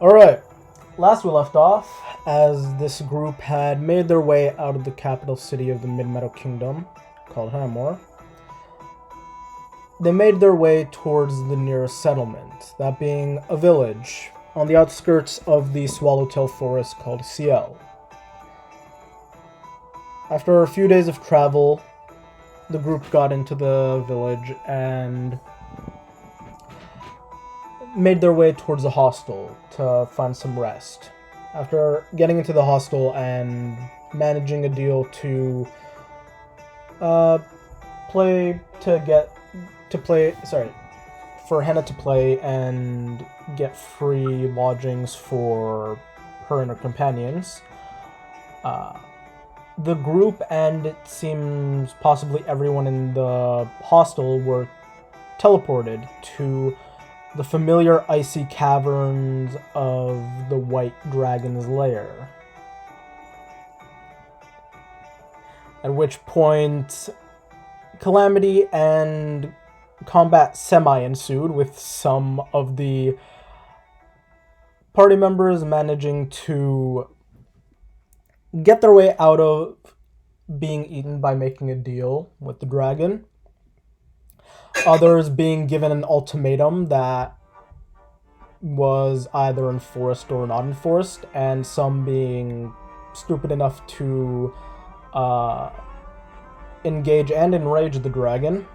Alright, last we left off, as this group had made their way out of the capital city of the Mid-Meadow Kingdom, called Hamor, they made their way towards the nearest settlement, that being a village on the outskirts of the Swallowtail Forest called Ciel. After a few days of travel, the group got into the village and made their way towards a hostel to find some rest. After getting into the hostel and managing a deal to play to get to play sorry for Henna to play and get free lodgings for her and her companions, the group and it seems possibly everyone in the hostel were teleported to the familiar icy caverns of the White Dragon's lair. At which point, calamity and combat semi-ensued, with some of the party members managing to get their way out of being eaten by making a deal with the dragon. Others being given an ultimatum that was either enforced or not enforced, and some being stupid enough to engage and enrage the dragon.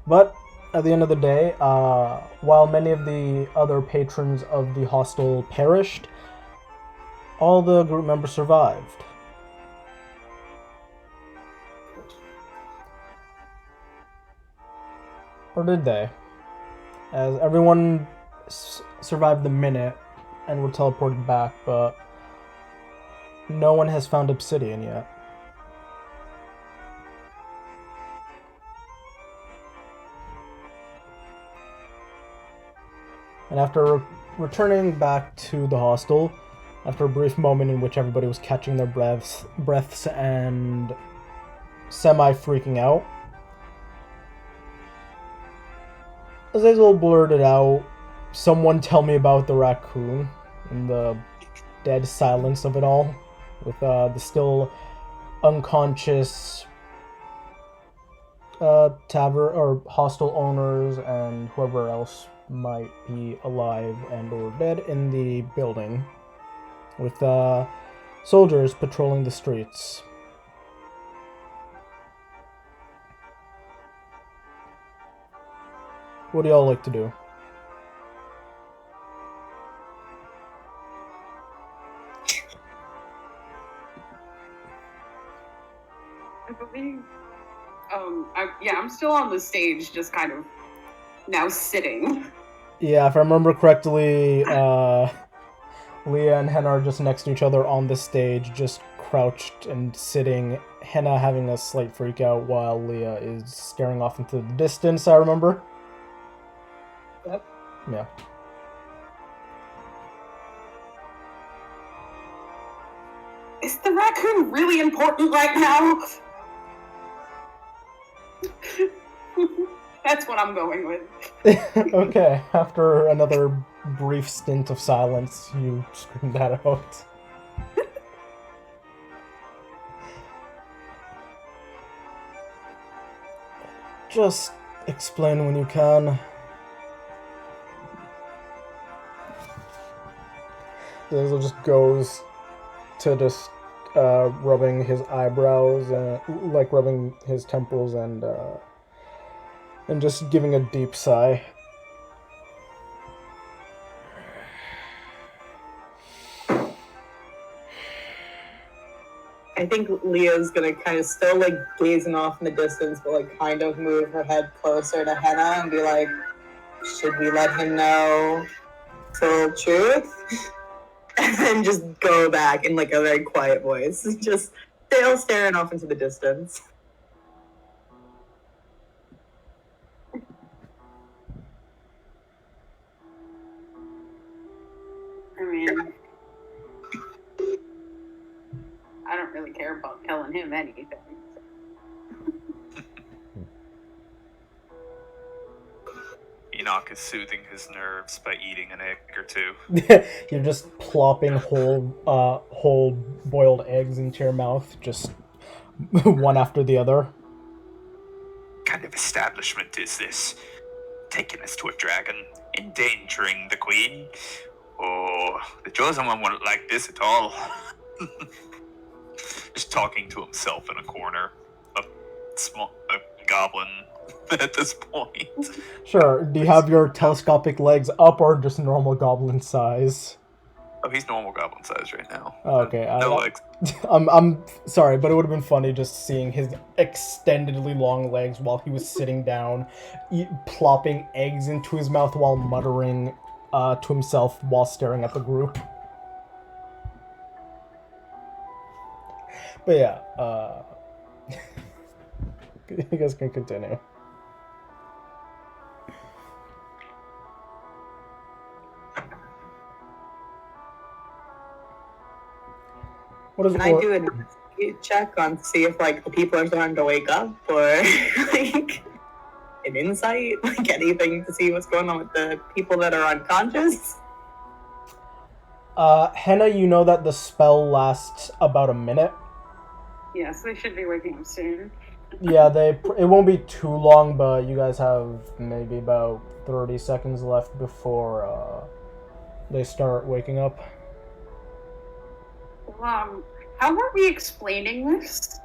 But at the end of the day, while many of the other patrons of the hostel perished, all the group members survived. Or did they? As everyone survived the minute and were teleported back, but no one has found obsidian yet. And after returning back to the hostel, after a brief moment in which everybody was catching their breaths and semi-freaking out, Azazel blurted out, "Someone tell me about the raccoon," in the dead silence of it all, with the still unconscious tavern or hostel owners and whoever else might be alive and or dead in the building, with soldiers patrolling the streets. What do y'all like to do? I believe. I'm still on the stage, just kind of now sitting. Yeah, if I remember correctly, Leah and Henna are just next to each other on the stage, just crouched and sitting. Henna having a slight freak out while Leah is staring off into the distance, I remember. Yep. Yeah. Is the raccoon really important right now? That's what I'm going with. Okay, after another brief stint of silence, you scream that out. Just explain when you can. Hazel just goes to just rubbing his eyebrows, like rubbing his temples, and just giving a deep sigh. I think Leah's gonna kind of still like gazing off in the distance, but like kind of move her head closer to Henna and be like, "Should we let him know full truth?" And then just go back in like a very quiet voice, just still staring off into the distance. I mean, I don't really care about telling him anything. Enoch is soothing his nerves by eating an egg or two. You're just plopping whole boiled eggs into your mouth, just one after the other. What kind of establishment is this? Taking us to a dragon, endangering the queen? Oh, the chosen one wouldn't like this at all. Just talking to himself in a corner. A goblin at this point. Sure. Do you have your telescopic legs up or just normal goblin size? Oh, he's normal goblin size right now. Oh, okay. No legs. I'm sorry, but it would have been funny just seeing his extendedly long legs while he was sitting down, plopping eggs into his mouth while muttering to himself while staring at the group. But yeah, you guys can continue. What is Can I do a check on to see if like the people are starting to wake up, or like an insight, like anything to see what's going on with the people that are unconscious? Henna, you know that the spell lasts about a minute. Yes, they should be waking up soon. Yeah, it won't be too long, but you guys have maybe about 30 seconds left before they start waking up. How are we explaining this?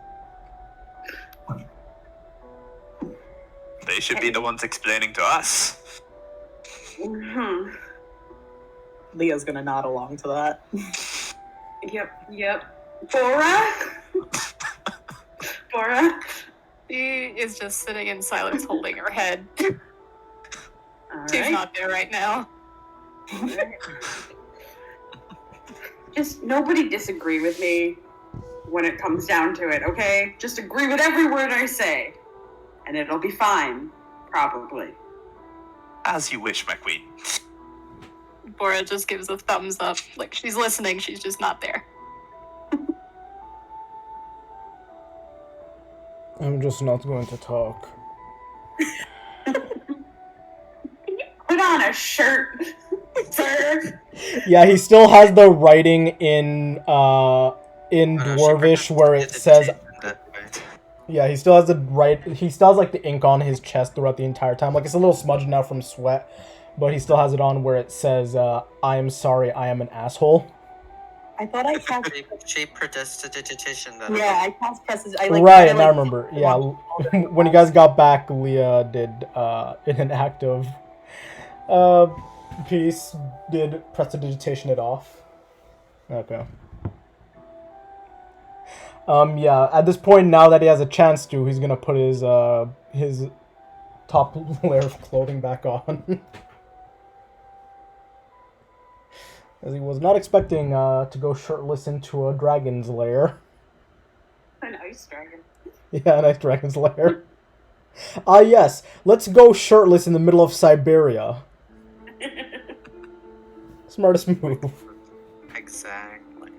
They should be the ones explaining to us. Mm-hmm. Leah's gonna nod along to that. Yep. Bora? Bora? She is just sitting in silence, holding her head. All She's right. not there right now. Just nobody disagree with me when it comes down to it, okay? Just agree with every word I say, and it'll be fine, probably. As you wish, my queen. Bora just gives a thumbs up. Like, she's listening, she's just not there. I'm just not going to talk. Put on a shirt, sir. Yeah, he still has the writing in Dwarvish where it says. Yeah, he still has he still has like the ink on his chest throughout the entire time. Like, it's a little smudged now from sweat, but he still has it on where it says, I am sorry, I am an asshole. I thought I cast. She prestidigitation that. Yeah, I cast presses. Right, and I remember. Yeah, when you guys got back, Leah did, in an act of peace, did prestidigitation it off. Okay. Yeah, at this point, now that he has a chance to, he's gonna put his top layer of clothing back on. As he was not expecting to go shirtless into a dragon's lair. An ice dragon. Yeah, an ice dragon's lair. Yes, let's go shirtless in the middle of Siberia. Smartest move. Exactly.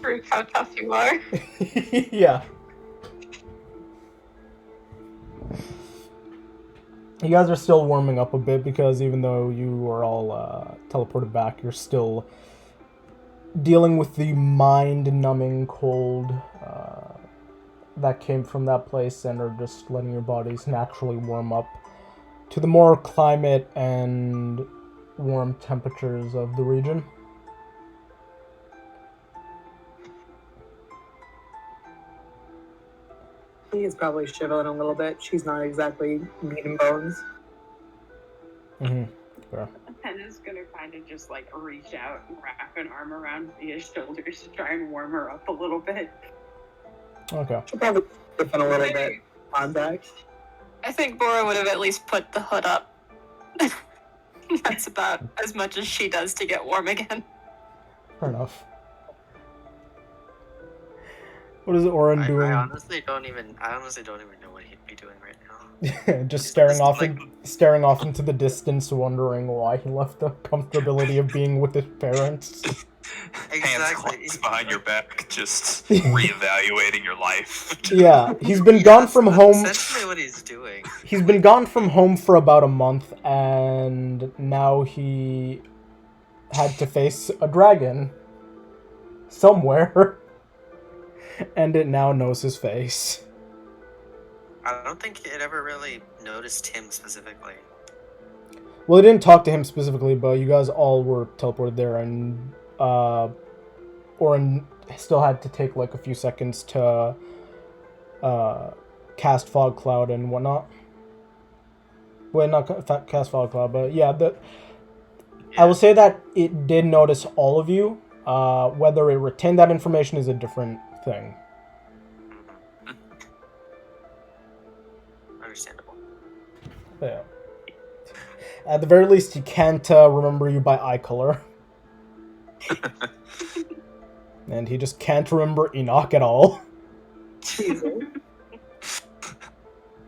Prove how tough you are. Yeah. You guys are still warming up a bit because even though you were all teleported back, you're still dealing with the mind-numbing cold that came from that place and are just letting your bodies naturally warm up to the more climate and warm temperatures of the region. She is probably shivering a little bit. She's not exactly meat and bones. Mm-hmm. Yeah. Henna's gonna kind of just like reach out and wrap an arm around Via's shoulders to try and warm her up a little bit. Okay. She'll probably stiffen a little bit. Contact. I think Bora would have at least put the hood up. That's about as much as she does to get warm again. Fair enough. What is Oren doing? I honestly don't even know what he'd be doing right now. Just staring off, like, staring off into the distance, wondering why he left the comfortability of being with his parents. Hands crossed behind your back, just reevaluating your life. Yeah, he's been gone from that's home. essentially what he's doing. He's been gone from home for about a month, and now he had to face a dragon somewhere, and it now knows his face. I don't think it ever really noticed him specifically. Well, it didn't talk to him specifically, but you guys all were teleported there, and Orin still had to take like a few seconds to cast Fog Cloud and whatnot. Well, not cast Fog Cloud, but yeah, I will say that it did notice all of you. Whether it retained that information is a different thing. Understandable. Yeah. At the very least, he can't remember you by eye color. And he just can't remember Enoch at all. Jesus.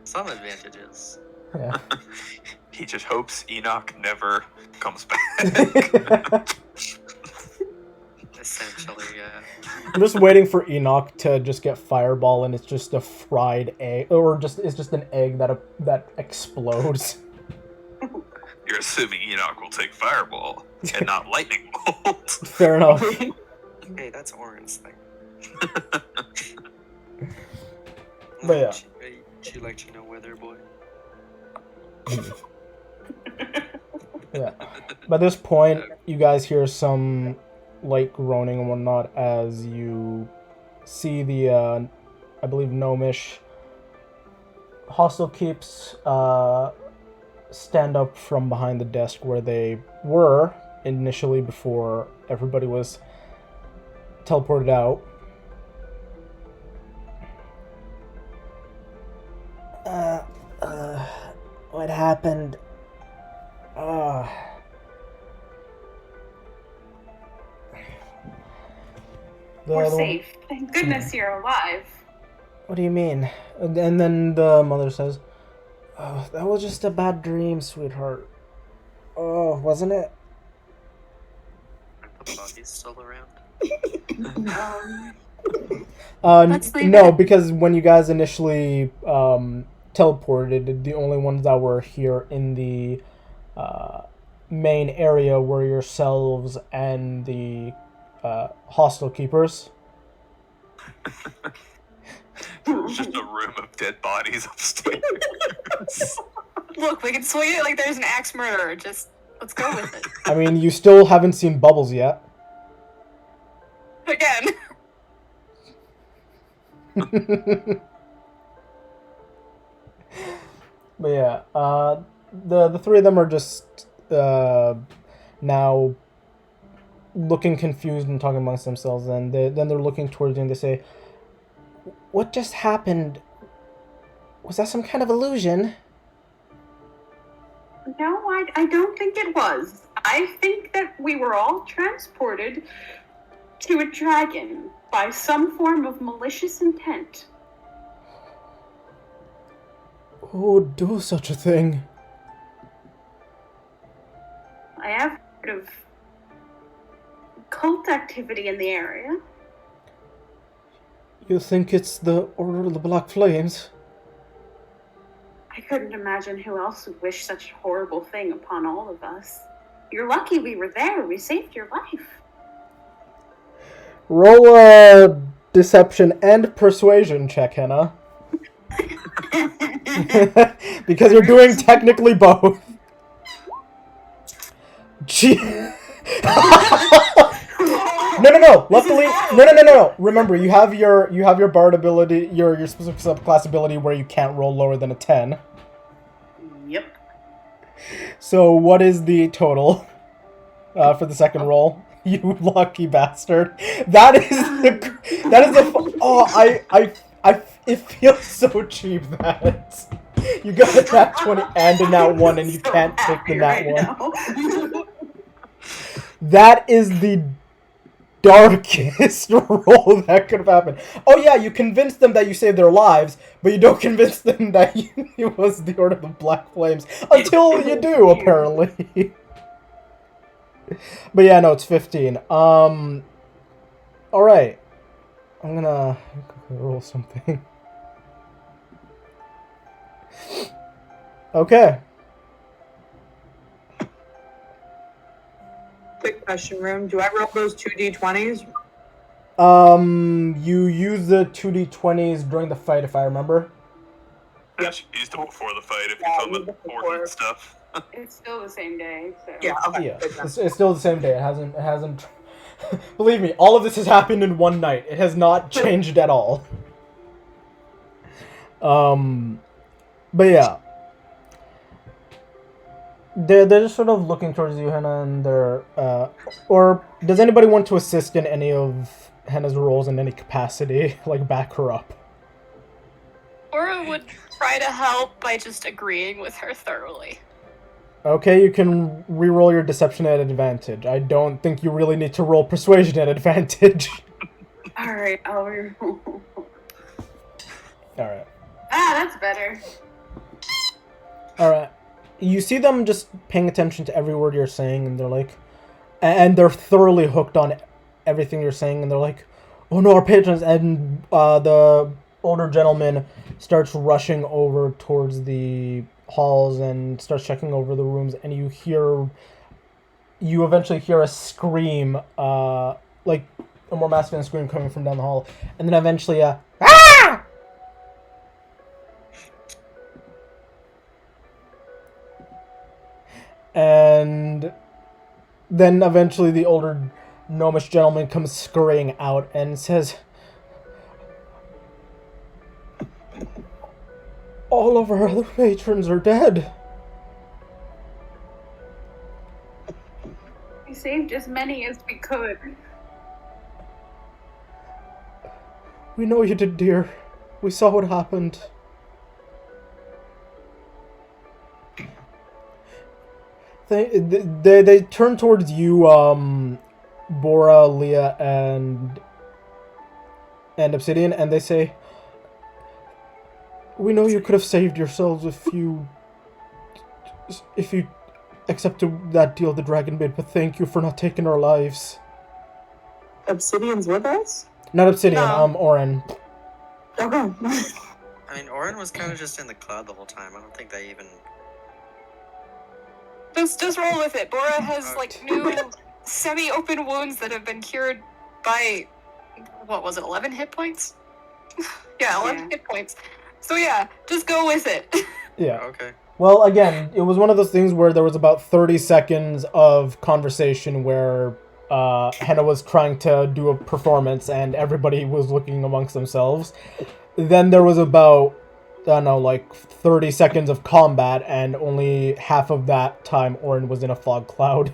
Some advantages. Yeah. He just hopes Enoch never comes back. Essentially, yeah. I'm just waiting for Enoch to just get Fireball, and it's just a fried egg, or it's just an egg that explodes. You're assuming Enoch will take Fireball and not Lightning Bolt. Fair enough. Hey, that's Orin's thing. But yeah. She let you know, Weather Boy. Yeah. By this point, you guys hear some light groaning and whatnot as you see the, I believe, gnomish hostel keeps stand up from behind the desk where they were initially before everybody was teleported out. What happened? We're safe. Thank goodness you're alive. What do you mean? And then the mother says, "Oh, that was just a bad dream, sweetheart." Oh, wasn't it? The body's still around. Let's leave No, it. because when you guys initially teleported, the only ones that were here in the main area were yourselves and the hostel keepers. It's just a room of dead bodies upstairs. Look, we can swing it like there's an axe murderer. Just let's go with it. I mean, you still haven't seen Bubbles yet. Again. But yeah, the three of them are just now looking confused and talking amongst themselves, and then they're looking towards you and they say, "What just happened? Was that some kind of illusion?" No, I don't think it was. I think that we were all transported to a dragon by some form of malicious intent. Who would do such a thing? I have heard of cult activity in the area. You think it's the Order of the Black Flames? I couldn't imagine who else would wish such a horrible thing upon all of us. You're lucky we were there. We saved your life. Roll a deception and persuasion check, Henna. Because you're doing technically both. Gee. No. Luckily, no. Remember, you have your bard ability, your specific subclass ability where you can't roll lower than a 10. Yep. So what is the total for the second roll? You lucky bastard. That is it feels so cheap that you got a nat 20 and a nat 1 and you So can't take the happy nat right 1. now. That is the darkest role that could have happened. Oh yeah, you convince them that you saved their lives, but you don't convince them that it was the Order of Black Flames until you do, apparently. But yeah, no, it's 15. All right, I'm gonna roll something. Okay. Quick question, Room. Do I roll those 2d20s? You use the 2d20s during the fight, if I remember. Yeah, she used them before the fight if Yeah, you're talking we about did important before. stuff. It's still the same day, so. Yeah, okay. Yeah, good enough. it's still the same day. It hasn't. Believe me, all of this has happened in one night. It has not changed at all. But yeah, they're just sort of looking towards you, Hannah, and they're or does anybody want to assist in any of Hannah's roles in any capacity, like back her up? Bora would try to help by just agreeing with her thoroughly. Okay, you can re-roll your deception at advantage. I don't think you really need to roll persuasion at advantage. Alright, I'll reroll. Alright. That's better. Alright. You see them just paying attention to every word you're saying, and they're like... And they're thoroughly hooked on everything you're saying, and they're like, oh no, our patrons! And the older gentleman starts rushing over towards the halls and starts checking over the rooms, and you eventually hear a scream, like a more masculine scream coming from down the hall, and then eventually ah! And then eventually the older gnomish gentleman comes scurrying out and says, all of our other patrons are dead. We saved as many as we could. We know you did, dear. We saw what happened. They turn towards you, Bora, Leah, and Obsidian, and they say, we know you could have saved yourselves if you accepted that deal the dragon made, but thank you for not taking our lives. Obsidian's with us? Not Obsidian, No. Orin. Okay. I mean, Orin was kind of just in the cloud the whole time. I don't think they even. Just roll with it. Bora has like new semi-open wounds that have been cured by, what was it, 11 hit points? Yeah, 11 hit points. So yeah, just go with it. Yeah. Okay. Well, again, it was one of those things where there was about 30 seconds of conversation where Henna was trying to do a performance and everybody was looking amongst themselves. Then there was about, I don't know, like 30 seconds of combat, and only half of that time Orin was in a fog cloud.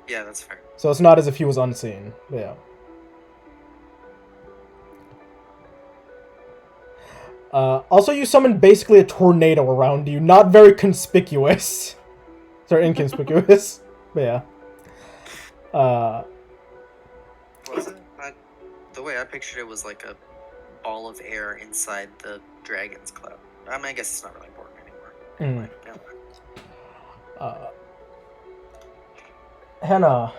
Yeah, that's fair. So it's not as if he was unseen. Yeah. Also, you summoned basically a tornado around you. Not very conspicuous. Sorry, inconspicuous. But yeah. Was it? The way I pictured it was like a ball of air inside the dragon's cloud. I mean, I guess it's not really important anymore. Yeah. Henna,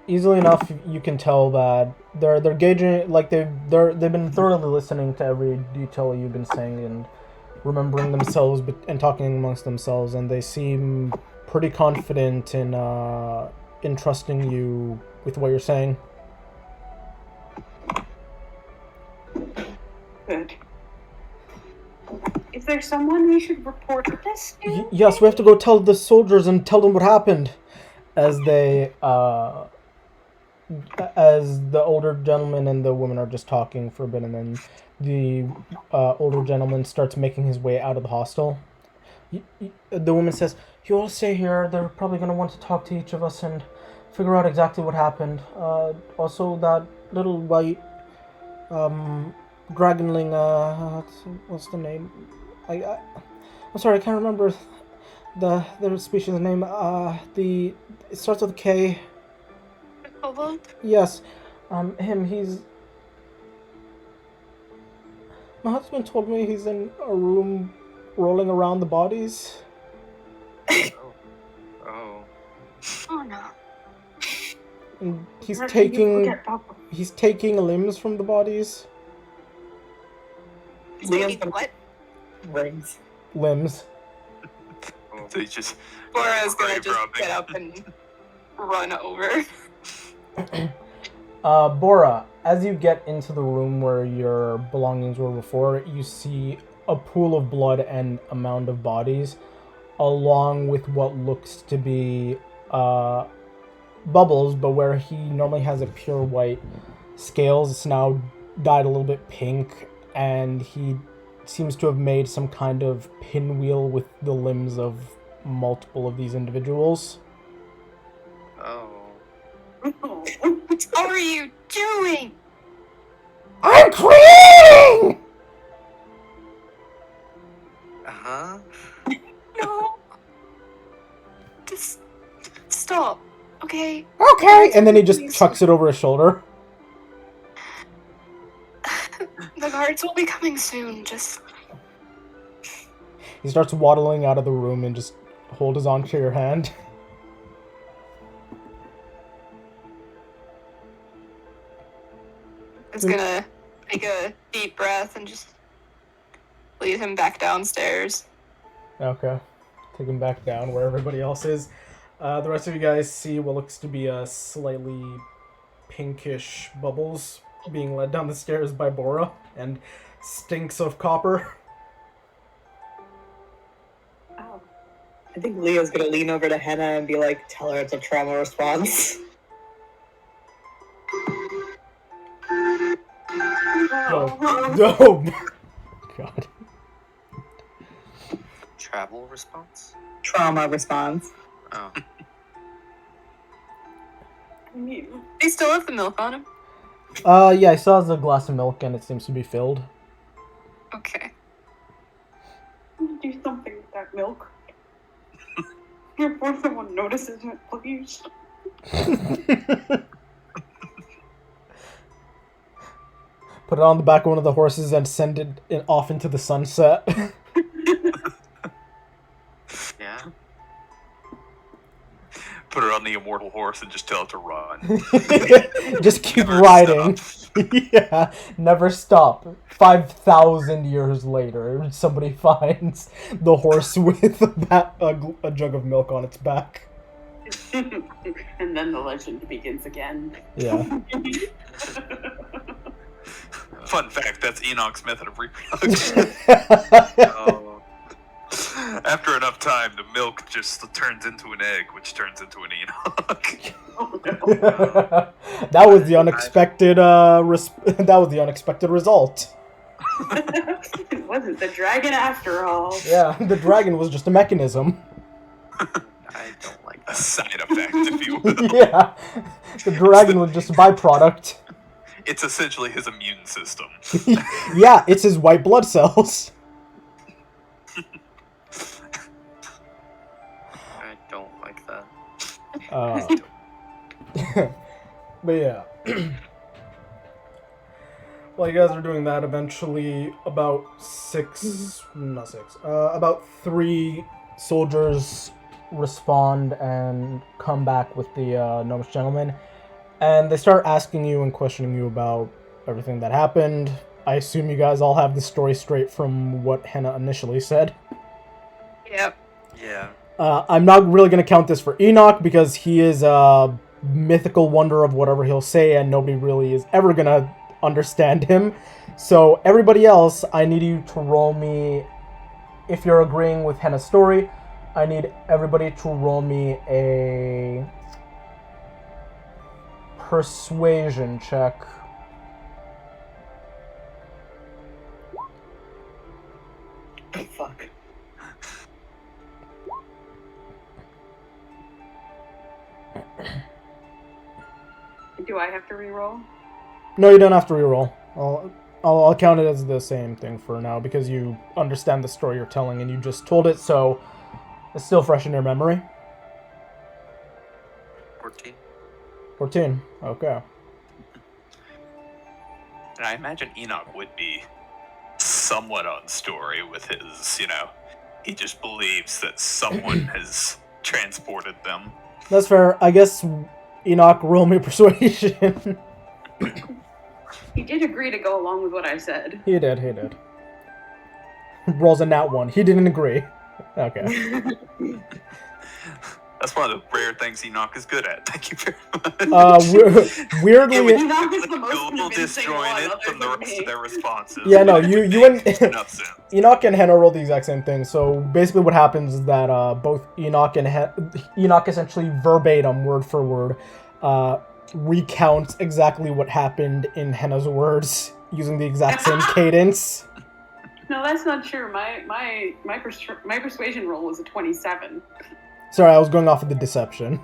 easily enough, you can tell that they're gauging, like they've been thoroughly listening to every detail you've been saying and remembering themselves and talking amongst themselves, and they seem pretty confident in trusting you with what you're saying. Good. Is there someone we should report this to? Yes, we have to go tell the soldiers and tell them what happened. As they, as the older gentleman and the woman are just talking for a bit, and then the older gentleman starts making his way out of the hostel. The woman says, "You all stay here. They're probably going to want to talk to each of us and figure out exactly what happened. Also, that little white dragonling, what's the name? I'm sorry, I can't remember the species name. It starts with a K. kobold? Yes. He's... My husband told me he's in a room rolling around the bodies. Oh. Oh. Oh no. And he's Where can you taking... forget Papa? He's taking limbs from the bodies. He's Leah's taking gonna- what? Rings. Limbs. So he's just Bora's gonna grave just robbing. get up and run over. Bora, as you get into the room where your belongings were before, you see a pool of blood and a mound of bodies, along with what looks to be bubbles, but where he normally has a pure white scales, it's now dyed a little bit pink, and he seems to have made some kind of pinwheel with the limbs of multiple of these individuals. Oh. What are you doing? I'm creating! Uh-huh. No. Just stop, okay? Okay! And then he just chucks it over his shoulder. The guards will be coming soon. Just He starts waddling out of the room and just holds on to your hand. is gonna take a deep breath and just lead him back downstairs. Okay. Take him back down where everybody else is. The rest of you guys see what looks to be a slightly pinkish bubbles being led down the stairs by Bora and stinks of copper. Oh. I think Leah's gonna lean over to Henna and be like, tell her it's a trauma response. Oh. God. Travel response? Trauma response. Oh. I mean, They still have the milk on him. Yeah, I saw the glass of milk and it seems to be filled. Okay. do something with that milk. Before someone notices it, please. Put it on the back of one of the horses and send it off into the sunset. Yeah. Put it on the immortal horse and just tell it to run. Just keep Never riding. stop. Yeah, never stop. 5,000 years later, somebody finds the horse with a jug of milk on its back. And then the legend begins again. Yeah. Fun fact, that's Enoch's method of reproduction. Oh. After enough time, the milk just turns into an egg, which turns into an Enoch. Oh no. That was the unexpected. That was the unexpected result. It wasn't the dragon after all. Yeah, the dragon was just a mechanism. I don't like A that. side effect, if you will. Yeah, the dragon was just a byproduct. It's essentially his immune system. Yeah, it's his white blood cells. I don't like that. But yeah. While you guys are doing that, eventually about about 3 soldiers respond and come back with the gnomish gentleman. And they start asking you and questioning you about everything that happened. I assume you guys all have the story straight from what Henna initially said. Yep. Yeah. I'm not really going to count this for Enoch because he is a mythical wonder of whatever he'll say and nobody really is ever going to understand him. So everybody else, I need you to roll me, if you're agreeing with Henna's story, I need everybody to roll me a persuasion check. Oh, fuck. Do I have to reroll? No, you don't have to reroll. I'll count it as the same thing for now because you understand the story you're telling and you just told it, so it's still fresh in your memory. 14. 14. Okay. And I imagine Enoch would be somewhat on story with his, he just believes that someone has transported them. That's fair. I guess Enoch, roll me persuasion. He did agree to go along with what I said. He did. Rolls a nat 1. He didn't agree. Okay. That's one of the rare things Enoch is good at. Thank you very much. Weirdly, Enoch is the most Google convincing disjointed one, other from the than rest me. of their responses. yeah, no, you and Enough sense. Enoch and Hannah roll the exact same thing. So basically, what happens is that both Enoch and Enoch essentially verbatim, word for word, recounts exactly what happened in Hannah's words using the exact same cadence. No, that's not true. My persuasion roll was a 27. Sorry, I was going off of the deception.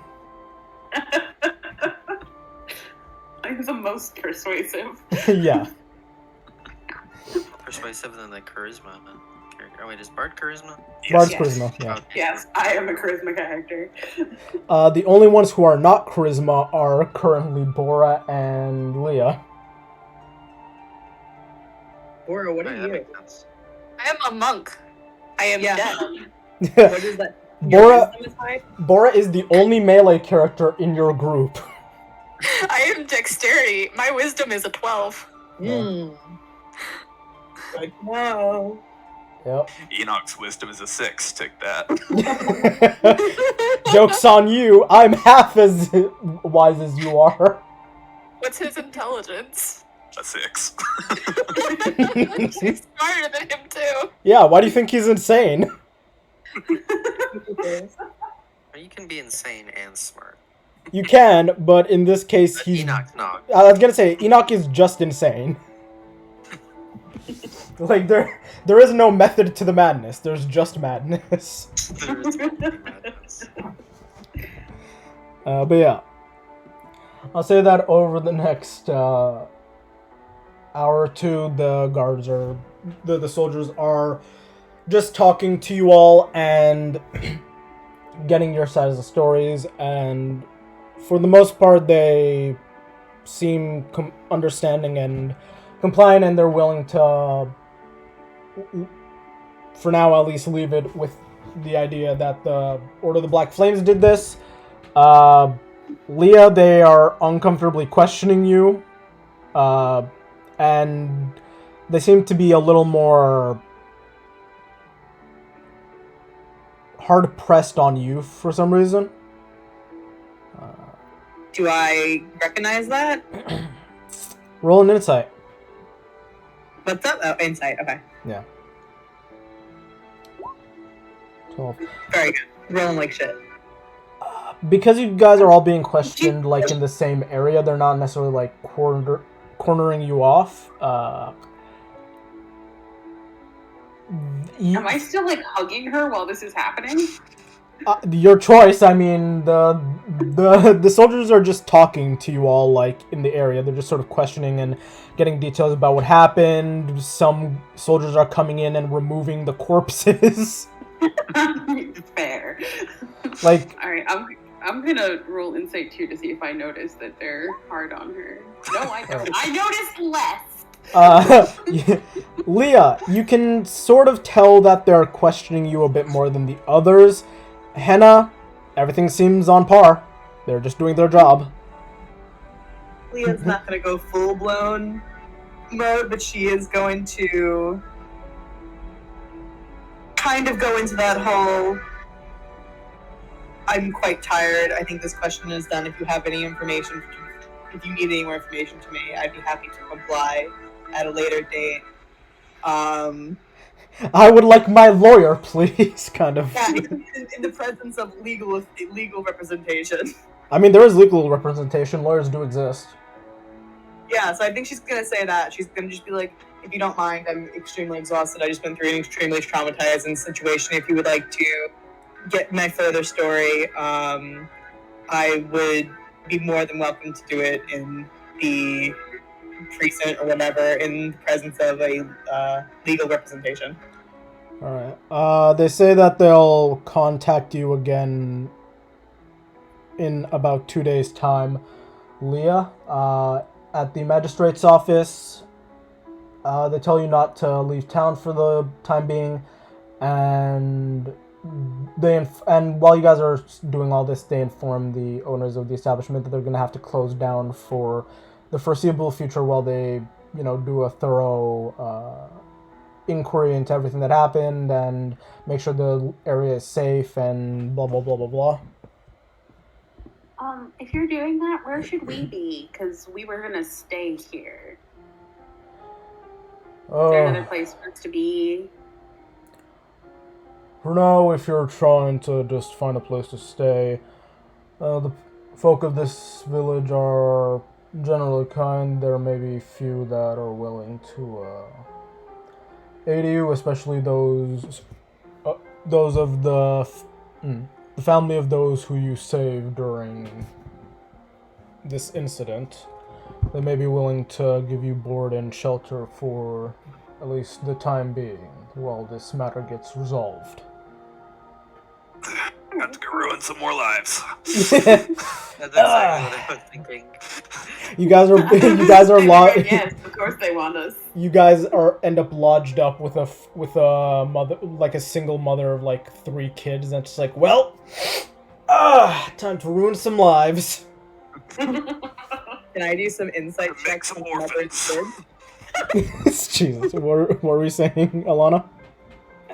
I'm the most persuasive. Yeah. Persuasive than the charisma character. Oh wait, is Bard charisma? Bard's Yes. charisma, yeah. Okay. Yes, I am a charisma character. The only ones who are not charisma are currently Bora and Leah. Bora, what Oh, are yeah, that you? makes sense. I am a monk. I am Yeah. dead. What is that? Bora, Your wisdom is high? Bora is the only melee character in your group. I am dexterity. My wisdom is a 12. Hmm. Good to know. Yep. Enoch's wisdom is a 6. Take that. Joke's on you. I'm half as wise as you are. What's his intelligence? A 6. She's smarter than him too. Yeah, why do you think he's insane? Or you can be insane and smart. You can, but in this case, But he's... Enoch's not. I was gonna say, Enoch is just insane. Like, there is no method to the madness. There's just madness. There is madness. But yeah. I'll say that over the next hour or two, the guards are... The soldiers are just talking to you all and getting your side of the stories, and for the most part, they seem understanding and compliant, and they're willing to, for now at least, leave it with the idea that the Order of the Black Flames did this. Leah, they are uncomfortably questioning you, and they seem to be a little more hard-pressed on you for some reason. Do I recognize that? Roll an insight. What's up? Oh, insight. Okay. Yeah. 12. Very good. Rolling like shit. Because you guys are all being questioned, like, in the same area, they're not necessarily, like, cornering you off. Am I still like hugging her while this is happening? Your choice. I mean, the soldiers are just talking to you all, like, in the area. They're just sort of questioning and getting details about what happened. Some soldiers are coming in and removing the corpses. Fair. Like, All right, I'm gonna roll insight too to see if I notice that they're hard on her. No, I don't. I noticed less. Leah, you can sort of tell that they're questioning you a bit more than the others. Henna, everything seems on par. They're just doing their job. Leah's not gonna go full blown mode, but she is going to kind of go into that whole I'm quite tired. I think this question is done. If you have any information, if you need any more information to me, I'd be happy to comply at a later date. I would like my lawyer, please, kind of. Yeah, in the presence of legal representation. I mean, there is legal representation. Lawyers do exist. Yeah, so I think she's gonna say that. She's gonna just be like, if you don't mind, I'm extremely exhausted. I just been through an extremely traumatizing situation. If you would like to get my further story, I would be more than welcome to do it in the precinct or whatever, in the presence of a legal representation. Alright. They say that they'll contact you again in about 2 days' time. Leah. At the magistrate's office, they tell you not to leave town for the time being, and and while you guys are doing all this, they inform the owners of the establishment that they're going to have to close down for the foreseeable future while they, do a thorough inquiry into everything that happened and make sure the area is safe and blah blah blah blah blah. If you're doing that, where should we be? Because we were gonna stay here. Is there another place for us to be? For now, if you're trying to just find a place to stay, the folk of this village are generally kind. There may be few that are willing to aid you, especially those of the family of those who you saved during this incident. They may be willing to give you board and shelter for at least the time being while this matter gets resolved. Got to go ruin some more lives. That's exactly what I was thinking. You guys are Yes, of course they want us. You guys end up lodged up with a mother, like a single mother of like 3 kids, and it's just like, well, time to ruin some lives. Can I do some insight checks on mother's kids? Jesus, what were we saying, Alana?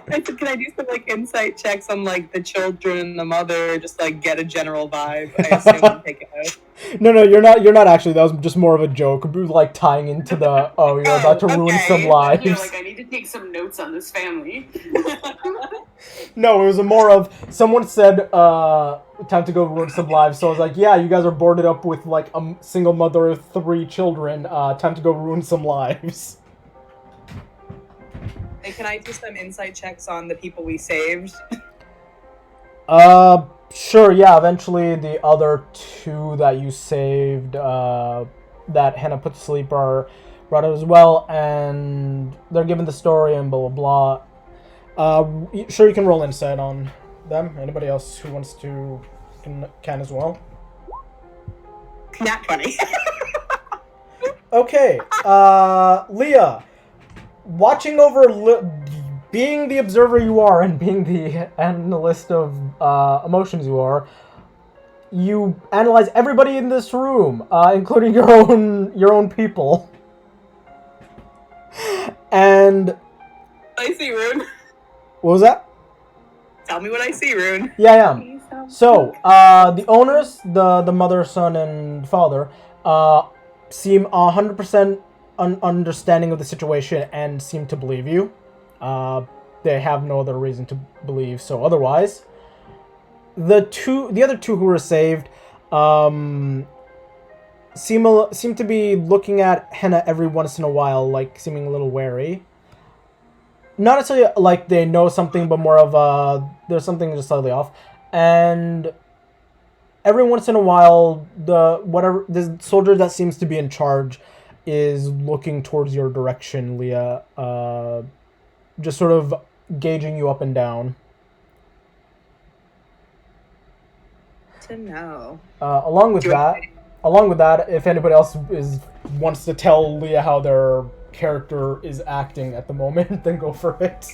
I said, can I do some insight checks on the children and the mother, just get a general vibe? I assume I'm taking out. No, you're not actually. That was just more of a joke, tying into the you're about to ruin some lives. You're I need to take some notes on this family. No, it was more of someone said time to go ruin some lives, so I was like, yeah, you guys are boarded up with a single mother of 3 children, time to go ruin some lives. Hey, can I do some insight checks on the people we saved? Sure, yeah, eventually the other 2 that you saved, that Hannah put to sleep are brought out as well, and they're given the story and blah blah blah. Sure, you can roll insight on them. Anybody else who wants to can as well. Nat 20. Okay, Leah, watching over, being the observer you are and being the analyst of emotions you are, you analyze everybody in this room, including your own people. And I see, Rune. What was that? Tell me what I see, Rune. Yeah. So, the owners, the mother, son, and father, seem 100% understanding of the situation and seem to believe you. They have no other reason to believe so otherwise. The other two who were saved, seem to be looking at Henna every once in a while, seeming a little wary. Not necessarily they know something, but more of there's something just slightly off. And every once in a while, the soldier that seems to be in charge is looking towards your direction, Leah, just sort of gauging you up and down. To know. Along with that, if anybody else wants to tell Leah how their character is acting at the moment, then go for it.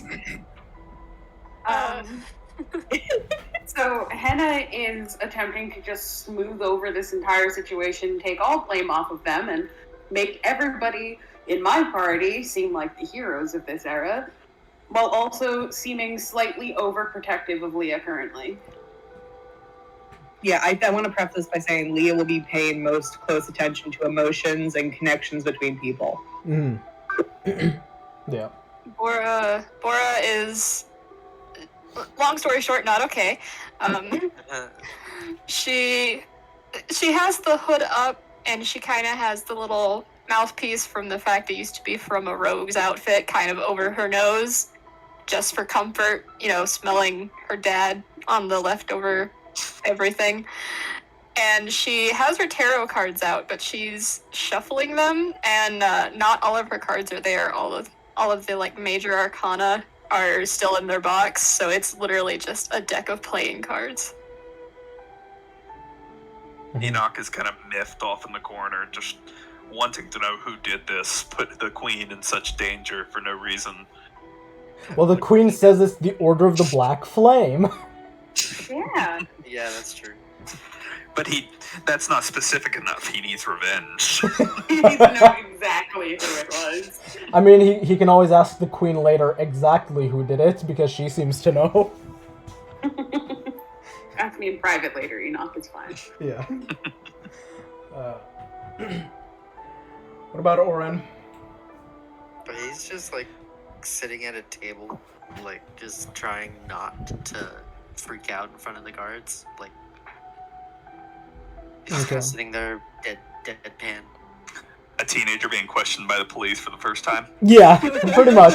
So Henna is attempting to just smooth over this entire situation, take all blame off of them, and make everybody in my party seem like the heroes of this era, while also seeming slightly overprotective of Leah currently. Yeah, I want to preface this by saying Leah will be paying most close attention to emotions and connections between people. Yeah. Bora is, long story short, not okay. She has the hood up, and she kind of has the little mouthpiece from the fact it used to be from a rogue's outfit kind of over her nose, just for comfort, smelling her dad on the leftover everything. And she has her tarot cards out, but she's shuffling them, and not all of her cards are there. All of the major arcana are still in their box, so it's literally just a deck of playing cards. Enoch is kind of miffed off in the corner, just wanting to know who did this, put the queen in such danger for no reason. Well, the queen says it's the Order of the Black Flame. Yeah. Yeah, that's true. But that's not specific enough. He needs revenge. He needs to know exactly who it was. I mean, he can always ask the queen later exactly who did it, because she seems to know. Ask me in private later, Enoch, it's fine. Yeah. What about Oren? But he's just like sitting at a table, like just trying not to freak out in front of the guards. Like he's just kind of sitting there, deadpan. A teenager being questioned by the police for the first time. Yeah, pretty much.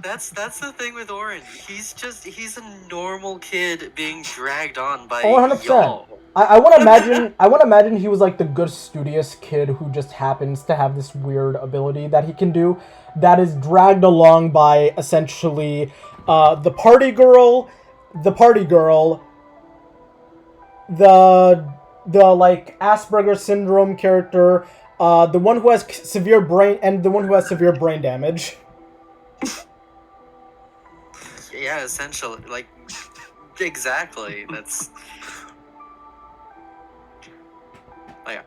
That's the thing with Oren. He's a normal kid being dragged on by 100%. y'all. I want to imagine he was like the good studious kid who just happens to have this weird ability that he can do, that is dragged along by essentially the party girl, the like Asperger syndrome character, the one who has severe brain damage. Yeah, essentially, like exactly. That's like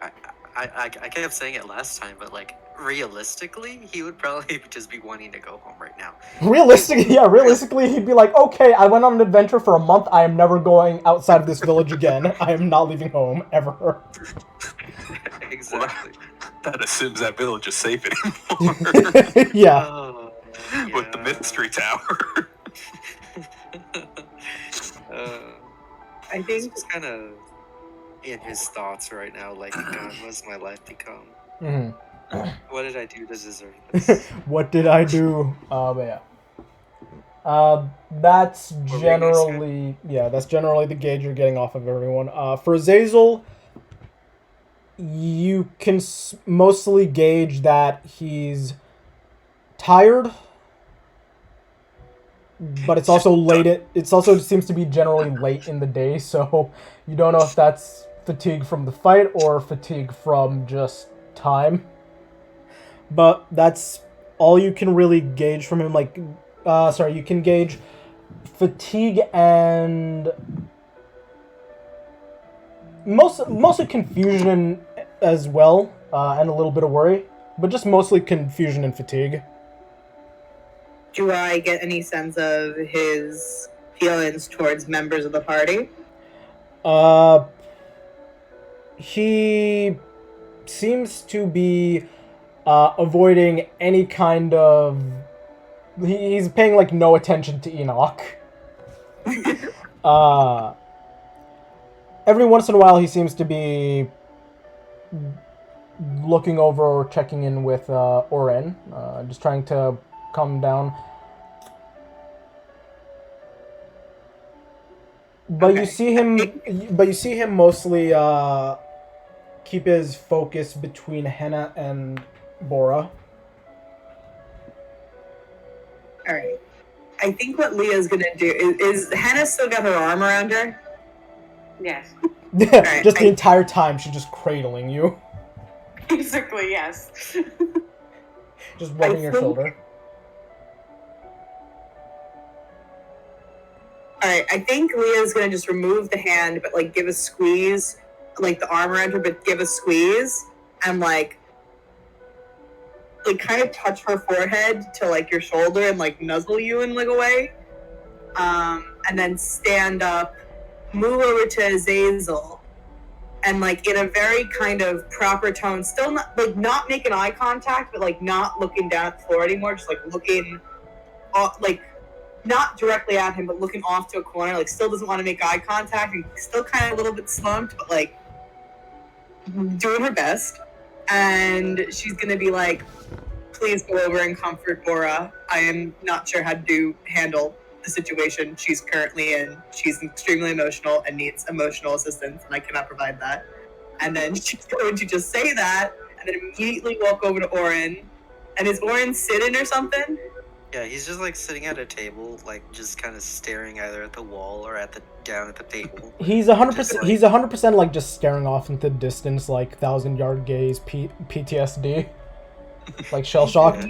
I kept saying it last time, but like realistically, he would probably just be wanting to go home right now. Realistically, he'd be like, okay, I went on an adventure for a month. I am never going outside of this village again. I am not leaving home ever. Exactly. Well, that assumes that village is safe anymore. Yeah. Oh, With the mystery tower. I think he's kind of in his thoughts right now, like, God, what's my life become? Mm-hmm. What did I do to deserve this? What did I do? But yeah. That's generally the gauge you're getting off of everyone. For Azazel, you can mostly gauge that he's tired, but it's also late. It also seems to be generally late in the day, so you don't know if that's fatigue from the fight or fatigue from just time. But that's all you can really gauge from him. Like, you can gauge fatigue and mostly confusion as well, and a little bit of worry, but just mostly confusion and fatigue. Do I get any sense of his feelings towards members of the party? He seems to be avoiding any kind of... He's paying, like, no attention to Enoch. Every once in a while, he seems to be looking over or checking in with Oren, just trying to calm him down. But Okay. you see him mostly keep his focus between Henna and Bora. All right. I think what Leah's gonna do is Hannah still got her arm around her? Yes. Right, Just the entire time, she's just cradling you. Basically, yes. Just rubbing your shoulder. Alright, I think Leah's gonna just remove the hand, but like give a squeeze, like the arm around her, but give a squeeze, and like kind of touch her forehead to like your shoulder and like nuzzle you in like a way. And then stand up, move over to Azazel, and like in a very kind of proper tone, still not making eye contact, but like not looking down at the floor anymore, just like looking off, like not directly at him, but looking off to a corner, like still doesn't want to make eye contact, and still kind of a little bit slumped, but like doing her best. And she's gonna be like, please go over and comfort Bora. I am not sure how to handle the situation she's currently in. She's extremely emotional and needs emotional assistance, and I cannot provide that. And then she's going to just say that, and then immediately walk over to Oren. And is Oren sitting or something? Yeah, he's just like sitting at a table, like just kind of staring either at the wall or down at the table. He's 100%. Just, He's 100% like just staring off into the distance, like 1,000-yard gaze, PTSD, like shell shocked.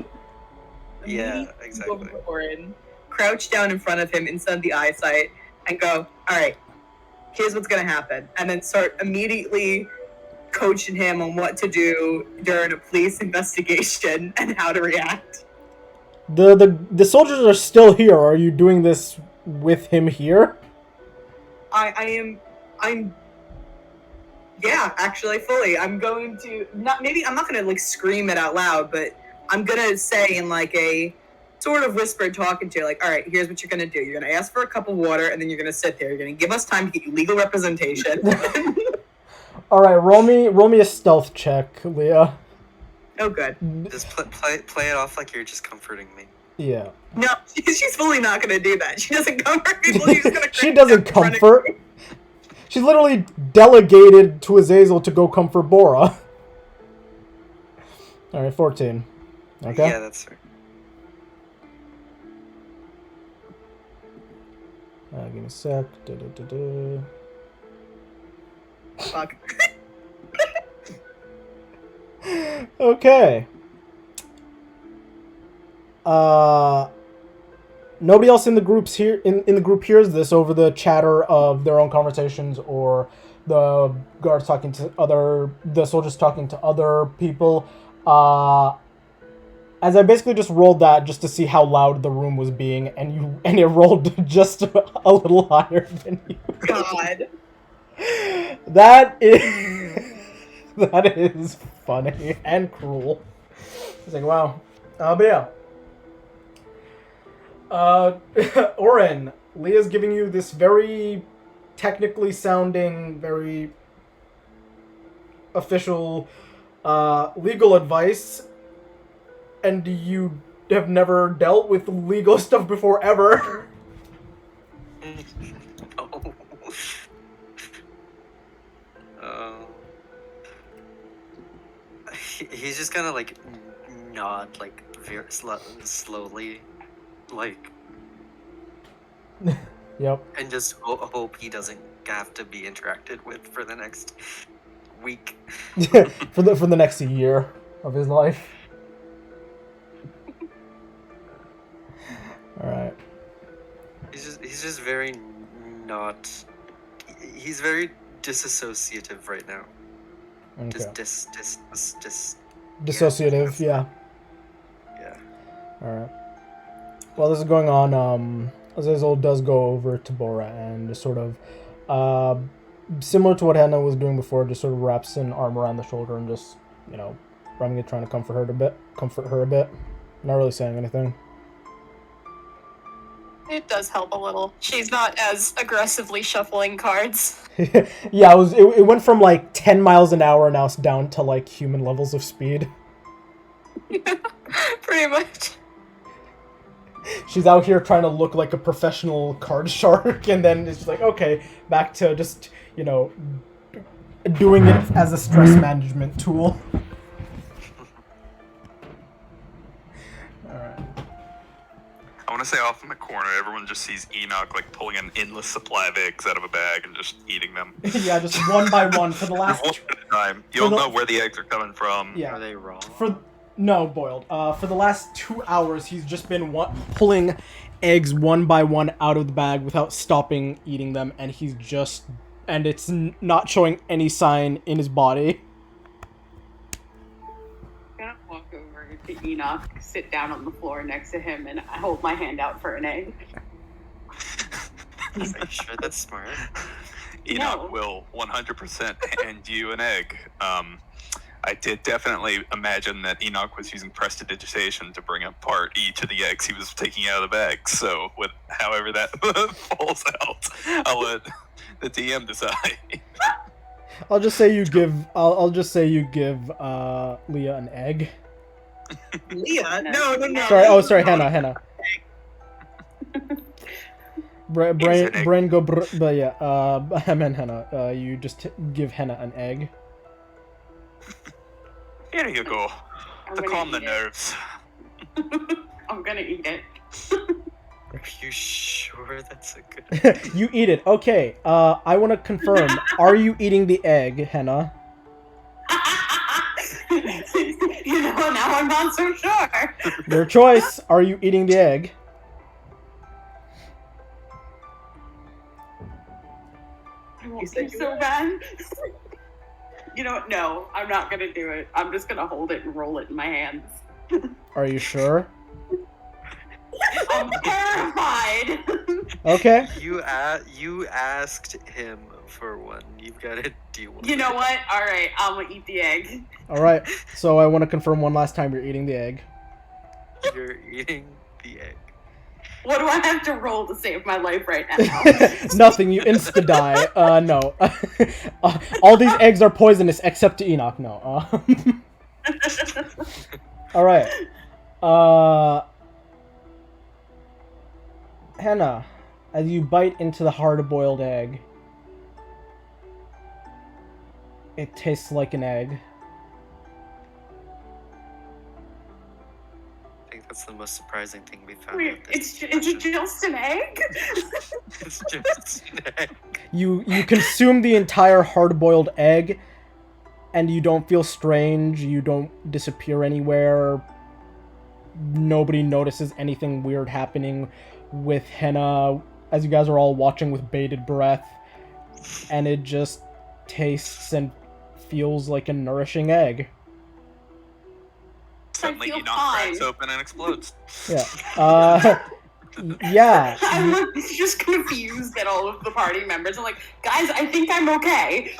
Yeah, exactly. Orin, crouch down in front of him inside the eyesight and go, all right, here's what's going to happen. And then start immediately coaching him on what to do during a police investigation and how to react. The soldiers are still here. Are you doing this with him here? I'm yeah, actually fully. I'm going to I'm not gonna like scream it out loud, but I'm gonna say in like a sort of whispered talking to you, like, all right, here's what you're gonna do. You're gonna ask for a cup of water and then you're gonna sit there. You're gonna give us time to get you legal representation. All right, roll me a stealth check, Leah. Oh, good. Just play it off like you're just comforting me. Yeah. No, she's fully not going to do that. She doesn't comfort people. She's gonna She doesn't comfort. She's literally delegated to Azazel to go comfort Bora. All right, 14. Okay. Yeah, that's right. Give me a sec. Fuck. Okay. Nobody else in the groups here in the group hears this over the chatter of their own conversations or the guards talking to the soldiers talking to other people. As I basically just rolled that just to see how loud the room was being, and it rolled just a little higher than you. God. That is funny and cruel. It's like, wow. But yeah. Orin, Leah's giving you this very technically sounding, very official legal advice, and you have never dealt with legal stuff before, ever. No. He's just gonna like nod like very slowly, like. Yep. And just hope he doesn't have to be interacted with for the next week. for the next year of his life. All right. He's just very not. He's very disassociative right now. Okay. Just Dissociative, yeah. Yeah. Alright. While this is going on, Azazel does go over to Bora and just sort of, similar to what Hannah was doing before, just sort of wraps an arm around the shoulder and just, rubbing it, trying to comfort her a bit. Not really saying anything. It does help a little. She's not as aggressively shuffling cards. Yeah, it went from like 10 miles an hour now down to like human levels of speed. Pretty much. She's out here trying to look like a professional card shark, and then it's just like, okay, back to just, doing it as a stress management tool. Alright. I want to say off in the corner, everyone just sees Enoch like pulling an endless supply of eggs out of a bag and just eating them. Yeah, just one by one for the last... One at a time. You don't know where the eggs are coming from. Yeah. Are they raw? No, boiled. For the last 2 hours, he's just been pulling eggs one by one out of the bag without stopping eating them, and it's not showing any sign in his body. I'm gonna walk over to Enoch, sit down on the floor next to him, and I hold my hand out for an egg. Are you sure that's smart? Enoch will 100% hand you an egg. I did definitely imagine that Enoch was using prestidigitation to bring apart each of the eggs he was taking out of the bag. So, however that falls out, I'll let the DM decide. I'll just say you give. I'll just say you give Leah an egg. Leah? No. Sorry, Hannah. Brain go. But yeah, I meant Hannah. You just give Hannah an egg. Here you go. To calm the nerves. I'm gonna eat it. Are you sure that's a good? You eat it. Okay. I want to confirm. Are you eating the egg, Henna? You know, now I'm not so sure. Your choice. Are you eating the egg? I won't be so bad. You know what? No, I'm not gonna do it. I'm just gonna hold it and roll it in my hands. Are you sure? I'm terrified. Okay. You asked him for one. You've got to deal with You know it. what? All right, I'm gonna eat the egg. All right. So I want to confirm one last time. You're eating the egg. You're eating the egg. What do I have to roll to save my life right now? Nothing. You insta die. No. All these eggs are poisonous except to Enoch. No. All right. Henna, as you bite into the hard-boiled egg, it tastes like an egg. I think that's the most surprising thing we found Wait, out this it's just an egg? It's just an egg. You consume the entire hard-boiled egg, and you don't feel strange. You don't disappear anywhere. Nobody notices anything weird happening with Henna as you guys are all watching with bated breath, and it just tastes and feels like a nourishing egg. Suddenly, feel Enoch cracks fine. open and explodes. Yeah. Yeah. I'm just confused at all of the party members. I'm like, guys, I think I'm okay.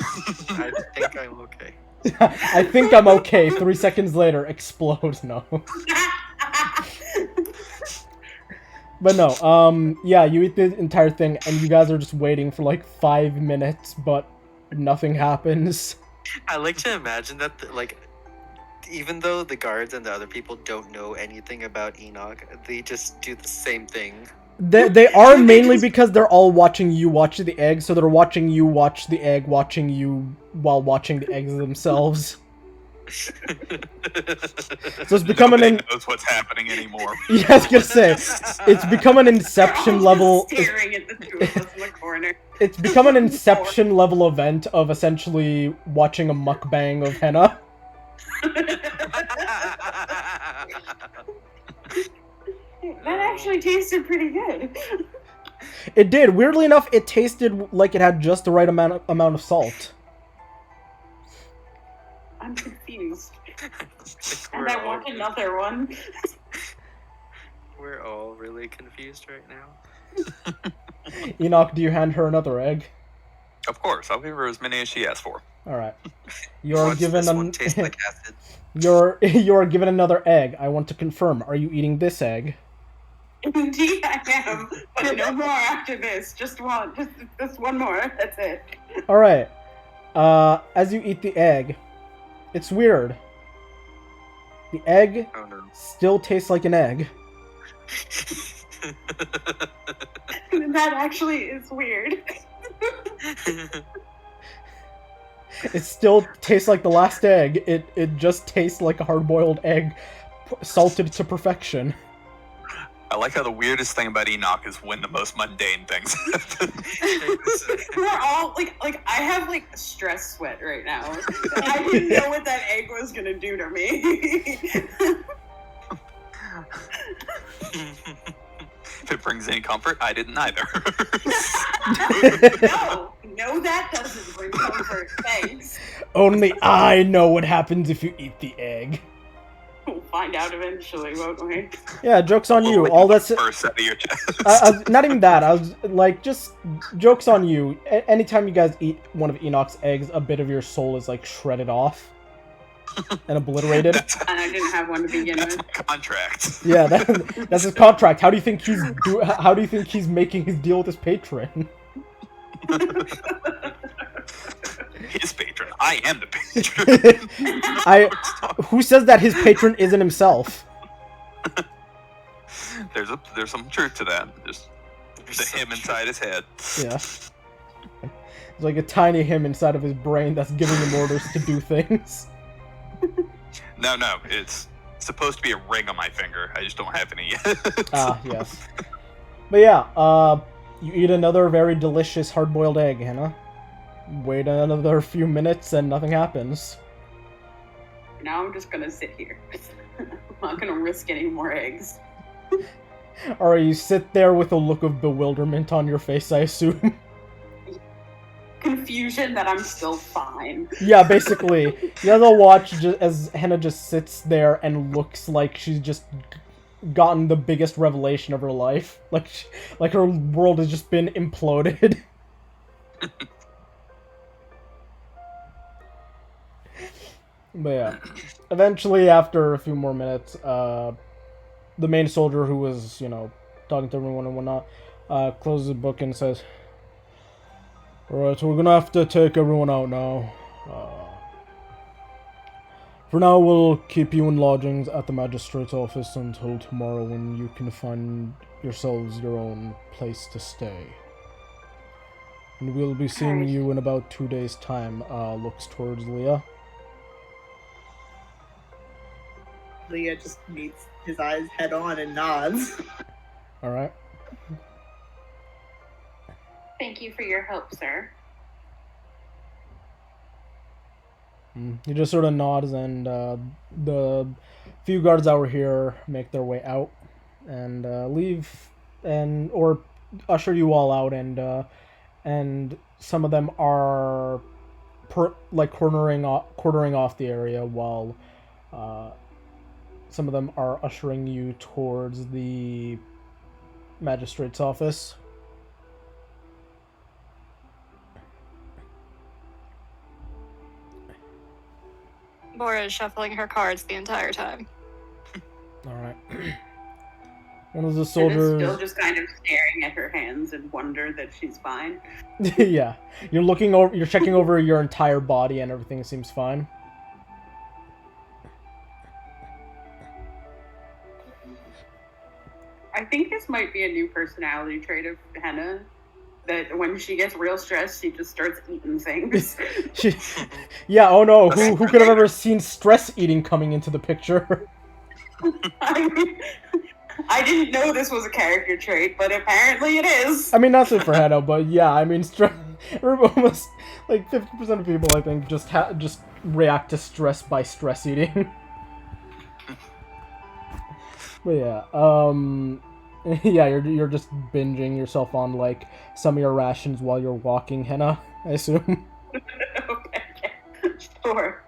I think I'm okay. I think I'm okay. 3 seconds later, explode. No. But no, yeah, you eat the entire thing, and you guys are just waiting for like 5 minutes, but nothing happens. I like to imagine that, like, even though the guards and the other people don't know anything about Enoch, they just do the same thing. They are mainly because they're all watching you watch the egg, so they're watching you watch the egg, watching you while watching the eggs themselves. So it's become Nobody an knows what's happening anymore. yeah, I was gonna say it's become an Inception level. Staring at the two of us in the corner. It's become an Inception level event of essentially watching a mukbang of Henna. That actually tasted pretty good. It did. Weirdly enough, it tasted like it had just the right amount of salt. I'm confused. think And we're I all want really- another one. We're all really confused right now. Enoch, do you hand her another egg? Of course, I'll give her as many as she asks for. All right. You're What's given this one taste like acid? you're given another egg. I want to confirm. Are you eating this egg? Indeed, I am. But no more after this. Just one. Just one more. That's it. All right. As you eat the egg, it's weird. The egg Oh no. still tastes like an egg. That actually is weird. It still tastes like the last egg. It just tastes like a hard-boiled egg, salted to perfection. I like how the weirdest thing about Enoch is when the most mundane things happen. We're all like I have like stress sweat right now. I didn't know what that egg was gonna do to me. If it brings any comfort, I didn't either. No, that doesn't bring comfort. Thanks. Only I know what happens if you eat the egg. We'll find out eventually, won't we? Yeah, joke's on you. All that's first out of your chest. not even that. I was like, just joke's on you. Anytime you guys eat one of Enoch's eggs, a bit of your soul is like shredded off and obliterated. And I didn't have one to begin That's with. my contract. Yeah, that's his contract. How do you think he's making his deal with his patron? His patron. I am the patron. Who says that his patron isn't himself? There's some truth to that. Just the him inside his head. Yeah. It's like a tiny him inside of his brain that's giving him orders to do things. No, it's supposed to be a ring on my finger. I just don't have any yet. Ah, yes. But yeah, you eat another very delicious hard-boiled egg, Hannah. Wait another few minutes and nothing happens. Now I'm just gonna sit here. I'm not gonna risk any more eggs. Alright, you sit there with a look of bewilderment on your face, I assume. Confusion that I'm still fine. Yeah, basically. You have to watch as Henna just sits there and looks like she's just gotten the biggest revelation of her life. Like her world has just been imploded. But yeah. Eventually, after a few more minutes, the main soldier who was, talking to everyone and whatnot, closes the book and says, "Alright, so we're gonna have to take everyone out now. For now, we'll keep you in lodgings at the magistrate's office until tomorrow when you can find yourselves your own place to stay. And we'll be seeing you in about 2 days' time," looks towards Leah. Leah just meets his eyes head on and nods. Alright. Thank you for your help, sir. He just sort of nods, and the few guards that were here make their way out and leave or usher you all out, and some of them are quartering off the area, while some of them are ushering you towards the magistrate's office. Bora is shuffling her cards the entire time. Alright. One of the And is soldiers... still just kind of staring at her hands and wonder that she's fine. Yeah. You're checking over your entire body and everything seems fine. I think this might be a new personality trait of Henna. That when she gets real stressed, she just starts eating things. Yeah, oh no, who could have ever seen stress eating coming into the picture? I didn't know this was a character trait, but apparently it is. I mean, not so for Hannah, but yeah, I mean, almost like 50% of people, I think, just react to stress by stress eating. But yeah, yeah, you're just binging yourself on like some of your rations while you're walking, Henna, I assume. Okay, sure.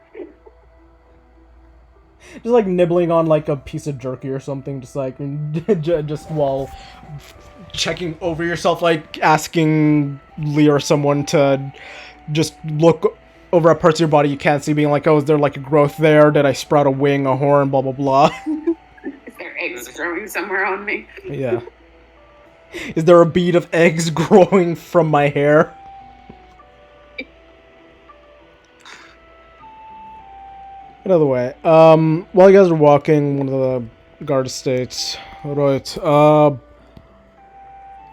Just like nibbling on like a piece of jerky or something, just like just while checking over yourself, like asking Lee or someone to just look over at parts of your body you can't see, being like, "Oh, is there like a growth there? Did I sprout a wing, a horn, blah blah blah." Is there eggs growing somewhere on me? Yeah. Is there a bead of eggs growing from my hair? Another way. While you guys are walking, one of the guards states, "Alright,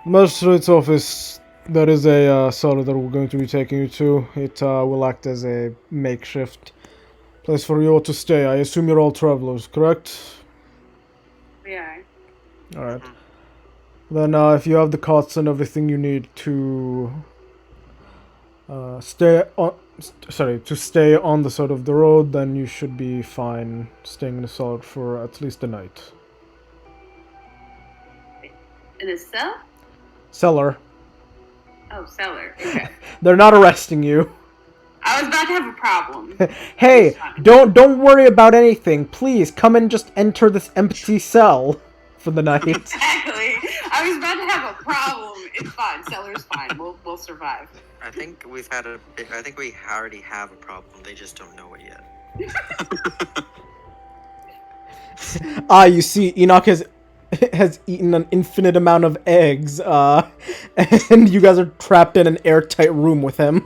magistrate's office, there is a cell that we're going to be taking you to. It will act as a makeshift place for you all to stay. I assume you're all travelers, correct?" Yeah. Alright. Then, if you have the cots and everything you need to stay on the side of the road, then you should be fine staying in the solid for at least a night. In a cell? Cellar. Oh, cellar. Okay. They're not arresting you. I was about to have a problem. Hey, don't worry about anything. Please come and just enter this empty cell for the night. Exactly. I was about to have a problem. It's fine. Cellar's fine. We'll survive. I think we already have a problem. They just don't know it yet. You see, Enoch has eaten an infinite amount of eggs, and you guys are trapped in an airtight room with him.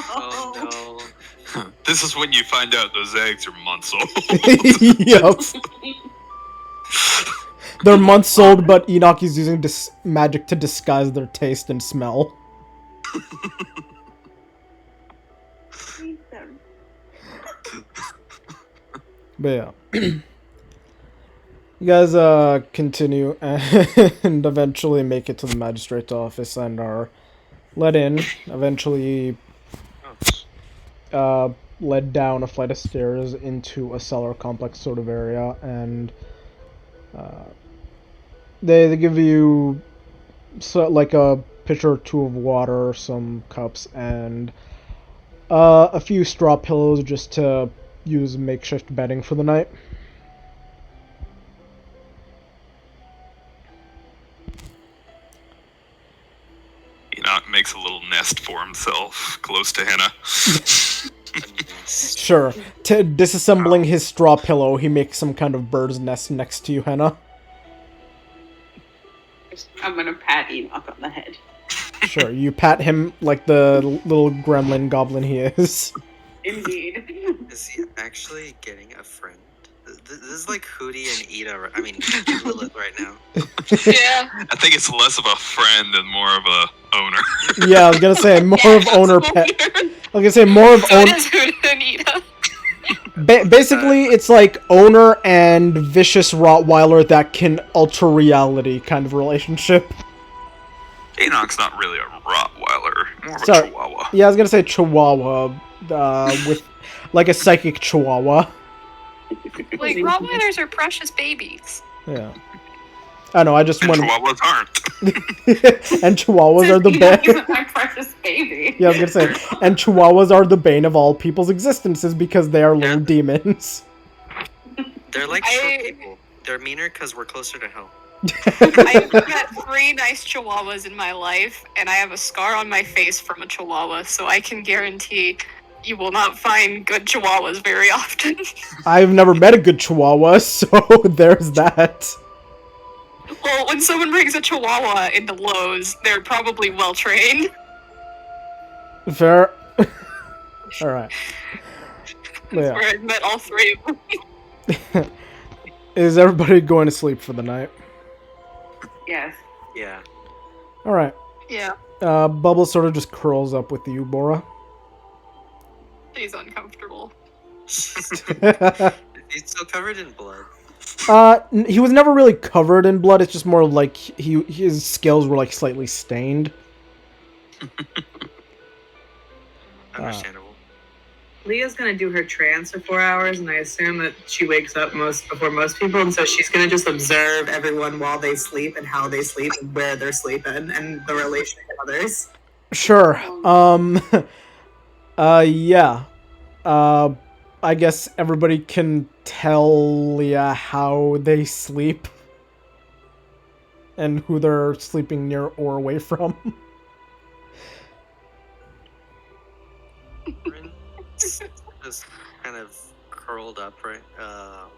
Oh no. This is when you find out those eggs are months old. Yep. They're months old, but Enoch is using magic to disguise their taste and smell. But yeah. You guys continue and eventually make it to the magistrate's office and are let in. Eventually led down a flight of stairs into a cellar complex sort of area, and they give you like a pitcher or two of water, some cups, and a few straw pillows just to use makeshift bedding for the night. Enoch makes a little nest for himself close to Henna. Sure. Disassembling his straw pillow, he makes some kind of bird's nest next to you, Henna. I'm gonna pat Enoch on the head. Sure, you pat him like the little gremlin goblin he is. Indeed. Is he actually getting a friend? This is like Hootie and Ida. I mean, Lilith right now. Yeah. I think it's less of a friend and more of a owner. Yeah, I was gonna say more of that's owner so pet. weird. I was gonna say more of So owner. it is Huda and Ida. Basically, it's like owner and vicious Rottweiler that can alter reality kind of relationship. Enoch's not really a Rottweiler, more of a Sorry. Chihuahua. Yeah, I was gonna say Chihuahua, with like a psychic Chihuahua. Like, Rottweilers are precious babies. Yeah. I know. I just And want. Chihuahuas aren't. And Chihuahuas are the Enoch bane. isn't my precious baby. Yeah, I was gonna say. And Chihuahuas are the bane of all people's existences because they are little demons. They're like short people. They're meaner because we're closer to hell. I've met 3 nice chihuahuas in my life, and I have a scar on my face from a chihuahua, so I can guarantee you will not find good chihuahuas very often. I've never met a good Chihuahua, so there's that. Well, when someone brings a chihuahua into Lowe's, they're probably well trained. Fair. Alright. That's where I've met all 3 of them. Is everybody going to sleep for the night? Yes. Yeah. Alright. Yeah, Bubbles sort of just curls up with you, Bora. she's uncomfortable. He's still covered in blood. He was never really covered in blood. It's just more like his scales were like slightly stained. Understandable. Leah's gonna do her trance for 4 hours, and I assume that she wakes up before most people, and so she's gonna just observe everyone while they sleep and how they sleep and where they're sleeping and the relation to others. Sure. Yeah. I guess everybody can tell Leah how they sleep and who they're sleeping near or away from. Just kind of curled up, right? Hold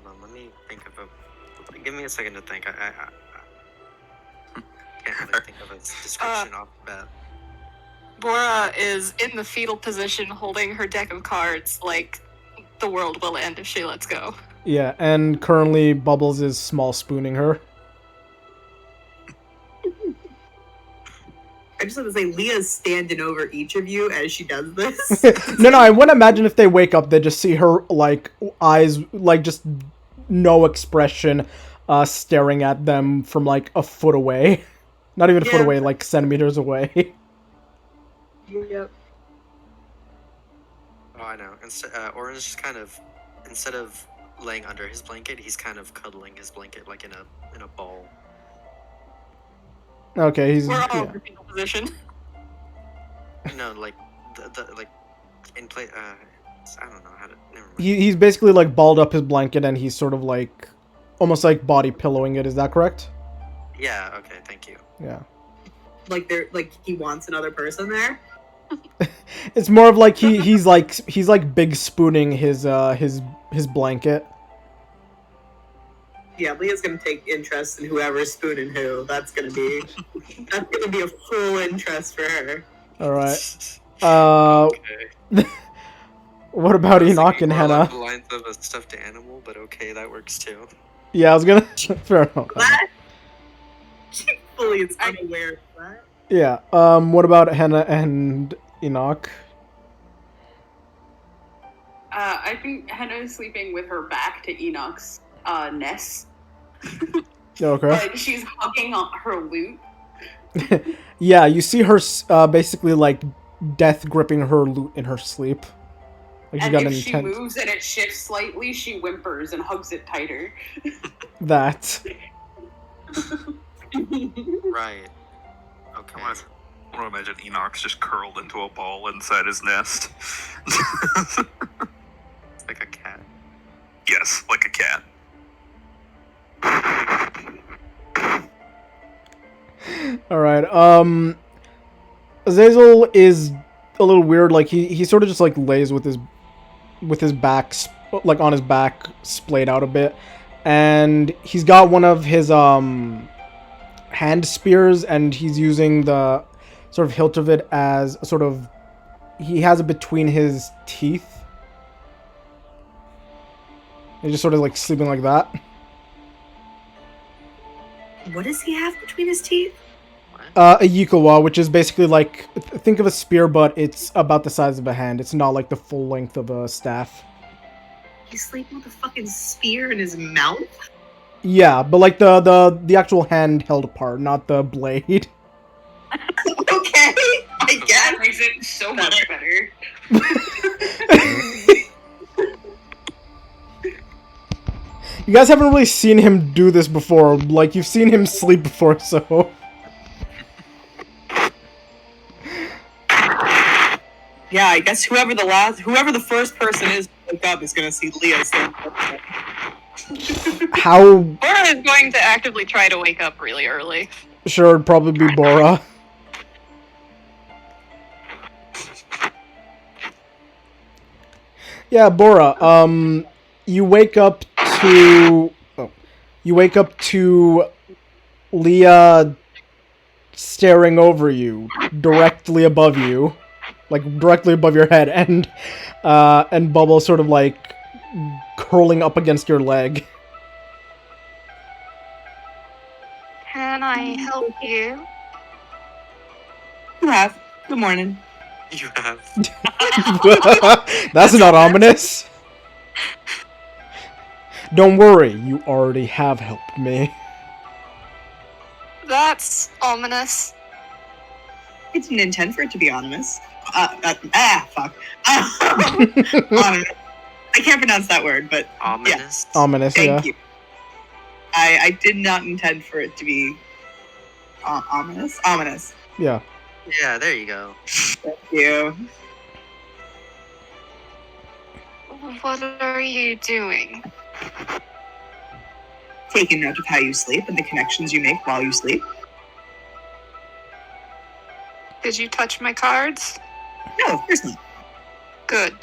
on. Let me think of a. Give me a second to think. I can't really think of a description off the bat. Bora is in the fetal position holding her deck of cards like the world will end if she lets go. Yeah, and currently Bubbles is small spooning her. I just want to say Leah's standing over each of you as she does this. No, I wouldn't imagine if they wake up, they just see her, like, eyes, like, just no expression, staring at them from, like, a foot away. Not even a foot away, like, centimeters away. Yep. Oh, I know. Orange just kind of, instead of laying under his blanket, he's kind of cuddling his blanket like in a ball. Okay, he's... We're all yeah. in the fetal position. No, like the like in play. I don't know how to. Never mind. He's basically, like, balled up his blanket and he's sort of, like, almost like body pillowing it, is that correct? Yeah. Okay. Thank you. Yeah. Like he wants another person there. It's more of like he's like big spooning his blanket. Yeah, Leah's gonna take interest in whoever's spooning who. That's gonna be a full interest for her. All right. Okay. What about Enoch and More along Henna? the lines of a stuffed animal, but okay, that works too. Yeah, I was gonna. Fair enough. What? She fully is unaware of that. Yeah. What about Henna and Enoch? I think Henna is sleeping with her back to Enoch's nest. Okay. But she's hugging on her loot. Yeah, you see her basically like death gripping her loot in her sleep. Like And if she moves and it shifts slightly, she whimpers and hugs it tighter. That. Right. Okay. I want to imagine Enoch's just curled into a ball inside his nest. Like a cat. Yes, like a cat. Alright, Azazel is a little weird, like he sort of just like lays with his back like on his back splayed out a bit, and he's got one of his hand spears, and he's using the sort of hilt of it as a sort of, he has it between his teeth. He's just sort of like sleeping like that. What does he have between his teeth? A yikawa, which is basically like, think of a spear, but it's about the size of a hand. It's not like the full length of a staff. He's sleeping with a fucking spear in his mouth? Yeah, but like the actual handheld part, not the blade. Okay, I guess. That makes it so much better. You guys haven't really seen him do this before. Like, you've seen him sleep before, so... Yeah, I guess whoever the first person is to wake up is gonna see Leah still. How... Bora is going to actively try to wake up really early. Sure, it'd probably be Bora. Yeah, Bora, you wake up to... Oh. You wake up to Leah staring over you, directly above you. Like, directly above your head, and Bubble sort of, like, curling up against your leg. Can I help you? You have. Good morning. You have. That's not ominous. Don't worry, you already have helped me. That's ominous. I didn't intend for it to be ominous. Fuck. Ominous. I can't pronounce that word, but Ominous. Yeah. Ominous, Thank yeah. you. I did not intend for it to be ominous. Ominous. Yeah. Yeah, there you go. Thank you. What are you doing? Taking note of how you sleep and the connections you make while you sleep. Did you touch my cards? No, of course not. Good.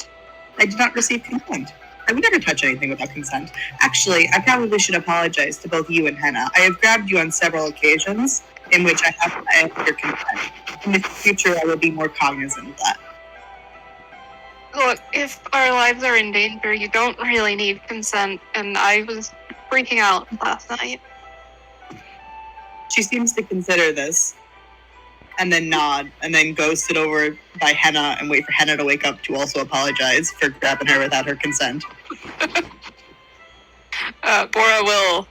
I did not receive consent. I would never touch anything without consent. Actually, I probably should apologize to both you and Henna. I have grabbed you on several occasions in which I have asked your consent. In the future, I will be more cognizant of that. Look, if our lives are in danger, you don't really need consent, and I was freaking out last night. She seems to consider this, and then nod, and then go sit over by Henna and wait for Henna to wake up to also apologize for grabbing her without her consent. Bora will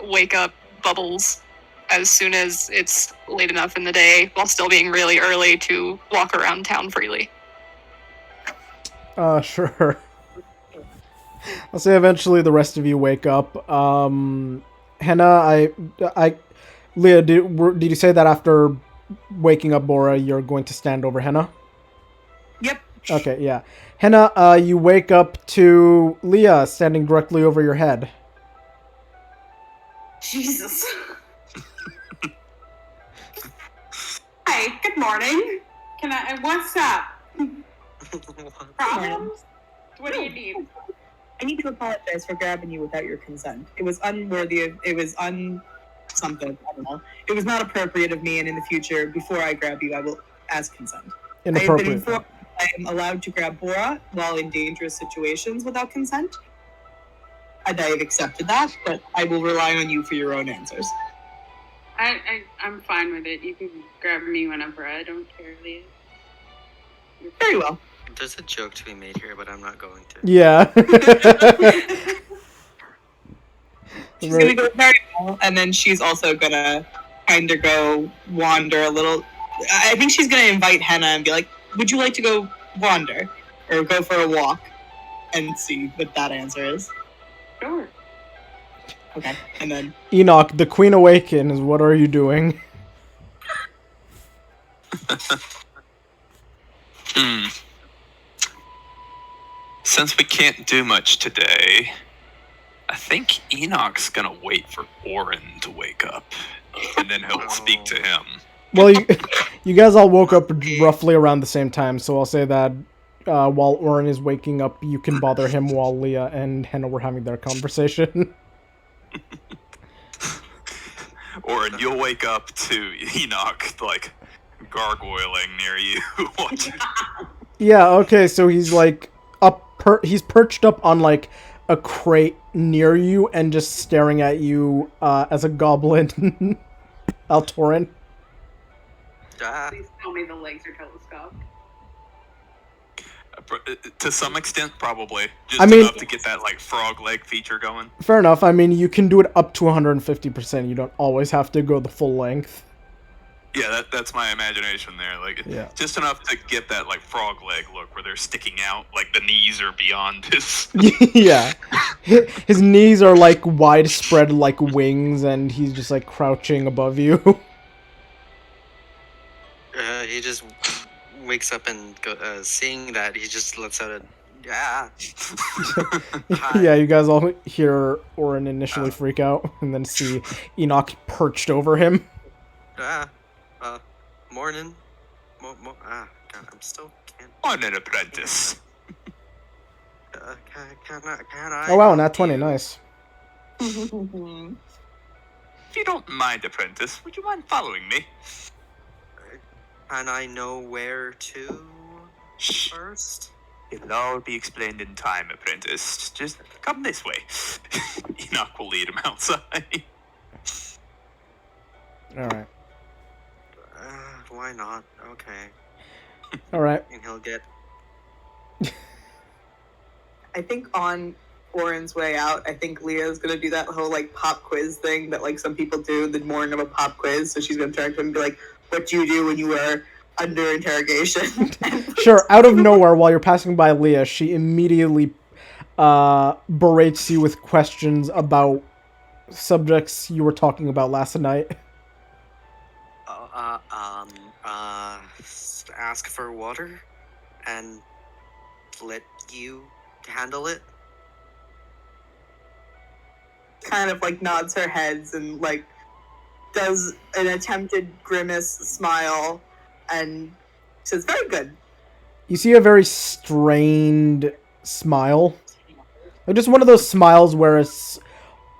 wake up Bubbles as soon as it's late enough in the day, while still being really early to walk around town freely. Sure. I'll say eventually the rest of you wake up. Henna, Leah, did you say that after waking up Bora, you're going to stand over Henna? Yep. Okay, yeah. Henna, you wake up to Leah standing directly over your head. Jesus. Hi, good morning. What's up? Problems? What do you need? I need to apologize for grabbing you without your consent. It was unworthy of, something, I don't know. It was not appropriate of me, and in the future, before I grab you, I will ask consent. Inappropriate. I am allowed to grab Bora while in dangerous situations without consent. And I have accepted that, but I will rely on you for your own answers. I'm fine with it. You can grab me whenever. I don't care, Leah. Very well. There's a joke to be made here, but I'm not going to. Yeah. She's gonna go very well, and then she's also gonna kind of go wander a little. I think she's gonna invite Henna and be like, "Would you like to go wander or go for a walk?" And see what that answer is. Sure. Okay, and then Enoch, the Queen awakens. What are you doing? Since we can't do much today, I think Enoch's gonna wait for Orin to wake up, and then he'll speak to him. Well, you guys all woke up roughly around the same time, so I'll say that while Orin is waking up, you can bother him while Leah and Henna were having their conversation. Orin, you'll wake up to Enoch, like, gargoyling near you. Watching. Yeah, okay, so he's like he's perched up on like a crate near you and just staring at you as a goblin. Altorin. Please tell me the legs are telescoped. To some extent, probably. Just I mean, enough to get that like frog leg feature going. Fair enough. I mean, you can do it up to 150%. You don't always have to go the full length. Yeah, that's my imagination there. Like, Yeah. just enough to get that like frog leg look where they're sticking out, like the knees are beyond his. Yeah, his knees are like widespread like wings, and he's just like crouching above you. He just wakes up and seeing that, he just lets out a yeah. Yeah, you guys all hear Orin initially freak out, and then see Enoch perched over him. Morning. God, I'm still can't. Morning, apprentice. Can I? Oh wow, nat 20, nice. If you don't mind, apprentice, would you mind following me? Can I know where to Shh. first? It'll all be explained in time, apprentice. Just come this way. Enoch will lead him outside. Alright. Why not? Okay. Alright. And he'll get. I think on Orin's way out, I think Leah's gonna do that whole like pop quiz thing that like some people do the morning of a pop quiz. So she's gonna turn to him and be like, "What do you do when you were under interrogation?" Sure, out of nowhere, while you're passing by Leah, she immediately berates you with questions about subjects you were talking about last night. Ask for water and let you handle it. Kind of like nods her heads and like does an attempted grimace smile and says, "Very good." You see a very strained smile. Like just one of those smiles where it's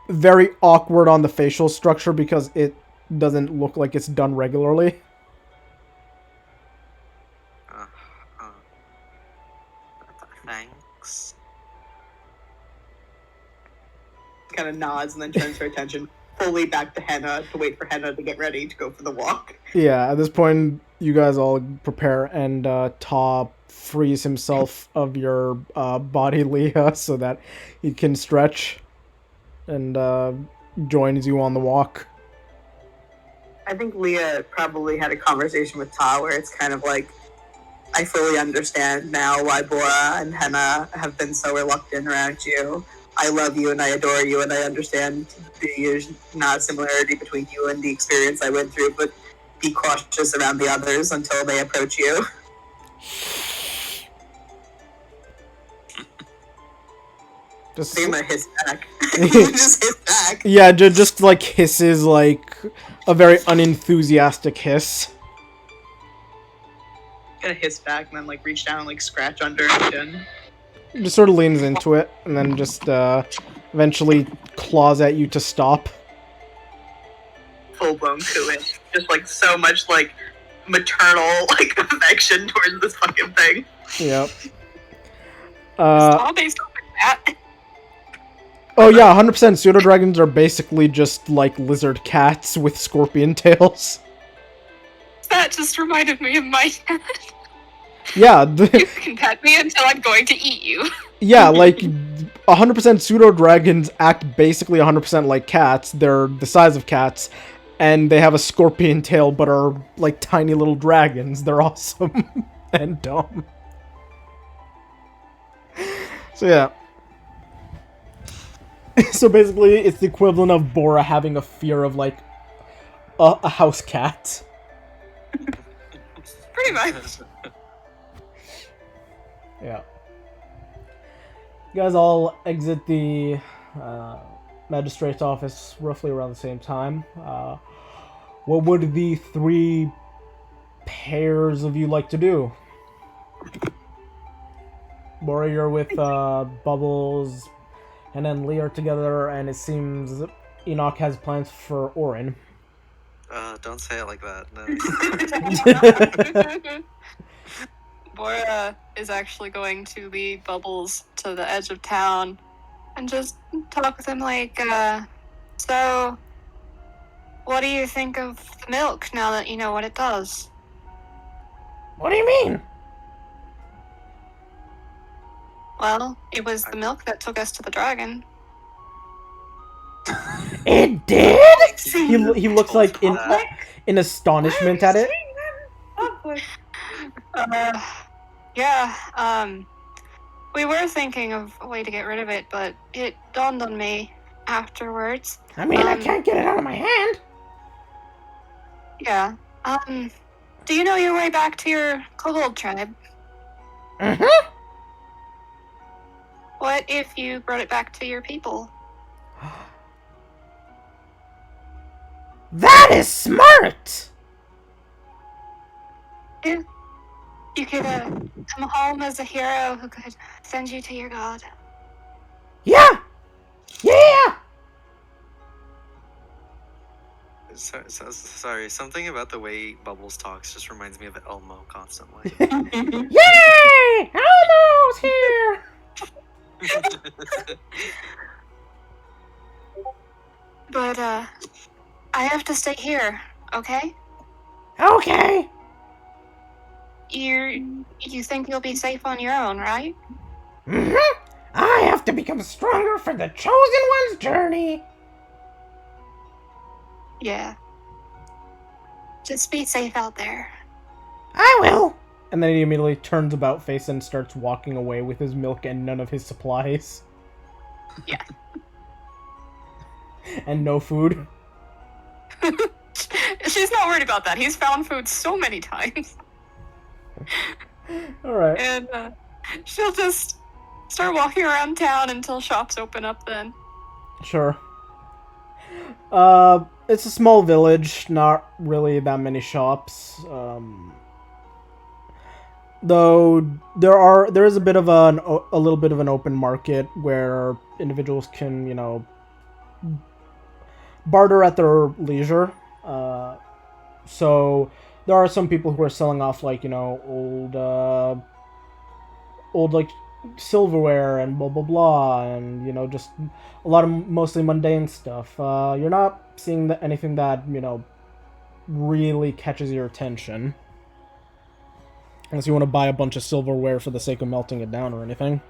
very awkward on the facial structure because it doesn't look like it's done regularly. Thanks. Kind of nods and then turns her attention fully back to Henna to wait for Henna to get ready to go for the walk. Yeah, at this point, you guys all prepare, and Ta frees himself of your body, Leah, so that he can stretch, and joins you on the walk. I think Leah probably had a conversation with Ta where it's kind of like, I fully understand now why Bora and Henna have been so reluctant around you. I love you and I adore you and I understand there's not a similarity between you and the experience I went through, but be cautious around the others until they approach you. Just I'm gonna hiss back. Just hiss back. Yeah, just like hisses, like a very unenthusiastic hiss. Gonna hiss back and then like reach down and like scratch under her chin. Just sort of leans into it, and then just eventually claws at you to stop. Full blown cooing. Just like so much like maternal like affection towards this fucking thing. Yep. All based on that. Oh yeah, 100%. Pseudo dragons are basically just like lizard cats with scorpion tails. That just reminded me of my cat. Yeah, You can pet me until I'm going to eat you. yeah, like 100% pseudo dragons act basically 100% like cats. They're the size of cats, and they have a scorpion tail, but are like tiny little dragons. They're awesome and dumb. So yeah. So basically, it's the equivalent of Bora having a fear of like a house cat. Pretty much. Yeah. You guys all exit the magistrate's office roughly around the same time. What would the 3 pairs of you like to do? Bora, you're with Bubbles, and then Lee are together, and it seems Enoch has plans for Orin. Don't say it like that. No. Bora is actually going to lead Bubbles to the edge of town and just talk with him like, so, what do you think of the milk now that you know what it does? What do you mean? Well, it was the milk that took us to the dragon. It did? He looks like in astonishment at it. Yeah, we were thinking of a way to get rid of it, but it dawned on me afterwards. I mean, I can't get it out of my hand. Yeah, do you know your way back to your kobold tribe? Mm-hmm. What if you brought it back to your people? That is smart! Yeah. You could come home as a hero who could send you to your god. Yeah! Yeah! Sorry, something about the way Bubbles talks just reminds me of Elmo constantly. Yay! Elmo's here! But, I have to stay here, okay? Okay. You think you'll be safe on your own, right? Mm-hmm. I have to become stronger for the Chosen One's journey. Yeah. Just be safe out there. I will. And then he immediately turns about face and starts walking away with his milk and none of his supplies. Yeah. And no food. She's not worried about that. He's found food so many times. Alright. And she'll just start walking around town until shops open up then. Sure. It's a small village, not really that many shops. Though there is a bit of a little bit of an open market where individuals can, you know, barter at their leisure. So there are some people who are selling off, like, you know, old like silverware and blah blah blah, and, you know, just a lot of mostly mundane stuff. You're not seeing anything that, you know, really catches your attention, unless you want to buy a bunch of silverware for the sake of melting it down or anything.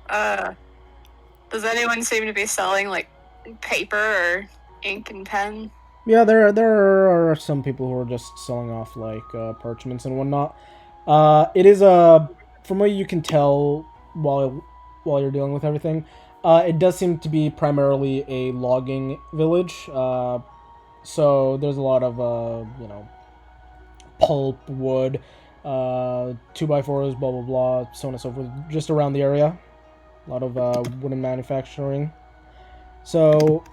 Does anyone seem to be selling like paper or ink and pen? Yeah, there are some people who are just selling off like parchments and whatnot. It is from what you can tell while you're dealing with everything, it does seem to be primarily a logging village. So there's a lot of you know, pulp, wood, 2x4s, blah blah blah, so on and so forth, just around the area. A lot of wooden manufacturing. So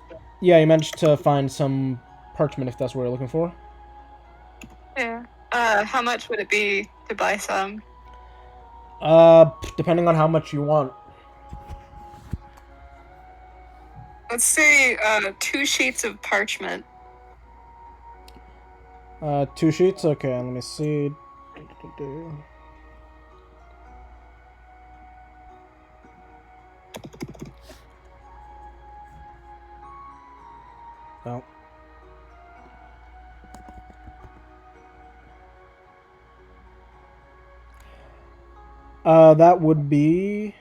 yeah, you managed to find some parchment if that's what you're looking for. Yeah. How much would it be to buy some? Depending on how much you want. Let's say 2 sheets of parchment. 2 sheets? Okay, let me see. Oh. That would be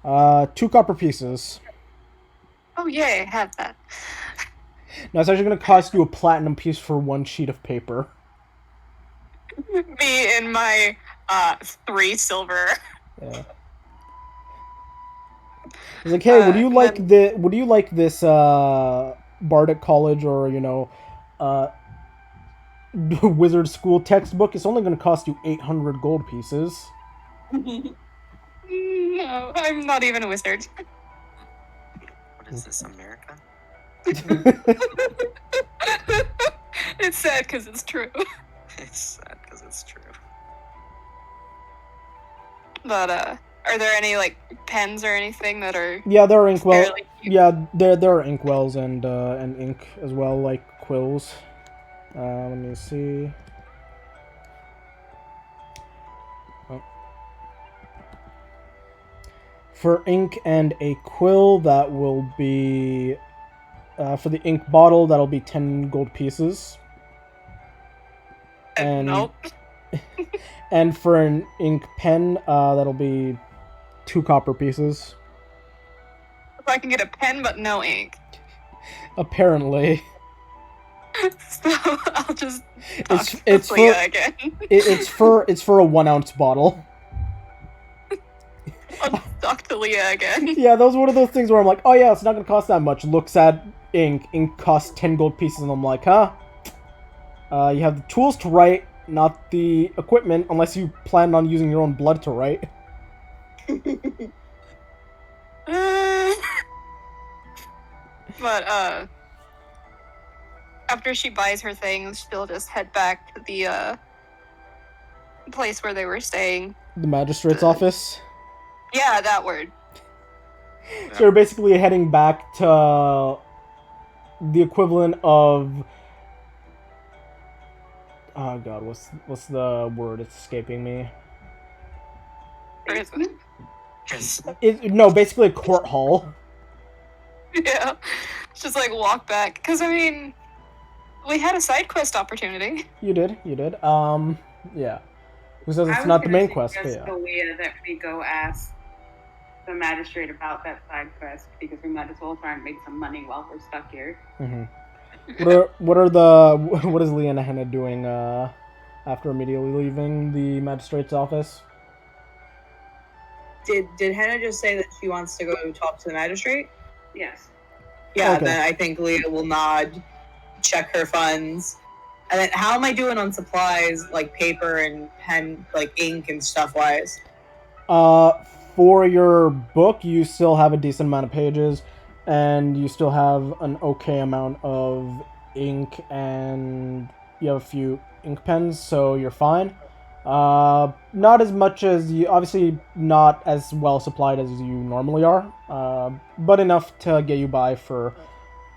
2 copper pieces. Oh yay, I have that. Now it's actually going to cost you a platinum piece for 1 sheet of paper. Me and my 3 silver. Yeah. It's like, hey, would you like then... would you like this Bardic College or Wizard School textbook? It's only going to cost you 800 gold pieces. No, I'm not even a wizard. What is this, America? It's sad because it's true. It's sad because it's true. But are there any like pens or anything that are? Yeah, there are inkwells. fairly cute? Yeah, there are inkwells and ink as well, like quills. Let me see. Oh. For ink and a quill, that will be for the ink bottle. That'll be 10 gold pieces. And Nope. and for an ink pen, that'll be 2 copper pieces. If I can get a pen but no ink, Apparently, so I'll just talk it's to Leah for again. it's for a 1 ounce bottle. I'll just talk to Leah again. Yeah, that was one of those things where I'm like, oh yeah, it's not gonna cost that much. Looks at ink. Ink costs 10 gold pieces, and I'm like, huh? You have the tools to write, not the equipment, unless you plan on using your own blood to write. But after she buys her things, she'll just head back to the place where they were staying. The magistrate's office. Yeah, that word. So you're basically heading back to the equivalent of... Oh god, what's the word? It's escaping me. Prison. Yes. No, basically a court hall. Yeah. Just like walk back. Because, I mean, we had a side quest opportunity. You did. Yeah. Who says it's not the main quest, but yeah. Leah that we go ask the magistrate about that side quest, because we might as well try and make some money while we're stuck here. Mm-hmm. What is Leah and Henna doing after immediately leaving the magistrate's office? Did Henna just say that she wants to go talk to the magistrate? Yes. Yeah, Okay. then I think Leah will nod, check her funds. And then how am I doing on supplies, like paper and pen, like ink and stuff wise? For your book, you still have a decent amount of pages, and you still have an okay amount of ink, and you have a few ink pens, so you're fine. Not as much as you, obviously not as well supplied as you normally are, but enough to get you by for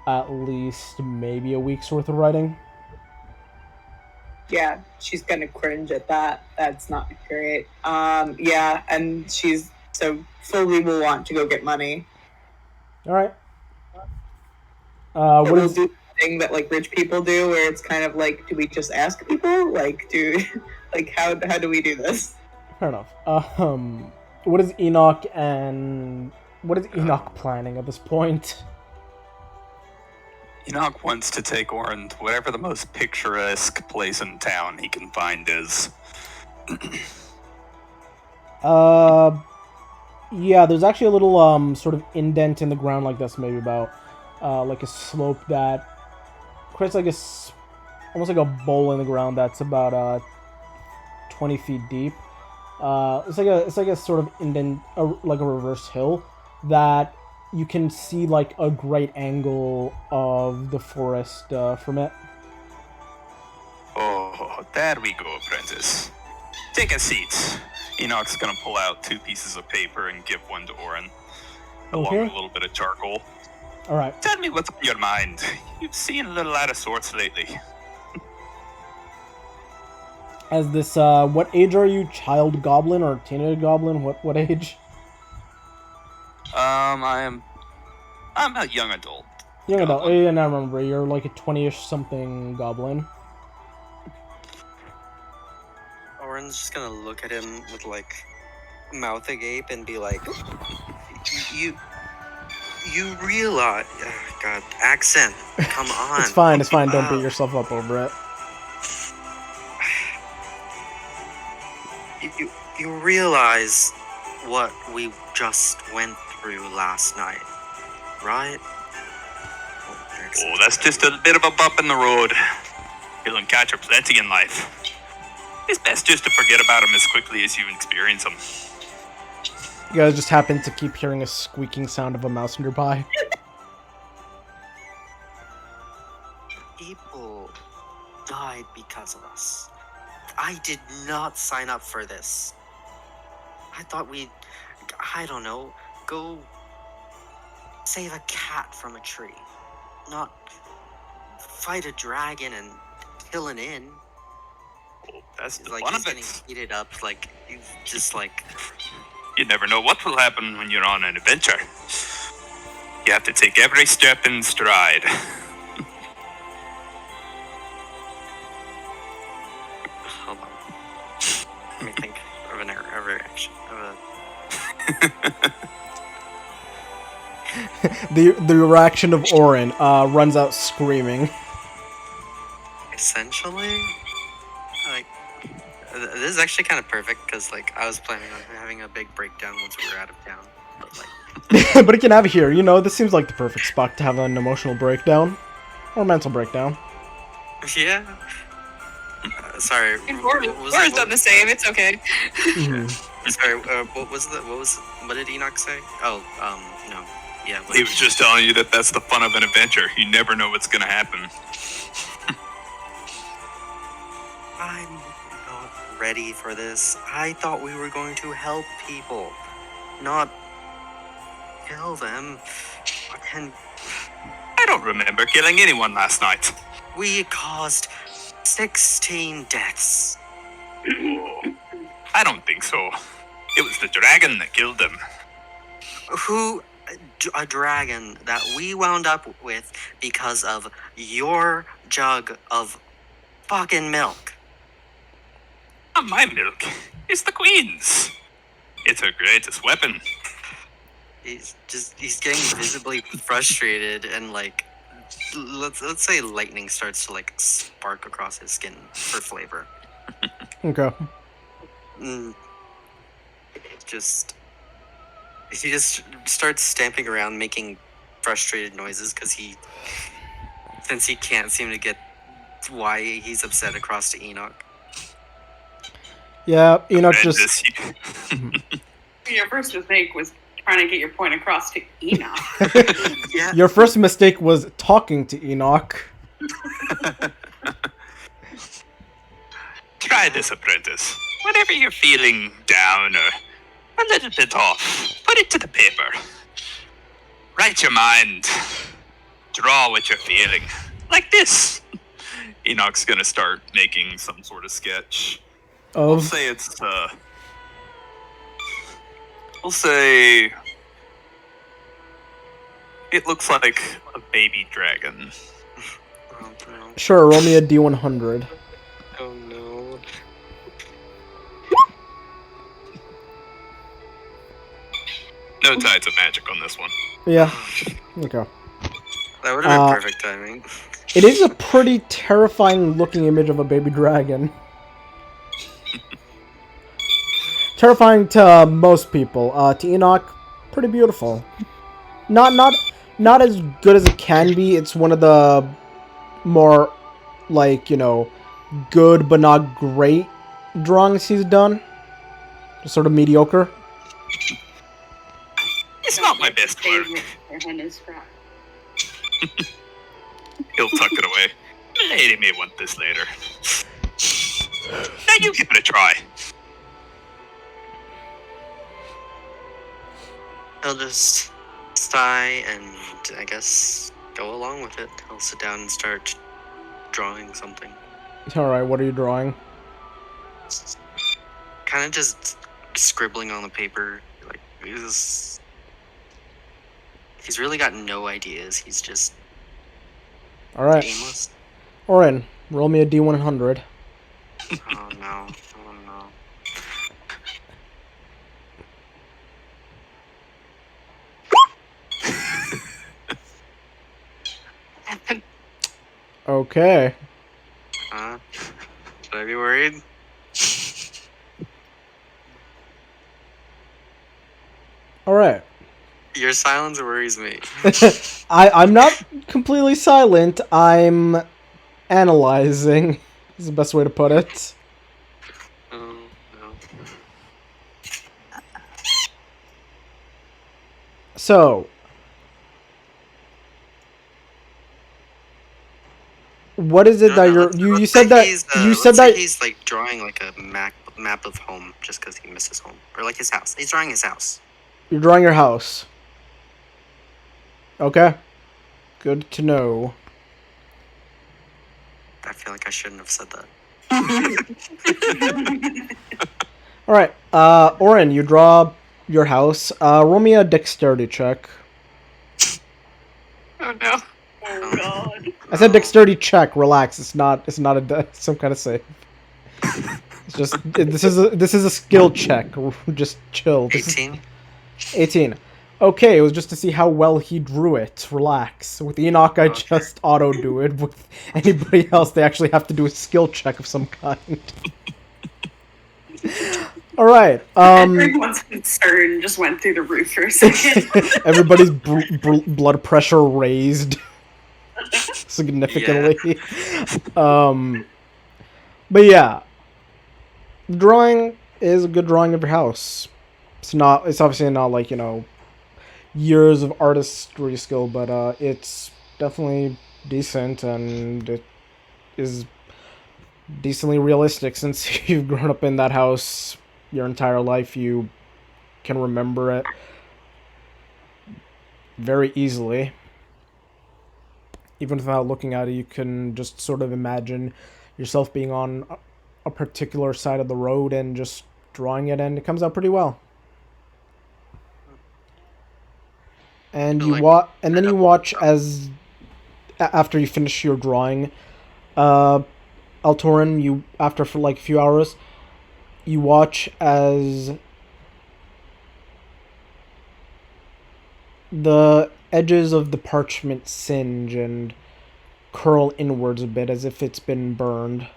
at least maybe a week's worth of writing. Yeah, she's gonna cringe at that. That's not great. Yeah, and she's so fully will want to go get money. All right. What What will is do the thing that like rich people do, where it's kind of like, do we just ask people? Like, how do we do this? fair enough? What is Enoch planning at this point? Enoch wants to take Orin to whatever the most picturesque place in town he can find is. Yeah, there's actually a little sort of indent in the ground like this, maybe about like a slope that creates like almost like a bowl in the ground that's about 20 feet deep. It's like a sort of indent, like a reverse hill that you can see like a great angle of the forest from it. Oh, there we go, apprentice. Take a seat. Enoch's gonna pull out 2 pieces of paper and give one to Orin, along Okay. with a little bit of charcoal. All right. Tell me what's on your mind. You've seen a little out of sorts lately. As this, what age are you? Child goblin or teenage goblin? What age? I'm a young adult. Young adult. Goblin. Yeah, I remember. You're like a 20-ish something goblin. Orin Oren's just gonna look at him with like mouth agape and be like, "You realize? God, accent. Come on. It's fine. It's fine. Don't beat yourself up over it. You realize what we just went through last night, right?" Oh, that's just a bit of a bump in the road. You'll encounter plenty in life. It's best just to forget about them as quickly as you experience them. You guys just happen to keep hearing a squeaking sound of a mouse nearby. People died because of us. I did not sign up for this. I thought we'd, I don't know, go save a cat from a tree. Not fight a dragon and kill an inn. Well, that's the Like, fun he's of getting it. heated up, like, he's just like... You never know what will happen when you're on an adventure. You have to take every step in stride. Hold on. Let me think of a reaction. The reaction of Oren runs out screaming. Essentially, like, this is actually kind of perfect because, like, I was planning on having a big breakdown once we were out of town. But, like, But it can have it here. You know, this seems like the perfect spot to have an emotional breakdown. Or mental breakdown. yeah. Sorry. Laura's done the same. It's okay. Mhm. Sorry. What did Enoch say? Oh, no. Yeah. He was just telling you that that's the fun of an adventure. You never know what's gonna happen. I'm not ready for this. I thought we were going to help people, not kill them. And I don't remember killing anyone last night. we caused 16 deaths. I don't think so. It was the dragon that killed them. A dragon that we wound up with because of your jug of fucking milk. Not my milk. It's the Queen's. It's her greatest weapon. He's getting visibly frustrated and like let's say lightning starts to like spark across his skin for flavor. Okay. He just starts stamping around making frustrated noises because since he can't seem to get why he's upset across to Enoch. Yeah, Enoch And just... Your first mistake was trying to get your point across to Enoch. Yeah. Your first mistake was talking to Enoch. Try this, apprentice. Whenever you're feeling down or a little bit off, put it to the paper. Write your mind. Draw what you're feeling. Like this. Enoch's gonna start making some sort of sketch. We'll say it's, we'll say it looks like a baby dragon. Oh no. Sure, roll me a D100. Oh no. No tides of magic on this one. Yeah. Okay. That would have been perfect timing. It is a pretty terrifying looking image of a baby dragon. Terrifying to most people. To Enoch, pretty beautiful. Not as good as it can be. It's one of the more, like, you know, good but not great drawings he's done. Just sort of mediocre. It's not my best work. He'll tuck it away. Lady may want this later. Now you give it a try. He'll just sigh and I guess go along with it. He'll sit down and start drawing something. Alright, what are you drawing? Kind of just scribbling on the paper. Like, he's really got no ideas. He's just Alright. aimless. Oren, roll me a D100. Oh no. Oh no. Okay. Should I be worried? All right. Your silence worries me. I'm not completely silent. I'm analyzing. Is the best way to put it. Oh, no. So, what is it No, that no, you said that you said let's say that he's like drawing like a map of home just because he misses home, or like his house. He's drawing his house. you're drawing your house. Okay. Good to know. I feel like I shouldn't have said that. All right. Oren, you draw your house. Roll me a dexterity check. Oh no. Oh god. I said dexterity check. Relax. It's not. It's not some kind of save. It's just. This is a skill check. Just chill. 18. 18. Okay, it was just to see how well he drew it. Relax. With Enoch, I just auto do it. With anybody else, they actually have to do a skill check of some kind. All right. Everyone's concern just went through the roof for a second. Everybody's blood pressure raised significantly. But yeah, drawing is a good drawing of your house. It's not. It's obviously not like, years of artistry skill, but it's definitely decent, and it is decently realistic. Since you've grown up in that house your entire life, you can remember it very easily. Even without looking at it, you can just sort of imagine yourself being on a particular side of the road and just drawing it, and it comes out pretty well. And you watch as after you finish your drawing, Altorin, after for like a few hours, you watch as the edges of the parchment singe and curl inwards a bit as if it's been burned.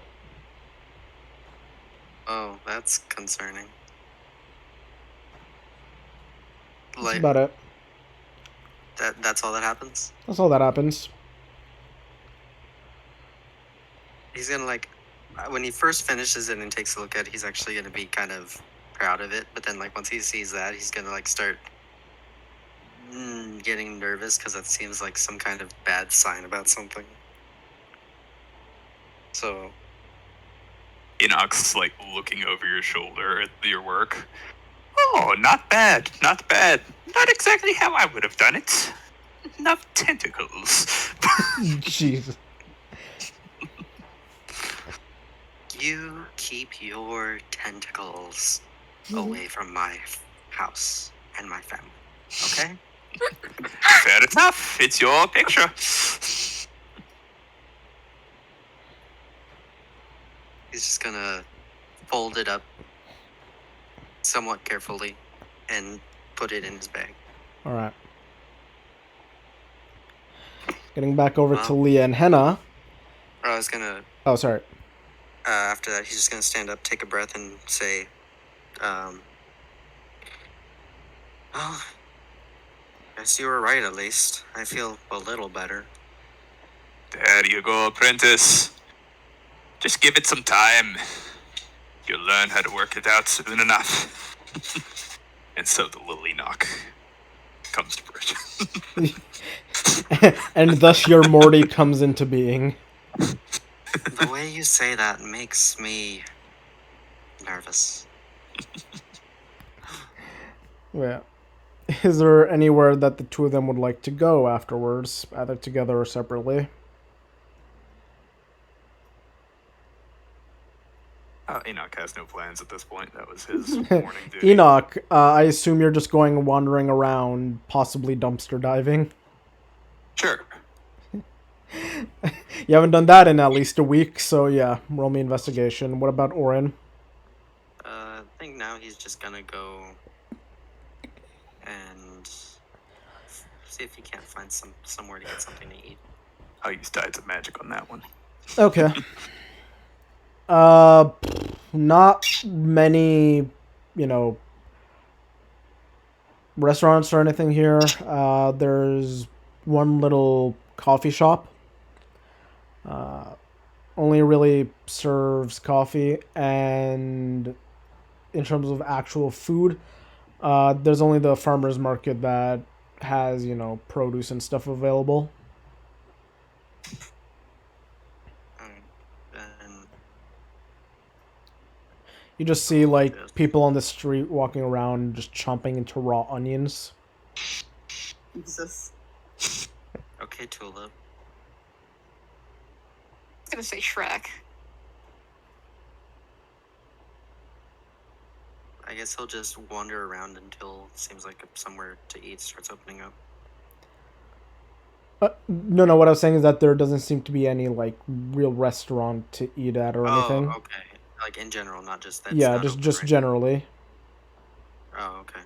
Oh, that's concerning. That's about it. That's all that happens? That's all that happens. He's gonna when he first finishes it and takes a look at it, he's actually gonna be kind of proud of it. But then once he sees that, he's gonna start getting nervous because that seems like some kind of bad sign about something. So Enoch's looking over your shoulder at your work. Oh, not bad, not bad. Not exactly how I would have done it. Enough tentacles. Jeez. You keep your tentacles away from my house and my family, okay? Fair enough. It's your picture. He's just gonna fold it up somewhat carefully and put it in his bag. All right. Getting back over to Leah and Henna. I was gonna. Oh, sorry. After that, he's just gonna stand up, take a breath, and say, "Well, guess you were right. At least I feel a little better." There you go, apprentice. Just give it some time. You'll learn how to work it out soon enough. And so the little Enoch comes to fruition. And thus your Morty comes into being. The way you say that makes me nervous. Yeah. Is there anywhere that the two of them would like to go afterwards, either together or separately? Enoch has no plans at this point. That was his morning duty. Enoch, I assume you're just going wandering around, possibly dumpster diving. Sure. You haven't done that in at least a week, so yeah, roll me investigation. What about Oren? I think now he's just gonna go and see if he can't find somewhere to get something to eat. I'll use Tides of Magic on that one. Okay. Not many, restaurants or anything here. There's one little coffee shop. Only really serves coffee, and in terms of actual food, there's only the farmer's market that has, produce and stuff available. And You just see, like, people on the street walking around just chomping into raw onions. Jesus. okay, Tulip. I was gonna say Shrek. I guess he'll just wander around until it seems like somewhere to eat starts opening up. No, what I was saying is that there doesn't seem to be any, like, real restaurant to eat at or anything. Oh, okay. Like in general, not just that. Yeah, just generally. Oh, okay.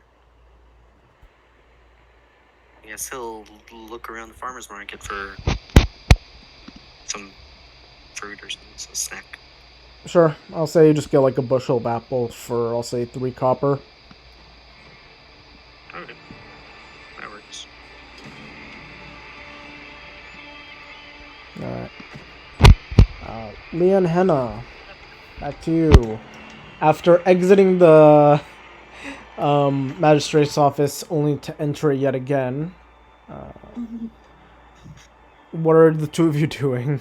I guess he'll look around the farmer's market for some fruit or some snack. Sure, I'll say you just get, like, a bushel of apples for, I'll say, 3 copper. Okay. That works. Alright. Leon Henna, back to you. After exiting the magistrate's office only to enter it yet again, what are the two of you doing?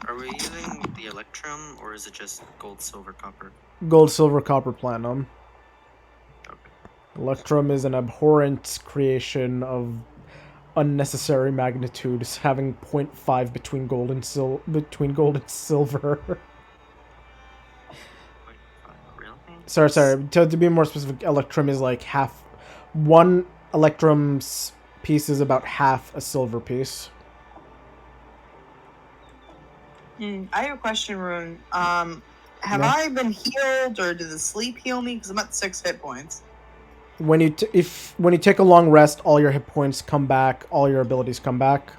Are we using the Electrum, or is it just gold, silver, copper? Gold, silver, copper, platinum. Okay. Electrum is an abhorrent creation of unnecessary magnitudes, having 0.5 between gold and silver. Really? Sorry. To be more specific, Electrum is like half. One Electrum's piece is about half a silver piece. I have a question, Rune. Have No. I been healed, or did the sleep heal me? Because I'm at 6 hit points. When you take a long rest, all your hit points come back, all your abilities come back.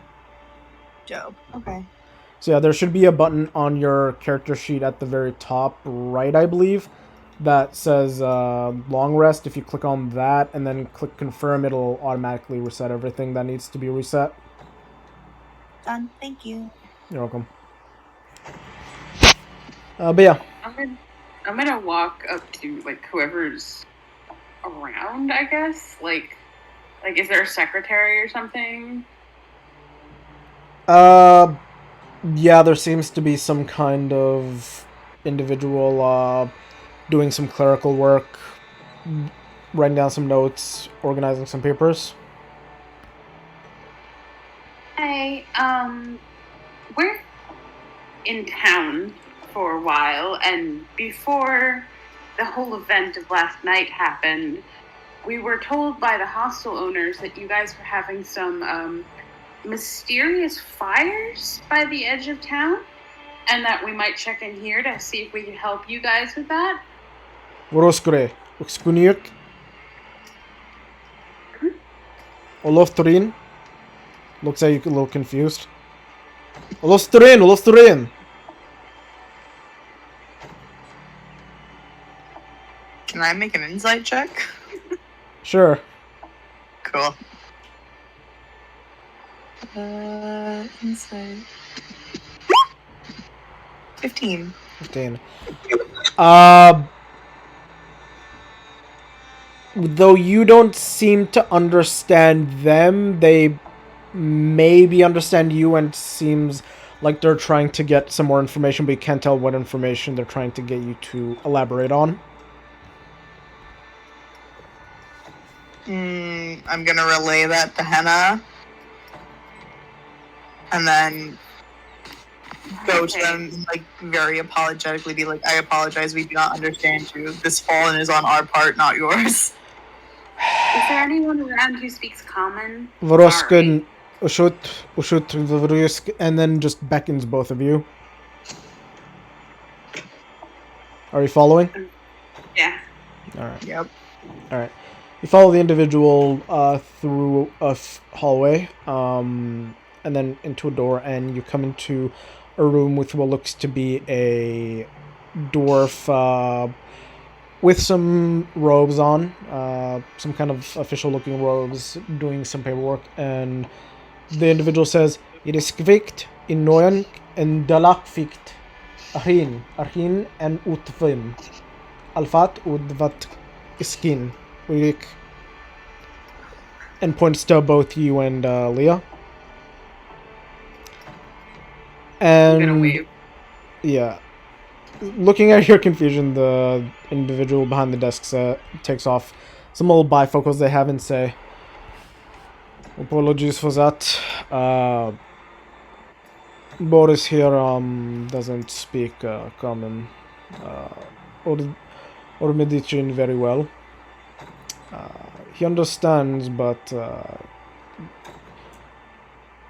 Dope. Okay. So yeah, there should be a button on your character sheet at the very top right, I believe, that says long rest. If you click on that and then click confirm, it'll automatically reset everything that needs to be reset. Done. Thank you. You're welcome. But yeah. I'm gonna walk up to like whoever's around, I guess. Like is there a secretary or something? Yeah, there seems to be some kind of individual doing some clerical work, writing down some notes, organizing some papers. Hey, we're in town for a while, and before the whole event of last night happened, we were told by the hostel owners that you guys were having some mysterious fires by the edge of town, and that we might check in here to see if we can help you guys with that. Voroskure, Uxkuniuk. Olofturin. Looks like you're a little confused. Olofturin. Can I make an insight check? Sure. Cool. Insight. 15. 15. Though you don't seem to understand them, they maybe understand you, and it seems like they're trying to get some more information, but you can't tell what information they're trying to get you to elaborate on. I'm gonna relay that to Henna. And then go to them and, like, very apologetically be like, I apologize, we do not understand you. This fallen is on our part, not yours. Is there anyone around who speaks common? Voroskin, Ushut, and then just beckons both of you. Are you following? Yeah. Alright. Yep. Alright. You follow the individual through a hallway, and then into a door, and you come into a room with what looks to be a dwarf with some robes on, some kind of official-looking robes, doing some paperwork, and the individual says, "It is kvikt in noyan en dalakvikt ahin en utvim alfat udvat iskin," and points to both you and Leah. I'm gonna And wave. yeah, looking at your confusion, the individual behind the desk takes off some little bifocals they have and say, "Apologies for that. Boris here doesn't speak common or Mediterranean very well. He understands, but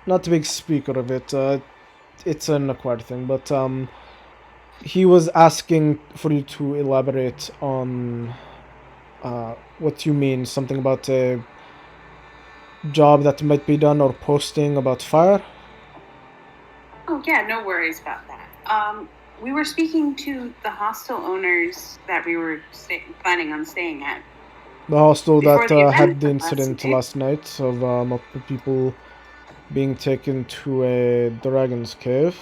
not a big speaker of it. It's an acquired thing, but he was asking for you to elaborate on what you mean. Something about a job that might be done or posting about fire." Oh yeah, no worries about that. We were speaking to the hostel owners that we were planning on staying at. The hostel Before that the event had the last incident night. last night of multiple people being taken to a dragon's cave.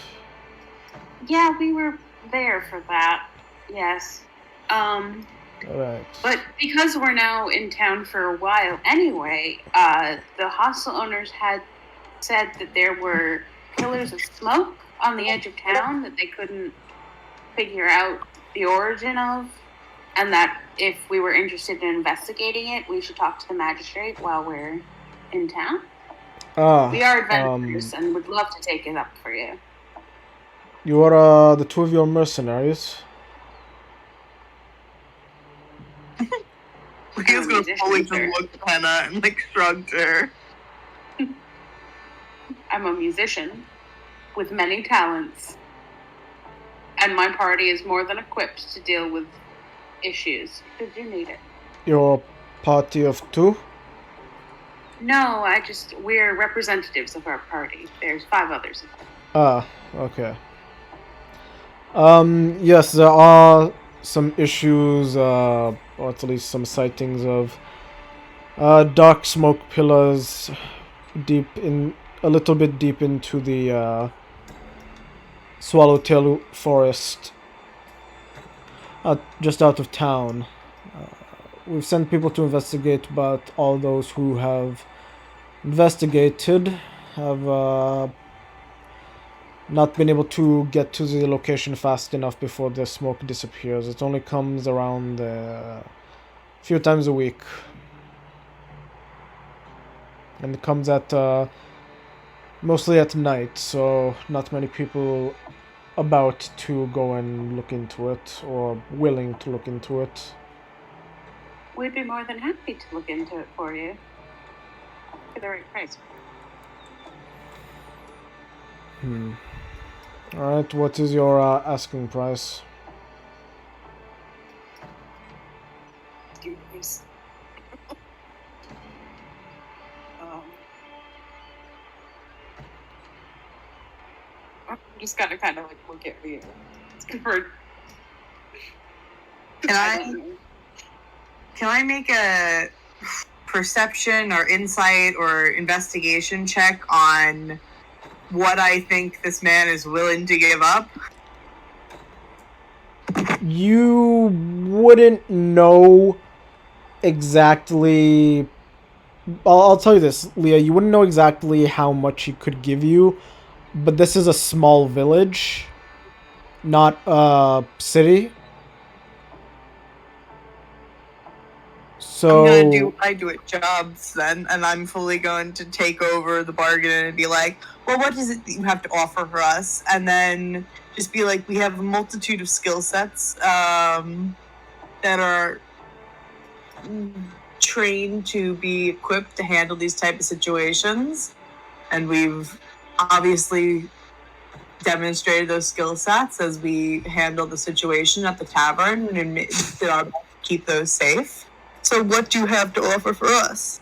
Yeah, we were there for that. Yes. Right. But because we're now in town for a while anyway, the hostel owners had said that there were pillars of smoke on the edge of town that they couldn't figure out the origin of, and that if we were interested in investigating it, we should talk to the magistrate while we're in town. We are adventurers and would love to take it up for you. You are the two of your mercenaries. Leah's gonna fully just look at Hannah and like shrugged her. I'm a musician with many talents, and my party is more than equipped to deal with issues should you need it. Your party of two? No, we're representatives of our party. There's 5 others. Okay. Yes, there are some issues, or at least some sightings of dark smoke pillars a little bit deep into the Swallowtail Forest, just out of town. We've sent people to investigate, but all those who have investigated have not been able to get to the location fast enough before the smoke disappears. It only comes around a few times a week. And it comes at mostly at night, so not many people about to go and look into it or willing to look into it. We'd be more than happy to look into it for you. For the right price. Alright, what is your asking price? I'm just gonna kind of like look at you. Can I make a perception or insight or investigation check on what I think this man is willing to give up? You wouldn't know exactly. I'll tell you this, Leah. You wouldn't know exactly how much he could give you, but this is a small village, not a city. So I'm gonna do what I do at jobs then, and I'm fully going to take over the bargain and be like, well, what is it that you have to offer for us? And then just be like, we have a multitude of skill sets that are trained to be equipped to handle these type of situations, and we've obviously demonstrated those skill sets as we handle the situation at the tavern and did our best to keep those safe. So what do you have to offer for us?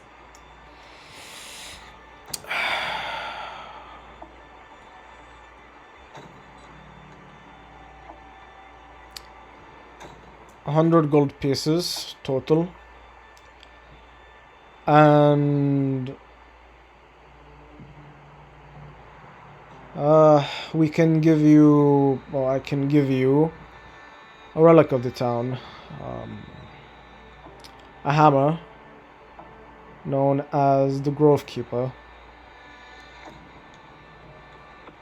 100 gold pieces total. And we can give you, well, I can give you a relic of the town, a hammer known as the Grove Keeper.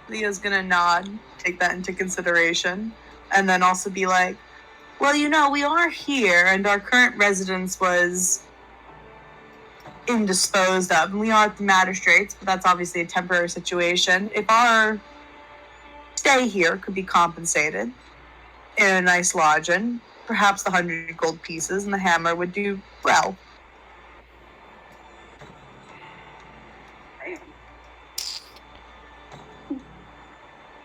Leah's gonna nod, take that into consideration, and then also be like, well, we are here, and our current residence was indisposed of, and we are at the magistrates, but that's obviously a temporary situation. If our stay here could be compensated in a nice lodging, perhaps the 100 gold pieces and the hammer would do well.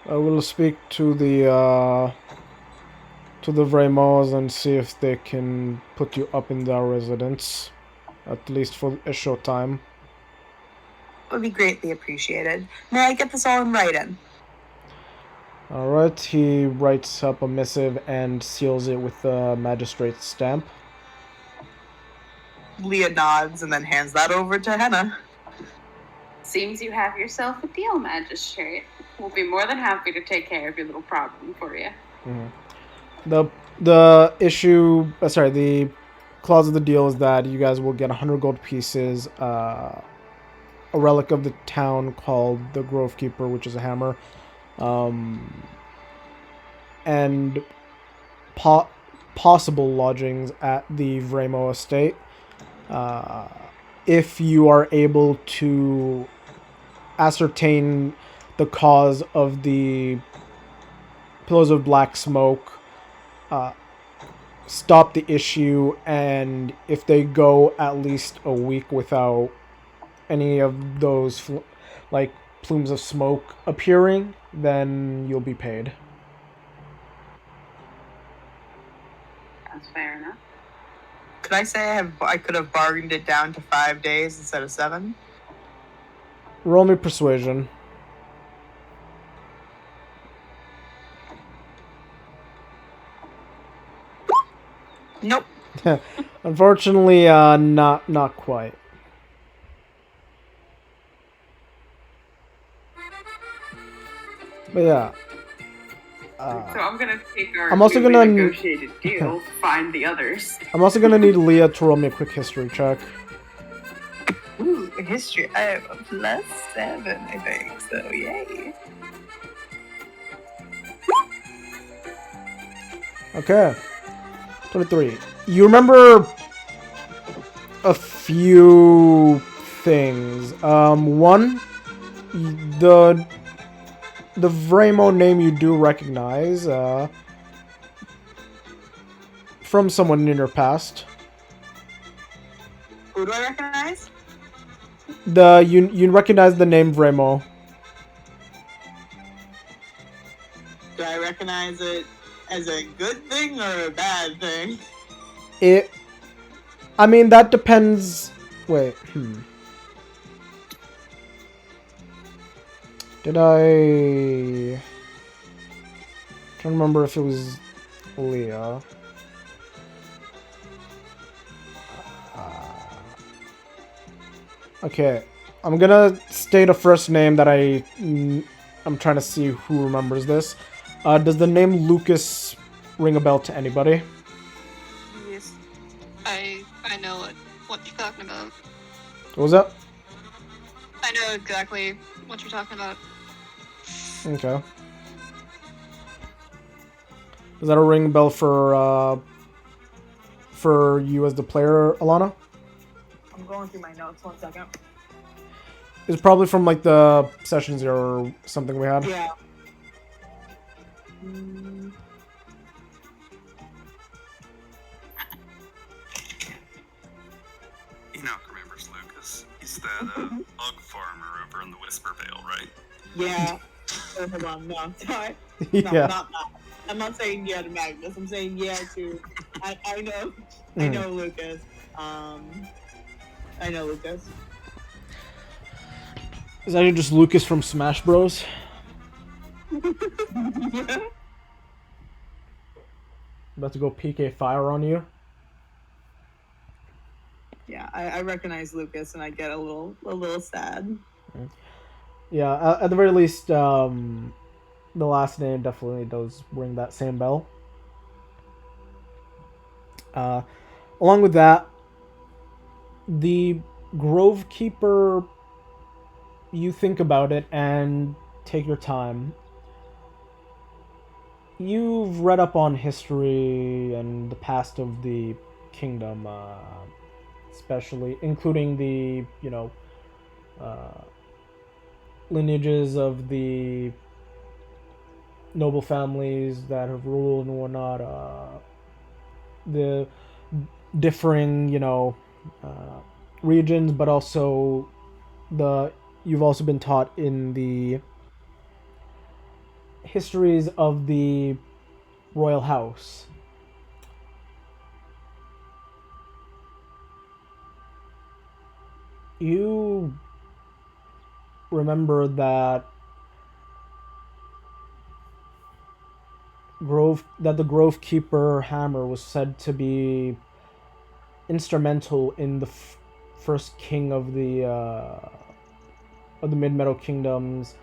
I will speak to the Vremos and see if they can put you up in their residence, at least for a short time. Would be greatly appreciated. May I get this all in writing? Alright, he writes up a missive and seals it with the magistrate's stamp. Leah nods and then hands that over to Henna. Seems you have yourself a deal, Magistrate. We'll be more than happy to take care of your little problem for you. Mm-hmm. The clause of the deal is that you guys will get 100 gold pieces, a relic of the town called the Grove Keeper, which is a hammer, and possible lodgings at the Vremo estate. If you are able to ascertain the cause of the pillars of black smoke, stop the issue, and if they go at least a week without any of those plumes of smoke appearing, then you'll be paid. That's fair enough. Could I say I could have bargained it down to 5 days instead of 7? Roll me persuasion. Nope. Unfortunately, not quite. But yeah. So I'm gonna take our I'm also gonna negotiated deal to find the others. I'm also gonna need Leah to roll me a quick history check. Ooh, history. I have a +7, I think. So yay. Okay. 23. You remember a few things. One, the Vremo name you do recognize from someone in your past. Who do I recognize? You recognize the name Vremo. Do I recognize it as a good thing or a bad thing? I mean, that depends. Wait, Did I... trying to remember if it was Leah. Okay, I'm gonna state a first name that I'm trying to see who remembers this. Does the name Lucas ring a bell to anybody? Yes. I know what you're talking about. What was that? I know exactly what you're talking about. Okay. Does that a ring bell for you as the player, Alana? I'm going through my notes. 1 second. It's probably from like the session 0 or something we had. Yeah. Enoch remembers Lucas. He's that bug farmer over in the Whisper Vale, right? Yeah. Oh, hold on. No, sorry. No, Yeah. not that. I'm not saying yeah to Magnus. I'm saying yeah to. I know. I know Lucas. I know Lucas. Is that just Lucas from Smash Bros? about to go PK fire on you. Yeah, I recognize Lucas and I get a little sad. Yeah, at the very least, the last name definitely does ring that same bell. Along with that, the Grove Keeper, you think about it and take your time. You've read up on history and the past of the kingdom, especially including the, lineages of the noble families that have ruled and whatnot, the differing, regions, but also you've also been taught in the histories of the royal house. You remember that the Grove Keeper hammer was said to be instrumental in the first king of the Mid-Meadow Kingdom's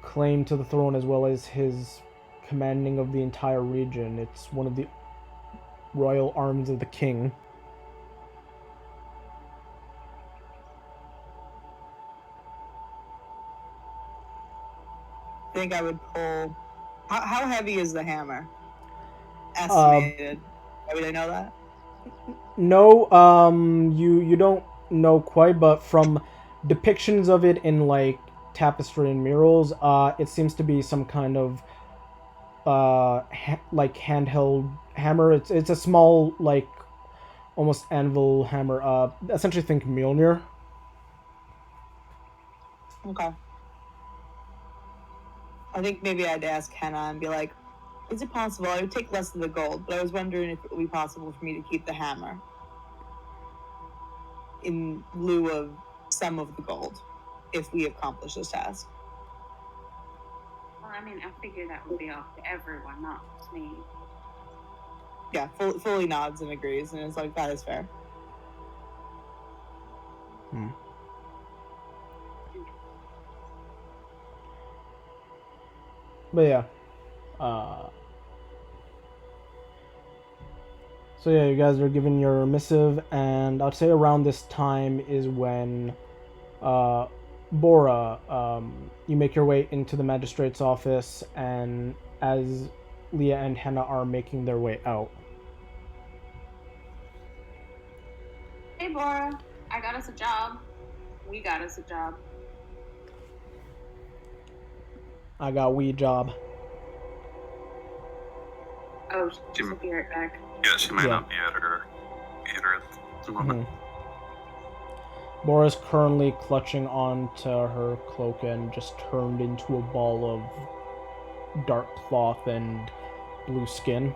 claim to the throne, as well as his commanding of the entire region. It's one of the royal arms of the king. I think I would pull. How heavy is the hammer? Estimated. Would I know that? No, you don't know quite, but from depictions of it in like tapestry and murals, it seems to be some kind of like handheld hammer. It's a small, like almost anvil hammer. Essentially think Mjolnir. Okay. I think maybe I'd ask Henna and be like, is it possible? I would take less of the gold, but I was wondering if it would be possible for me to keep the hammer in lieu of some of the gold if we accomplish this task. Well, I mean, I figure that would be up to everyone, not just me. Yeah, fully nods and agrees, and it's like, that is fair. But yeah. So yeah, you guys are given your missive, and I'd say around this time is when Bora, you make your way into the magistrate's office, and as Leah and Henna are making their way out. Hey, Bora, I got us a job. We got us a job. I got wee job. Oh, she'll be right back. Yeah, she might not be at her at the moment. Bora's currently clutching onto her cloak and just turned into a ball of dark cloth and blue skin,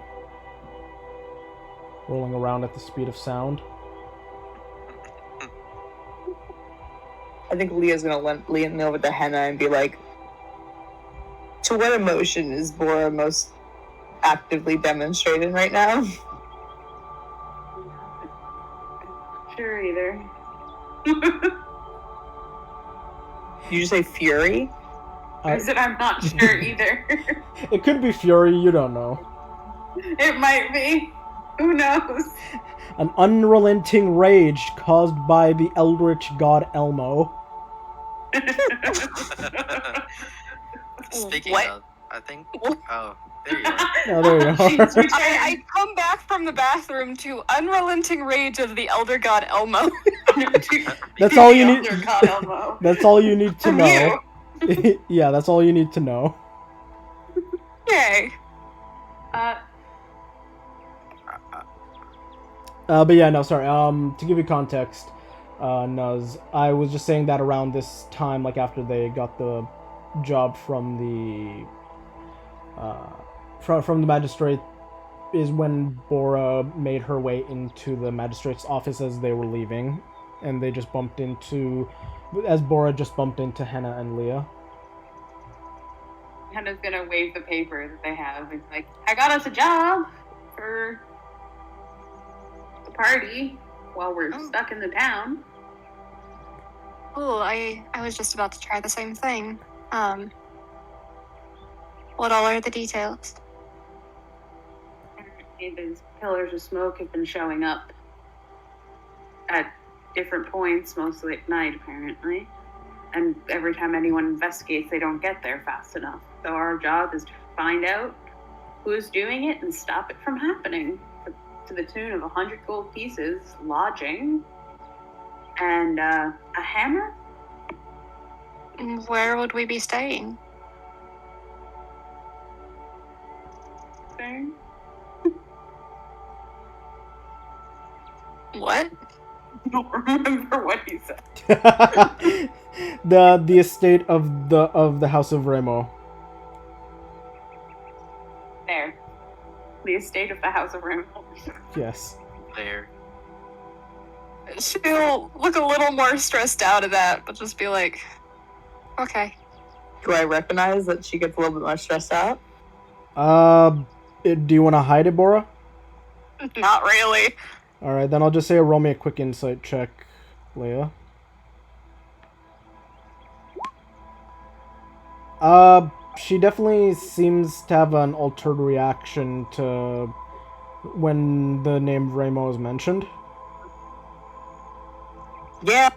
rolling around at the speed of sound. I think Leah's gonna lean over to Henna and be like, to what emotion is Bora most actively demonstrating right now? Sure, either. You just say fury? I said I'm not sure either. It could be fury, you don't know. It might be. Who knows? An unrelenting rage caused by the eldritch god Elmo. Speaking What? of, I think. Oh, there you are. Oh, there you are. I come back from the bathroom to unrelenting rage of the elder god Elmo. That's all you need. Elder God Elmo. That's all you need to From know. Yeah, that's all you need to know. Yay. But yeah, no, sorry. To give you context, Nuz, I was just saying that around this time, like after they got the job from the from the magistrate, is when Bora made her way into the magistrate's office as they were leaving, and they just bumped into, as Bora just bumped into Henna and Leah. Henna's gonna wave the paper that they have. It's like, I got us a job. for the party while we're stuck in the town. Oh, I was just about to try the same thing. What all are the details? These pillars of smoke have been showing up at different points, mostly at night, apparently. And every time anyone investigates, they don't get there fast enough. So our job is to find out who's doing it and stop it from happening. To the tune of 100 gold pieces, lodging, and a hammer? Where would we be staying? Thing? What? I don't remember what he said. the estate of the House of Remo. There. The estate of the House of Remo. Yes. There. She'll look a little more stressed out of that, but just be like, okay. Do I recognize that she gets a little bit more stressed out? Do you want to hide it, Bora? Not really. Alright, then I'll just say roll me a quick insight check, Leia. She definitely seems to have an altered reaction to when the name Remo is mentioned. Yeah.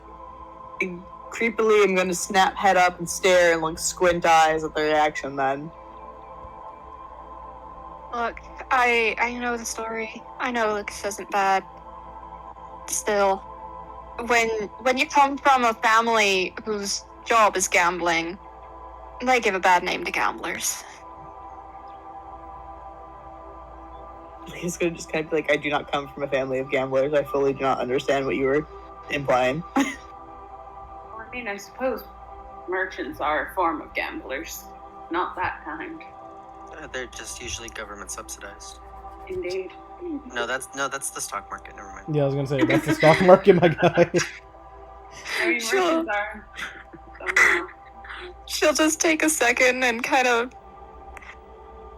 Creepily, I'm going to snap head up and stare and like squint eyes at the reaction then. Look, I know the story. I know this isn't bad. Still, when you come from a family whose job is gambling, they give a bad name to gamblers. He's going to just kind of be like, I do not come from a family of gamblers. I fully do not understand what you were implying. Well, I mean, I suppose merchants are a form of gamblers. Not that kind. They're just usually government subsidized. Indeed. No, that's the stock market. Never mind. Yeah, I was gonna say, that's the stock market, my guy. I mean, Sure. merchants are somehow. She'll just take a second and kind of...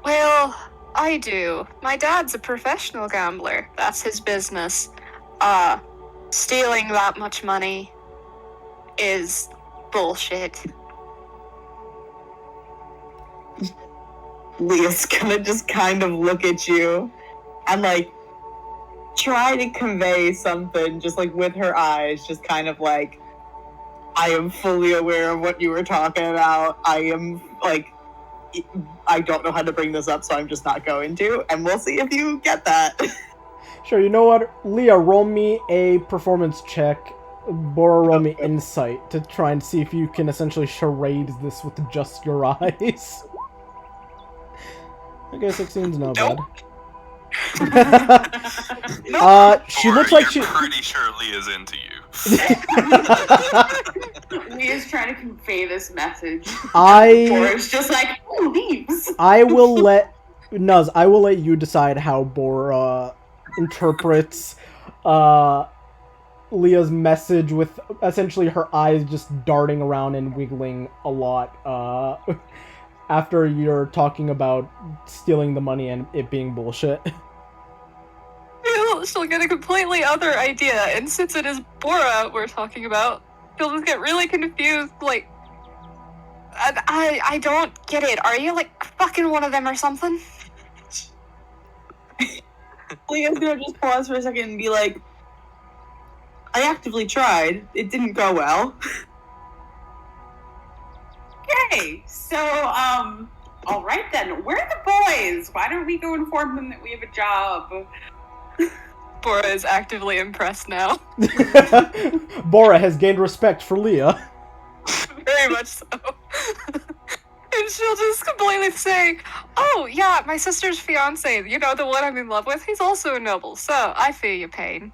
Well, I do. My dad's a professional gambler. That's his business. Stealing that much money is bullshit. Leah's gonna just kind of look at you and like try to convey something just like with her eyes, just kind of like, I am fully aware of what you were talking about. I am like, I don't know how to bring this up, so I'm just not going to, and we'll see if you get that. Sure, you know what? Leah, roll me a performance check. Bora, roll me insight to try and see if you can essentially charade this with just your eyes. Okay, 16's not bad. She looks like she... You're pretty sure Leah's into you. Leah's trying to convey this message. Bora's just like, oh, leaves. I will let... Nuz, I will let you decide how Bora interprets Leah's message with essentially her eyes just darting around and wiggling a lot after you're talking about stealing the money and it being bullshit. She'll get a completely other idea, and since it is Bora we're talking about, she'll just get really confused, like, I don't get it. Are you, like, fucking one of them or something? Leah's gonna just pause for a second and be like, I actively tried. It didn't go well. Okay, so, all right then. Where are the boys? Why don't we go inform them that we have a job? Bora is actively impressed now. Bora has gained respect for Leah. Very much so. And she'll just completely say, oh, yeah, my sister's fiance, you know, the one I'm in love with, he's also a noble, so I feel your pain.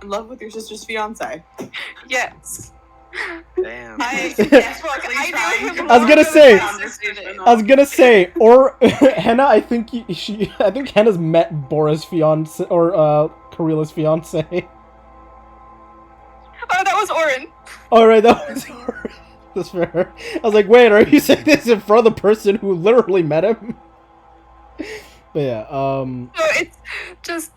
In love with your sister's fiance. Yes. Damn. I was gonna say, or Henna, I think Henna's met Bora's fiance, or Karila's fiance. Oh, that was Orin. Alright, that was Orin. That's fair. I was like, wait, are you saying this in front of the person who literally met him? But yeah, So it's just,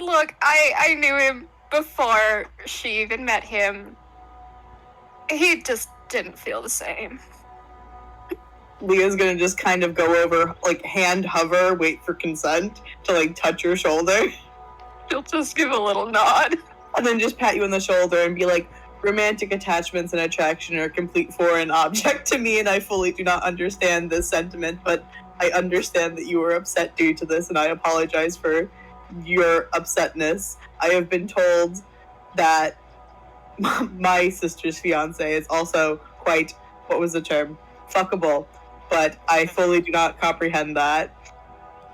look, I knew him before she even met him. He just didn't feel the same. Leah's gonna just kind of go over, like, hand hover, wait for consent to, like, touch your shoulder. She'll just give a little nod. And then just pat you on the shoulder and be like, romantic attachments and attraction are a complete foreign object to me, and I fully do not understand this sentiment, but I understand that you were upset due to this, and I apologize for your upsetness. I have been told that my sister's fiance is also quite, what was the term? Fuckable. But I fully do not comprehend that.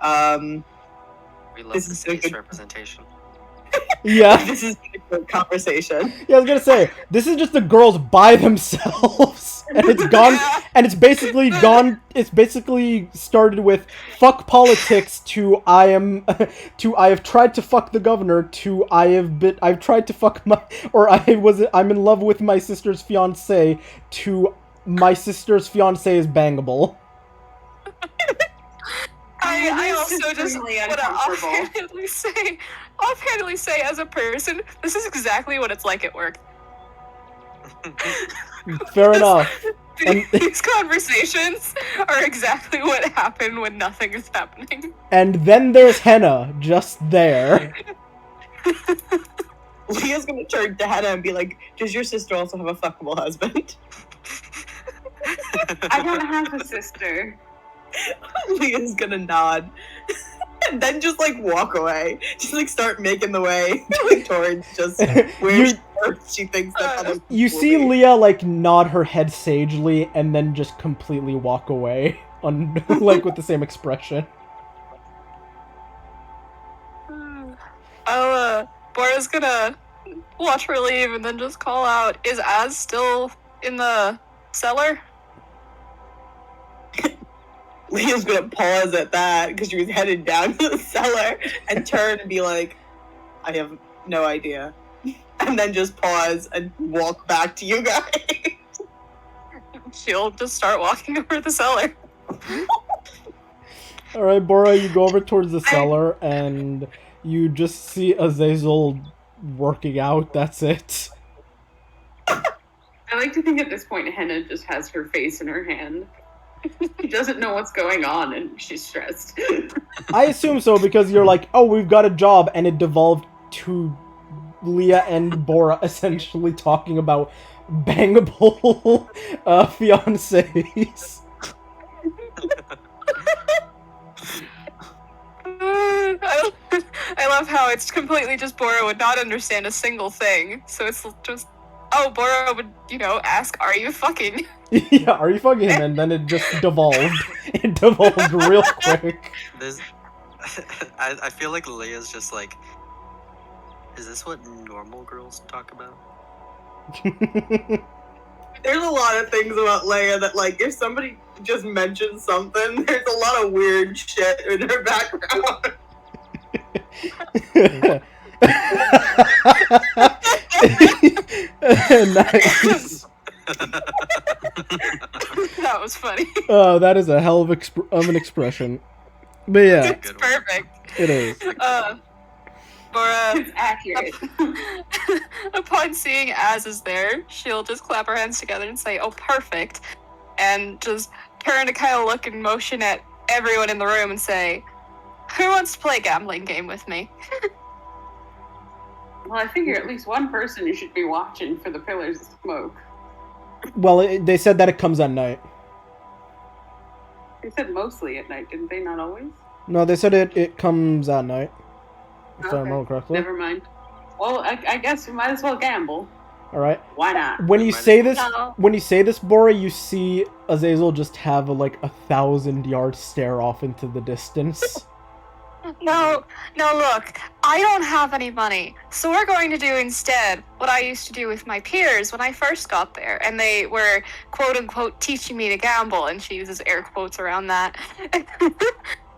We love This the is city's good. representation. yeah. This is a good conversation. Yeah, I was gonna say, this is just the girls by themselves, and it's gone, and it's basically started with fuck politics to I have tried to fuck the governor to I've tried to fuck I'm in love with my sister's fiance to my sister's fiance is bangable. I also just extremely want to uncomfortable. offhandedly say as a person, this is exactly what it's like at work. Fair enough. And- These conversations are exactly what happen when nothing is happening. And then there's Henna, just there. Leah's gonna turn to Hannah and be like, does your sister also have a fuckable husband? I don't have a sister. Leah's gonna nod. And then just, like, walk away. Just, like, start making the way like, towards just where she thinks that other people You see will be. Leah, like, nod her head sagely and then just completely walk away, like, with the same expression. Bora's gonna watch her leave and then just call out, is Az still in the cellar? Leah's gonna pause at that because she was headed down to the cellar and turn and be like, I have no idea. And then just pause and walk back to you guys. She'll just start walking over the cellar. Alright, Bora, you go over towards the cellar and you just see Azazel working out, that's it. I like to think at this point Henna just has her face in her hand. She doesn't know what's going on and she's stressed. I assume so because you're like, oh, we've got a job, and it devolved to Leah and Bora essentially talking about bangable fiancés. I love how it's completely just Bora would not understand a single thing. So it's just, oh, Bora would, ask, are you fucking? Yeah, are you fucking him? And then it just devolved. It devolved real quick. I feel like Leia's just like, is this what normal girls talk about? There's a lot of things about Leia that, like, if somebody just mentions something, there's a lot of weird shit in her background. Nice. That was funny. Oh, that is a hell of an expression. But yeah, It's perfect. it is. Bora, It's accurate. upon seeing Az is there, she'll just clap her hands together and say, oh, perfect. And just turn to kind of look and motion at everyone in the room and say, who wants to play a gambling game with me? Well, I figure at least one person you should be watching for the pillars of smoke. Well, they said that it comes at night. They said mostly at night, didn't they? Not always? No, they said it comes at night. If I Okay, remember correctly. Never mind. Well, I guess we might as well gamble. All right. Why not? When you say this, No. Bora, you see Azazel just have a 1,000-yard stare off into the distance. No, look, I don't have any money. So we're going to do instead what I used to do with my peers when I first got there. And they were, quote unquote, teaching me to gamble. And she uses air quotes around that.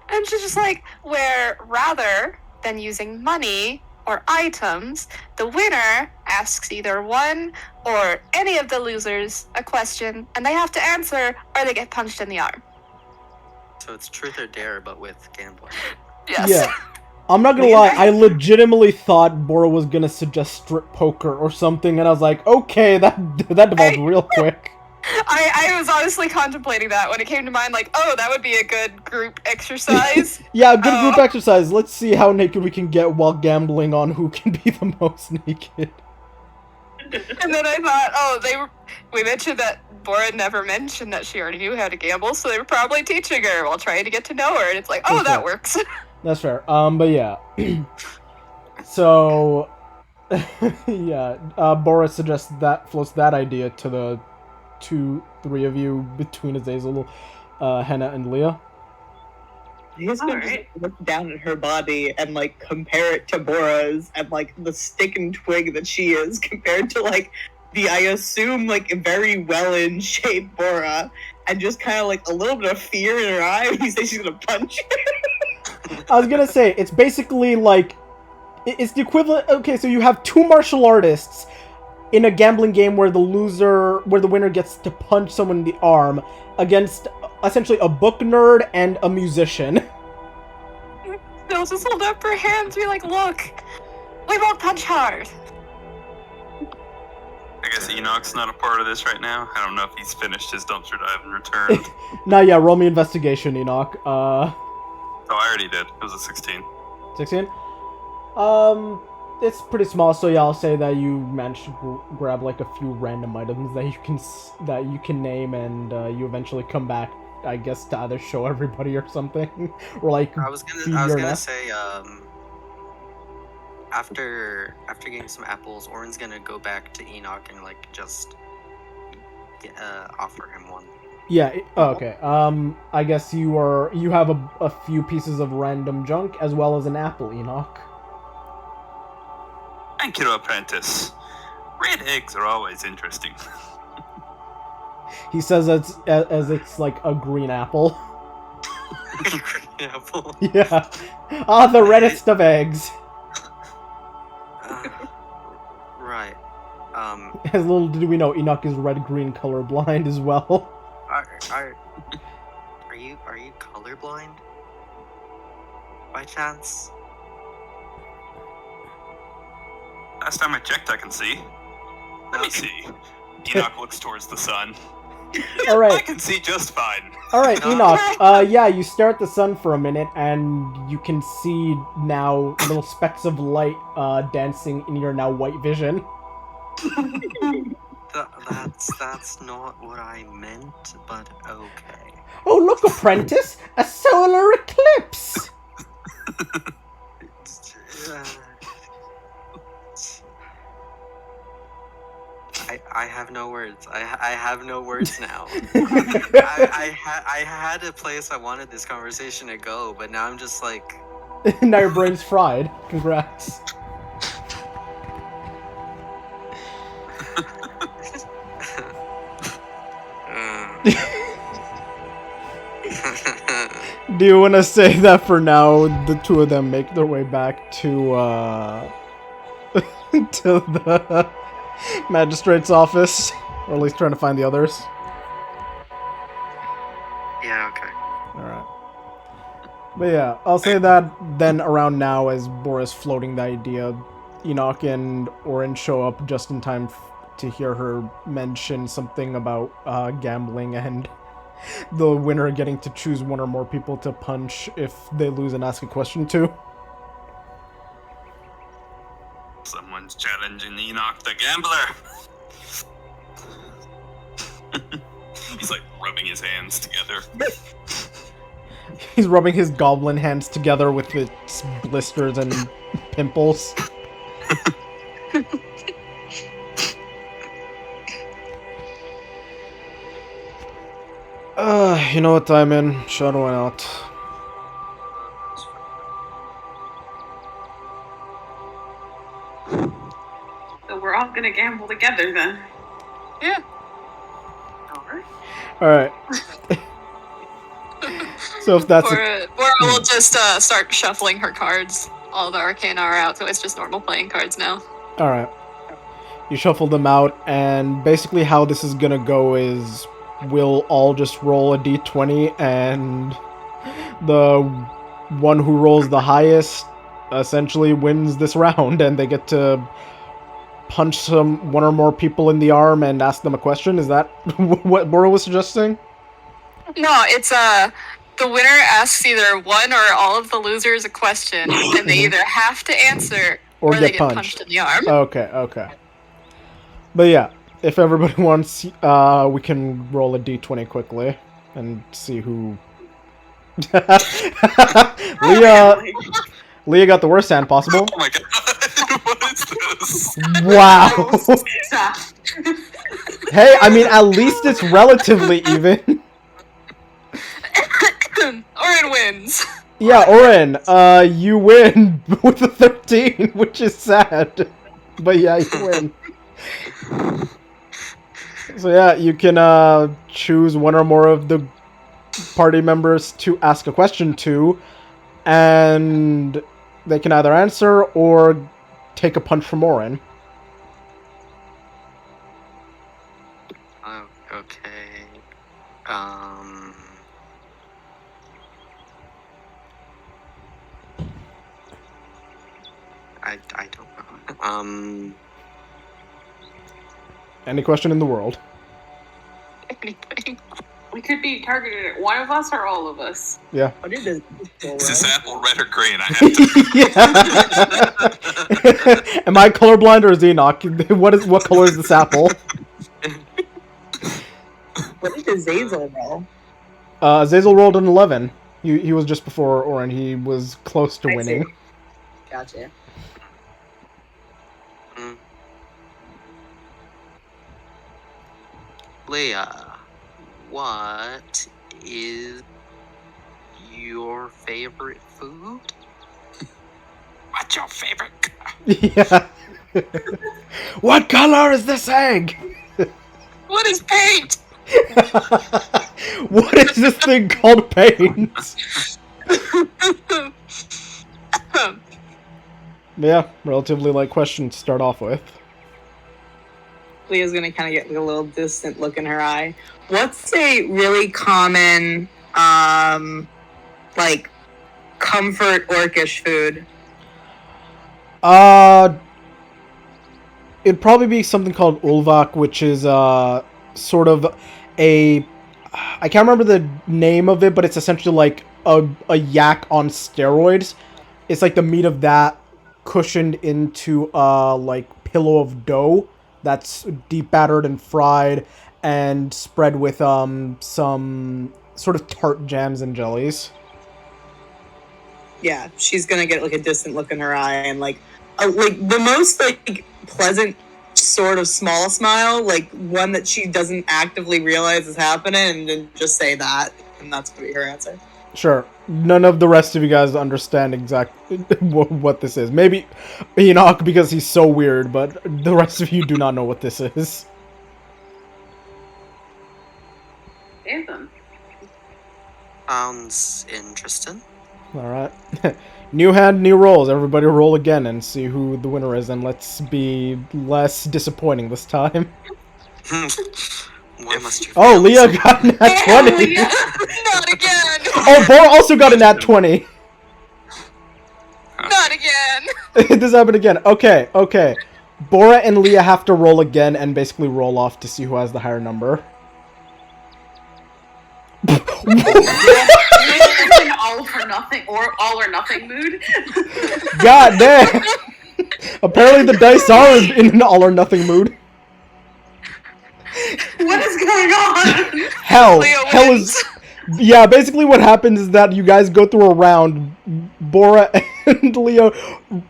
And she's just like, where rather than using money or items, the winner asks either one or any of the losers a question. And they have to answer or they get punched in the arm. So it's truth or dare, but with gambling. Yes. Yeah. I'm not gonna lie, I legitimately thought Bora was gonna suggest strip poker or something, and I was like, okay, that devolved real quick. I was honestly contemplating that when it came to mind, like, oh, that would be a good group exercise. Yeah, good group exercise. Let's see how naked we can get while gambling on who can be the most naked. And then I thought, we mentioned that Bora never mentioned that she already knew how to gamble, so they were probably teaching her while trying to get to know her, and it's like, oh, that works. That's fair. But yeah. So, yeah, Bora suggests floats that idea to the 2-3 of you between Azazel, Henna, and Leah. He's gonna just look down at her body and like compare it to Bora's and like the stick and twig that she is compared to like the, I assume, like very well in shape Bora, and just kind of like a little bit of fear in her eye when you say she's gonna punch her. I was gonna say, it's basically like, it's the equivalent, okay, so you have two martial artists in a gambling game where the winner gets to punch someone in the arm against essentially a book nerd and a musician. They'll just hold up her hands and be like, look, we won't punch hard. I guess Enoch's not a part of this right now. I don't know if he's finished his dumpster dive and returned. No, yeah, roll me investigation, Enoch. Oh, I already did. It was a 16. 16? It's pretty small, so yeah, I'll say that you managed to grab like a few random items that you can name, and you eventually come back, I guess, to either show everybody or something, or like I was gonna say, after getting some apples, Orin's gonna go back to Enoch and like just offer him one. Yeah. Okay. I guess you have a few pieces of random junk as well as an apple, Enoch. Thank you, apprentice. Red eggs are always interesting. He says it's like a green apple. Green apple. Yeah. The reddest of eggs. Right. As little did we know, Enoch is red-green colorblind as well. Are you colorblind? By chance? Last time I checked, I can see. Let me see. Enoch looks towards the sun. All right. I can see just fine. All right, Enoch. Yeah, you stare at the sun for a minute, and you can see now little specks of light dancing in your now white vision. That's not what I meant, but okay. Oh, look, apprentice! A solar eclipse! I have no words. I have no words now. I had a place I wanted this conversation to go, but now I'm just like... Now your brain's fried. Congrats. Do you want to say that for now the two of them make their way back to to the magistrate's office, or at least trying to find the others? Yeah, okay. Alright. But yeah, I'll say that then around now, as Bora's floating the idea, Enoch and Orin show up just in time to hear her mention something about gambling and the winner getting to choose one or more people to punch if they lose and ask a question to. Someone's challenging Enoch the gambler. He's like rubbing his hands together. He's rubbing his goblin hands together with its blisters and pimples. You know what time in? Shadow out. So we're all gonna gamble together then. Yeah. Alright. So if that's Bora will just start shuffling her cards. All the arcana are out, so it's just normal playing cards now. Alright. You shuffle them out, and basically how this is gonna go is we'll all just roll a d20, and the one who rolls the highest essentially wins this round, and they get to punch one or more people in the arm and ask them a question. Is that what Bora was suggesting? No, it's the winner asks either one or all of the losers a question, and they either have to answer or they get punched in the arm. Okay. But yeah, if everybody wants, we can roll a d20 quickly and see who. Leah got the worst hand possible. Oh my god, what is this? Wow. Hey, I mean, at least it's relatively even. Orin wins. Yeah, Orin, you win with a 13, which is sad. But yeah, you win. So yeah, you can choose one or more of the party members to ask a question to, and they can either answer or take a punch from Orin. Okay. I don't know. Any question in the world. Anything. We could be targeted at one of us or all of us. Yeah. What did this Is this apple red or green? I have to. Am I colorblind or is Enoch? What color is this apple? What did Azazel roll? Azazel rolled an 11. He was just before Orin. He was close to winning. Gotcha. Leah, what is your favorite food? What's your favorite? Yeah. What color is this egg? What is paint? What is this thing called paint? Yeah, relatively light question to start off with. Leah's gonna kind of get like a little distant look in her eye. What's a really common, like, comfort orcish food? It'd probably be something called ulvak, which is sort of a. I can't remember the name of it, but it's essentially like a yak on steroids. It's like the meat of that cushioned into like pillow of dough that's deep battered and fried and spread with some sort of tart jams and jellies. Yeah, she's gonna get like a distant look in her eye and like the most like pleasant sort of small smile, like one that she doesn't actively realize is happening, and then just say that, and that's gonna be her answer. Sure. None of the rest of you guys understand exactly what this is. Maybe Enoch because he's so weird, but the rest of you do not know what this is. Anthem. Sounds interesting. Alright. New hand, new rolls. Everybody roll again and see who the winner is, and let's be less disappointing this time. Why must you? Oh, Leah got an nat 20! Not again! Oh, Bora also got a nat 20! Not again! This happened again. Okay. Bora and Leah have to roll again and basically roll off to see who has the higher number. An all for nothing or all or nothing mood. God damn! Apparently the dice are in an all or nothing mood. What is going on? Hell Leo is... Yeah, basically what happens is that you guys go through a round, Bora and Leo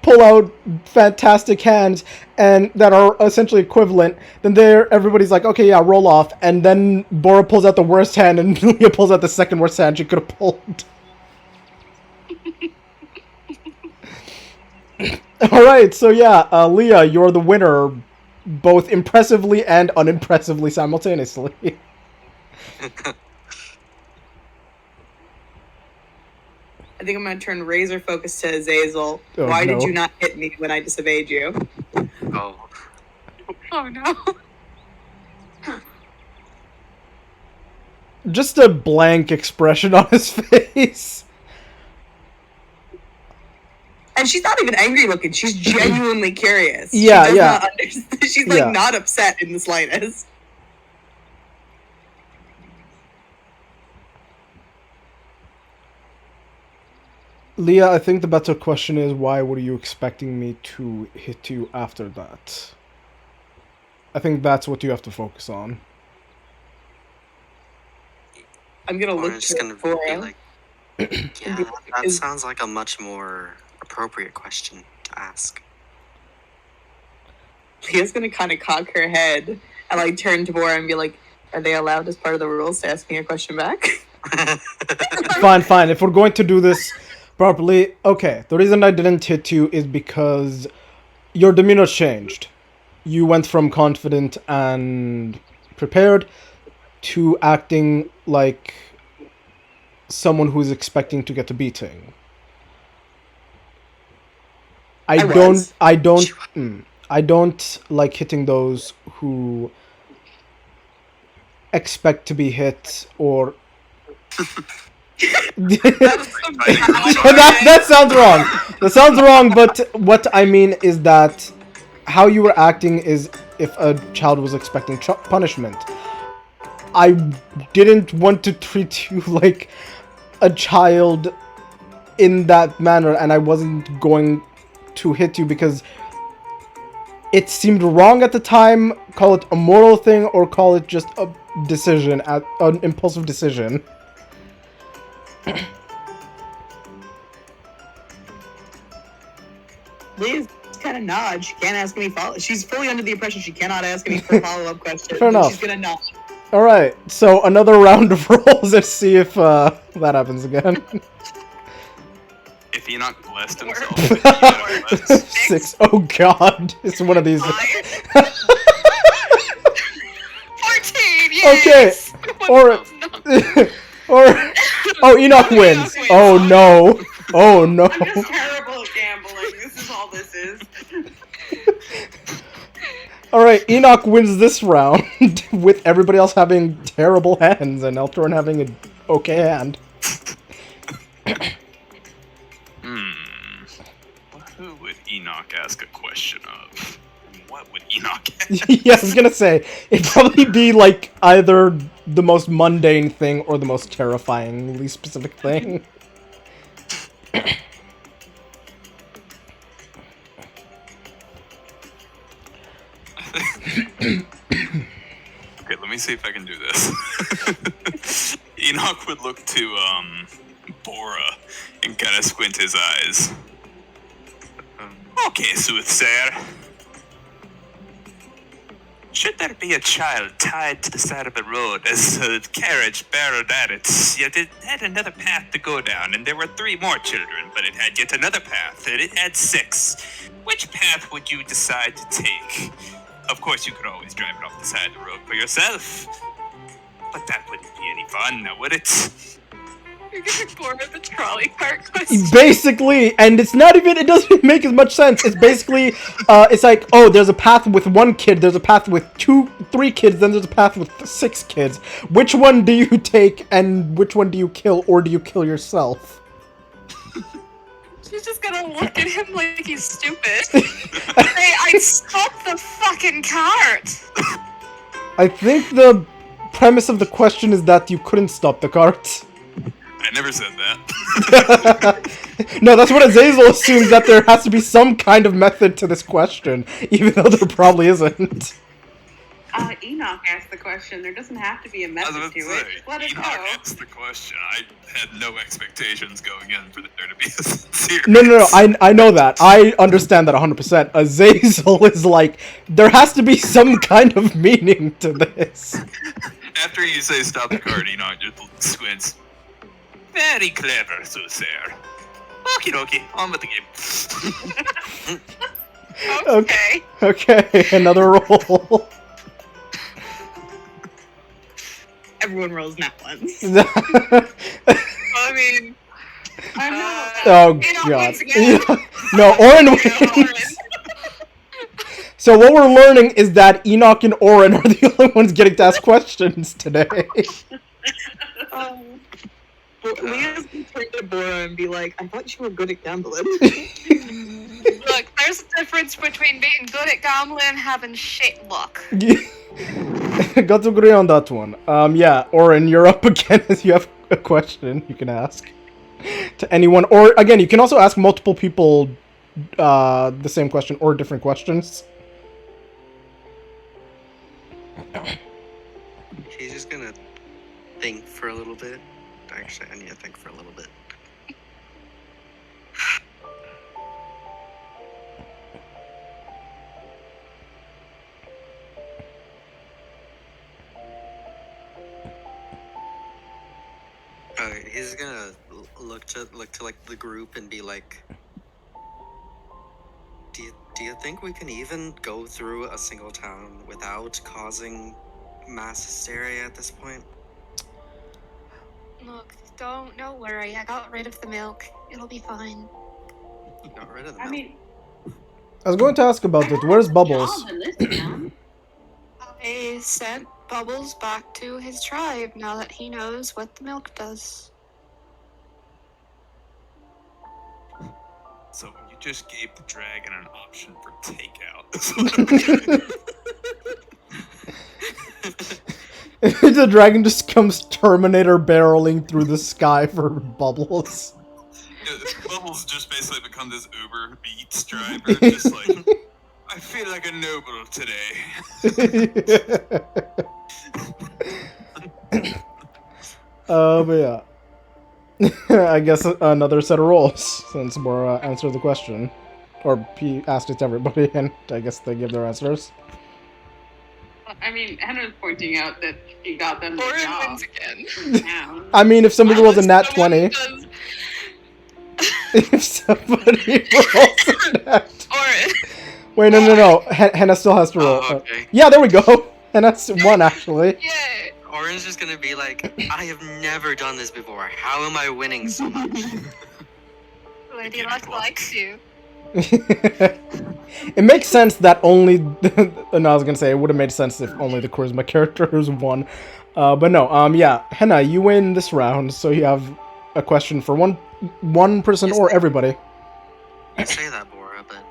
pull out fantastic hands and that are essentially equivalent. Then everybody's like, okay, yeah, roll off. And then Bora pulls out the worst hand and Leo pulls out the second worst hand she could have pulled. Alright, so yeah, Leah, you're the winner, both impressively and unimpressively simultaneously. I think I'm gonna turn razor focus to Azazel. Oh, Why no. did you not hit me when I disobeyed you? Oh. Oh no. Just a blank expression on his face. And she's not even angry looking. She's genuinely curious. Yeah, she does yeah. Not understand. She's like Yeah. not upset in the slightest. Leah, I think the better question is, why were you expecting me to hit you after that? I think that's what you have to focus on. I'm gonna Or look I'm just gonna for be him. like, yeah, that Is- sounds like a much more appropriate question to ask. Leah's gonna kind of cock her head and like turn to Bora and be like, "Are they allowed as part of the rules to ask me a question back?" Fine. If we're going to do this properly, okay. The reason I didn't hit you is because your demeanor changed. You went from confident and prepared to acting like someone who's expecting to get a beating. I don't like hitting those who expect to be hit or that sounds wrong. That sounds wrong, but what I mean is that how you were acting is if a child was expecting punishment. I didn't want to treat you like a child in that manner, and I wasn't going to hit you because it seemed wrong at the time. Call it a moral thing or call it just a decision, an impulsive decision. Liz kind of nod. She can't ask any follow. She's fully under the impression she cannot ask any follow-up questions. Fair enough. She's gonna nod. All right, so another round of rolls. Let's see if that happens again. If Enoch blessed himself, he got a bless. 6. Oh God, it's one of these. 14, Okay, yes! or oh, Enoch wins. Oh no. Oh no. I'm just terrible at gambling. This is all this is. Alright, Enoch wins this round with everybody else having terrible hands and Eltorin having an okay hand. Who would Enoch ask a question of? And what would Enoch ask? Yeah, I was gonna say, it'd probably be like either the most mundane thing or the most terrifyingly specific thing. Okay, let me see if I can do this. Enoch would look to Bora and kind of squint his eyes. Okay, soothsayer. Should there be a child tied to the side of the road as a carriage barreled at it, yet it had another path to go down, and there were 3 more children, but it had yet another path, and it had 6. Which path would you decide to take? Of course, you could always drive it off the side of the road for yourself, but that wouldn't be any fun, now would it? You're gonna bore with the trolley cart question. Basically, and it's not even, it doesn't make as much sense. It's basically, it's like, oh, there's a path with 1 kid, there's a path with 3 kids, then there's a path with 6 kids. Which one do you take, and which one do you kill, or do you kill yourself? She's just gonna look at him like he's stupid. Hey, I'd stop the fucking cart! I think the premise of the question is that you couldn't stop the cart. I never said that. No, that's what Azazel assumes, that there has to be some kind of method to this question, even though there probably isn't. Enoch asked the question. There doesn't have to be a I was method about to to it. say, Just let it Enoch go. asked the question. I had no expectations going in for there to be a sincere No, I know that. I understand that 100%. Azazel is like, there has to be some kind of meaning to this. After you say stop the cart, Enoch just squints. Very clever, soothsayer. Okie dokie, on with the game. Okay. Okay, another roll. Everyone rolls nat ones. I mean, I'm not. Oh Enoch God. wins again. No, Orin Yeah, wins. So what we're learning is that Enoch and Orin are the only ones getting to ask questions today. Leah's gonna turn to Bora and be like, "I thought you were good at gambling." there's a difference between being good at gambling and having shit luck. Got to agree on that one. Yeah, Orin, you're up again. If you have a question, you can ask to anyone. Or, again, you can also ask multiple people the same question or different questions. He's just gonna think for a little bit. Actually, I need to think for a little bit. He's gonna look to like the group and be like, do you think we can even go through a single town without causing mass hysteria at this point? Look, don't worry. I got rid of the milk. It'll be fine. You got rid of the milk. I mean, I was going to ask about it. Where's Bubbles? job in this town. I sent Bubbles back to his tribe now that he knows what the milk does. So you just gave the dragon an option for takeout. The dragon just comes Terminator barreling through the sky for Bubbles. Bubbles just basically become this Uber Eats driver, just like, I feel like a noble today. But yeah. I guess another set of rolls, since Bora answered the question. Or he asked it to everybody, and I guess they give their answers. I mean, Henna's pointing out that she got them the Orin job wins again. in town. I mean, if somebody rolls a was nat the one 20... who does- If somebody rolls a nat... Orin. Wait, no. Henna still has to roll. Oh, okay. Yeah, there we go. Henna's won, actually. Yay. Orin's just gonna be like, I have never done this before. How am I winning so much? Lady Luck likes you. It makes sense that only... No, I was gonna say, it would have made sense if only the charisma characters won. But no, yeah. Henna, you win this round, so you have a question for one person or everybody. You say that, Bora, but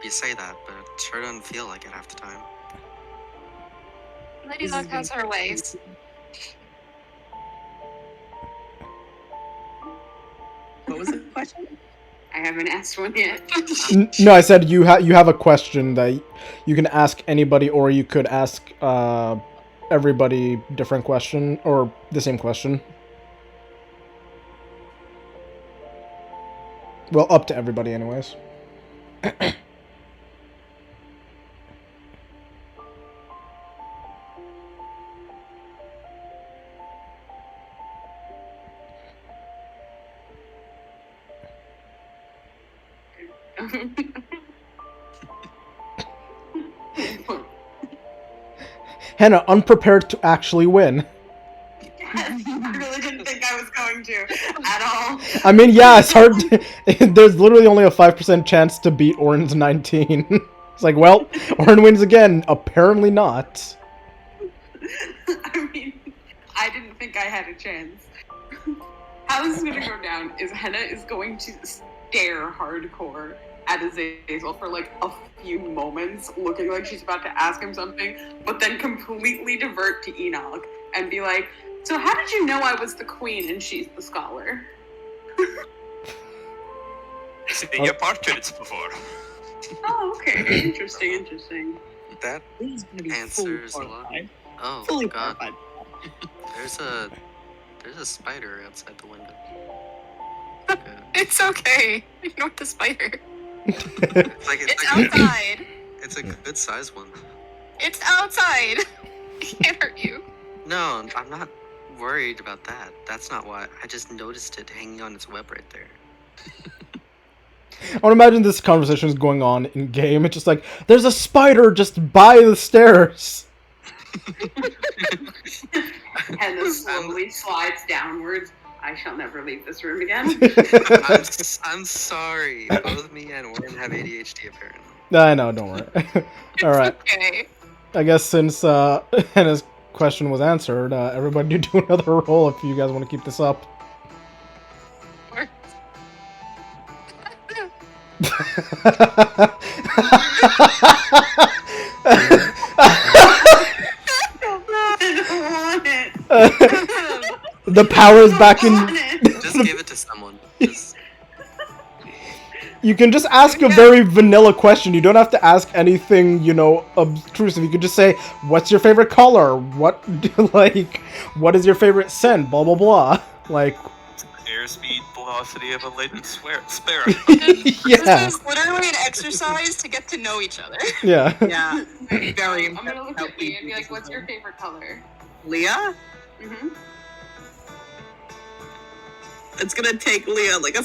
you say that, but it sure doesn't feel like it half the time. Lady Luck has her ways. What was the question? I haven't asked one yet. No, I said you have a question that you can ask anybody, or you could ask everybody different question or the same question. Well, up to everybody, anyways. Henna, unprepared to actually win. I really didn't think I was going to at all. I mean, yeah, it's hard. There's literally only a 5% chance to beat Orin's 19. It's like, well, Orin wins again. Apparently not. I mean, I didn't think I had a chance. How this is going to go down is Henna is going to stare hardcore at Azazel for like a few moments, looking like she's about to ask him something, but then completely divert to Enoch and be like, so how did you know I was the queen and she's the scholar? Seen your portraits before. Oh, okay. Interesting. That He's gonna be answers a fully lot. horrified. Oh Fully god, horrified. there's a spider outside the window. It's okay. Ignore the spider. It's outside. It's a good sized one. It's outside. It can't hurt you. No, I'm not worried about that. That's not why. I just noticed it hanging on its web right there. I want to imagine this conversation is going on in game. It's just like, there's a spider just by the stairs. Henna slowly slides downwards. I shall never leave this room again. I'm sorry. Both me and Orin have ADHD apparently. I know, don't worry. Alright. Okay. I guess since Henna's question was answered, everybody do another roll if you guys want to keep this up. The power's back in. Just give it to someone. Just... You can just ask a very vanilla question. You don't have to ask anything, you know, obtrusive. You can just say, "What's your favorite color? What, like, what is your favorite scent? Blah blah blah." Like, airspeed velocity of a latent sparrow. yeah. This is literally an exercise to get to know each other. Yeah. Yeah. Very I'm gonna look at Leah and be like, "What's your favorite color?" Leah? Mm-hmm. It's gonna take Leah like a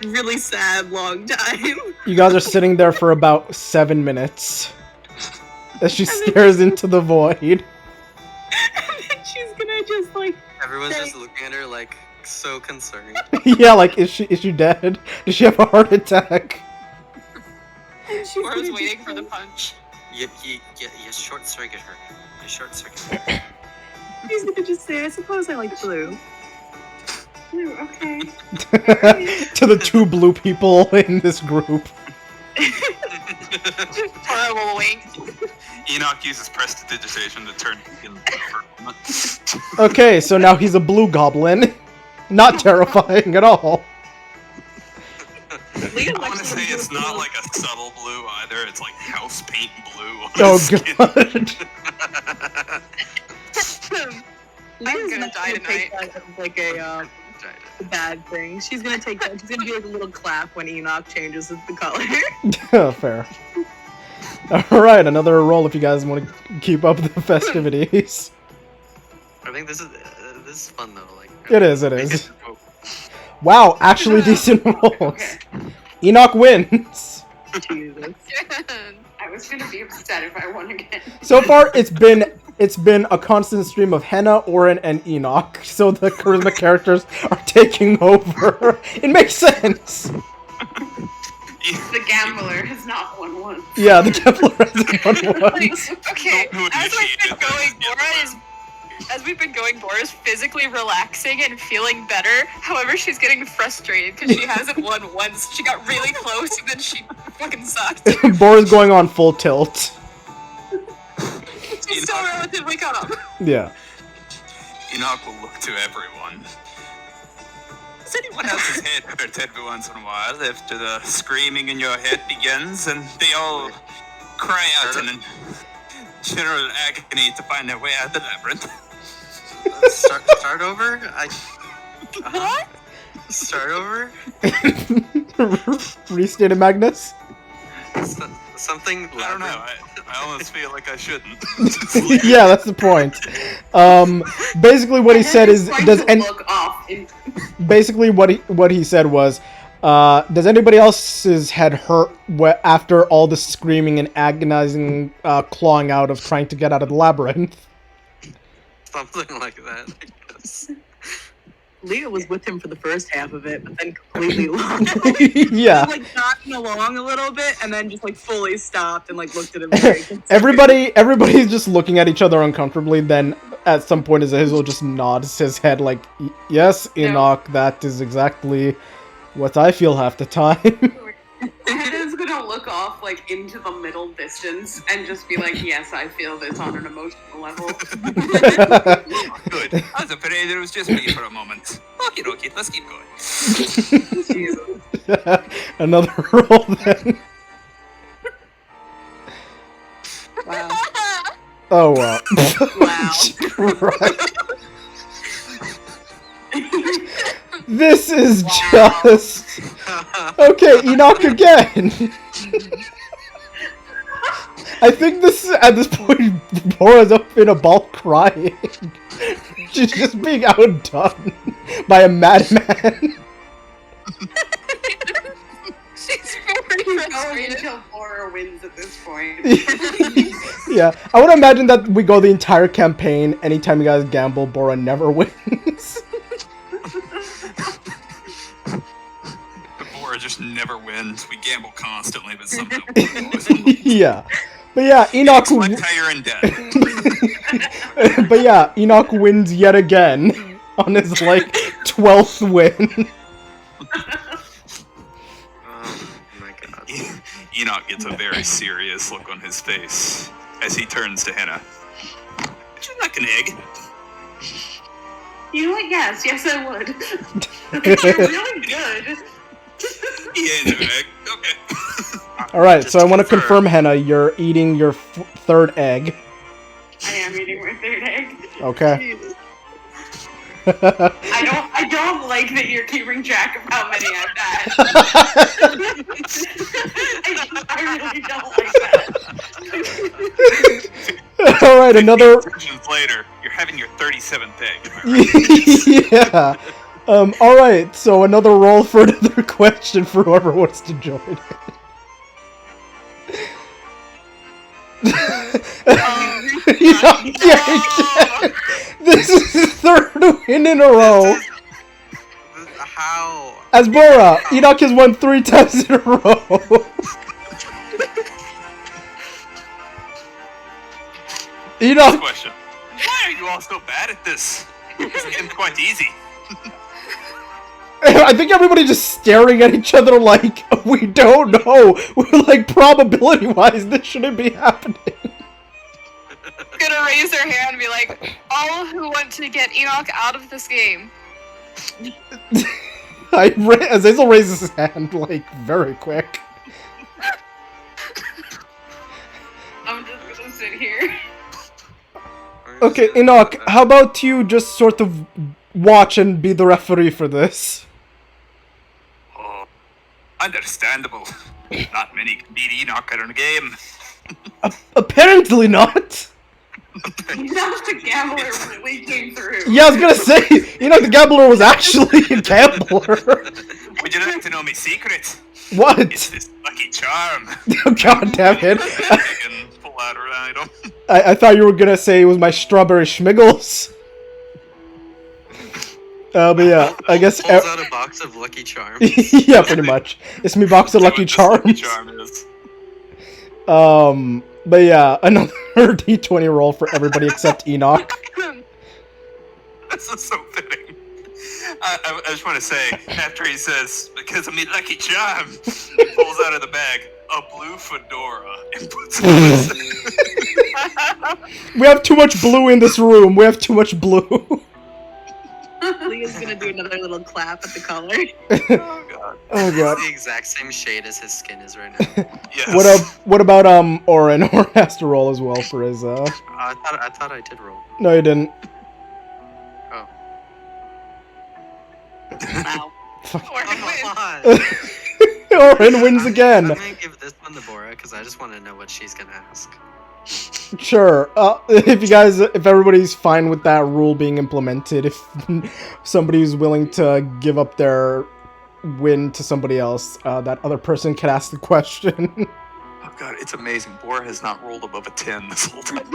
really sad long time. You guys are sitting there for about 7 minutes as she stares into the void. And then she's gonna just like Everyone's just looking at her like so concerned. Yeah, like, is she dead? Does she have a heart attack? Bora's waiting for the punch. You short circuit her. You short circuit her. she's gonna just say, I suppose I like blue. Blue, okay. To the 2 blue people in this group. Horrible wink. Enoch uses prestidigitation to turn him for a moment. Okay, so now he's a blue goblin. Not terrifying at all. I want to say it's not like a subtle blue either. It's like house paint blue on Oh his skin. god. Leah's gonna not die gonna take tonight. that as like a bad thing. She's gonna take that. She's gonna do like a little clap when Enoch changes the color. Fair. Alright, another roll if you guys want to keep up the festivities. I think this is fun though. Like It is. Wow, actually decent rolls. Okay. Enoch wins. Jesus. I was gonna be upset if I won again. So far, it's been a constant stream of Henna, Orin, and Enoch. So the charisma characters are taking over. It makes sense. The gambler has not won once. Yeah, the Templar hasn't won once. Okay, Who as we've been going, Bora's physically relaxing and feeling better. However, she's getting frustrated because she hasn't won once. She got really close and then she fucking sucked. Bora's going on full tilt. She's still relatively calm. Yeah. Enoch will look to everyone. Does anyone else's head hurt every once in a while after the screaming in your head begins and they all cry out in general agony to find their way out of the labyrinth? start over. What? Start over. Restated Magnus. Something. I don't know. I almost feel like I shouldn't. Yeah, that's the point. Basically, what he said is, look off. Basically what he said was, does anybody else's head hurt after all the screaming and agonizing clawing out of trying to get out of the labyrinth? Something like that, I guess. Leah was with him for the first half of it, but then completely lost. Yeah. Like knocking along a little bit, and then just like fully stopped and like looked at him. Very Everybody's just looking at each other uncomfortably. Then at some point, Azazel just nods his head like, "Yes, Enoch, that is exactly what I feel half the time." Henna's gonna look off like into the middle distance and just be like, "Yes, I feel this on an emotional level." Good. I was afraid it was just me for a moment. Okay, let's keep going. Jesus. Another roll then. Wow. Oh wow. Wow. This is just okay. Enoch again. I think at this point, Bora's up in a ball crying. She's just being outdone by a madman. She's very Going frustrated. until Bora wins at this point. Yeah, I would imagine that we go the entire campaign. Anytime you guys gamble, Bora never wins. Bora just never wins. We gamble constantly, but somehow Yeah, but yeah, Enoch. like higher in debt. But yeah, Enoch wins yet again on his like 12th win. Oh my god. Enoch gets a very serious look on his face as he turns to Henna. Would you like an egg? You know what? Yes, I would. They're really good. Yeah, an egg. Okay. Alright, so I want to confirm, Henna, you're eating your third egg. I am eating my third egg. Okay. I don't like that you're keeping track of how many I've had. I really don't like that. Alright, another... Sessions later, you're having your 37th egg. Am I right? Yeah. Alright, so another roll for another question for whoever wants to join. This is the third win in a row. How? As Bora, Enoch has won 3 times in a row. Enoch. Question. Why are you all so bad at this? This game's quite easy. I think everybody just staring at each other like, we don't know. We're like, probability-wise, this shouldn't be happening. Gonna raise their hand and be like, all who want to get Enoch out of this game. Azazel raises his hand, like, very quick. I'm just gonna sit here. Okay, Enoch, how about you just sort of watch and be the referee for this? Oh, understandable. Not many can beat Enoch in a game. Apparently not. Enoch the gambler really came through. Yeah, I was gonna say, the gambler was actually a gambler. Would you like to know my secret? What? It's this lucky charm. Oh, God damn it. I can pull out an item. I thought you were gonna say it was my strawberry schmiggles. But yeah, I guess... Pulls out a box of Lucky Charms. Yeah, pretty much. It's me box of Lucky Charms. Lucky charm is. But yeah, another D20 roll for everybody except Enoch. This is so fitting. I just want to say, after he says, because of me lucky charm, he pulls out of the bag a blue fedora and puts it on his... We have too much blue in this room. We have too much blue. Leah's gonna do another little clap at the color. Oh, God. Oh, God. It's the exact same shade as his skin is right now. Yes. What about Orin? Orin has to roll as well for his I thought I did roll. No, you didn't. Oh. Wow. Orin wins again. I'm gonna give this one to Bora because I just want to know what she's gonna ask. Sure. If everybody's fine with that rule being implemented, if somebody's willing to give up their win to somebody else, that other person can ask the question. Oh, God, it's amazing. Bora has not rolled above a 10 this whole time.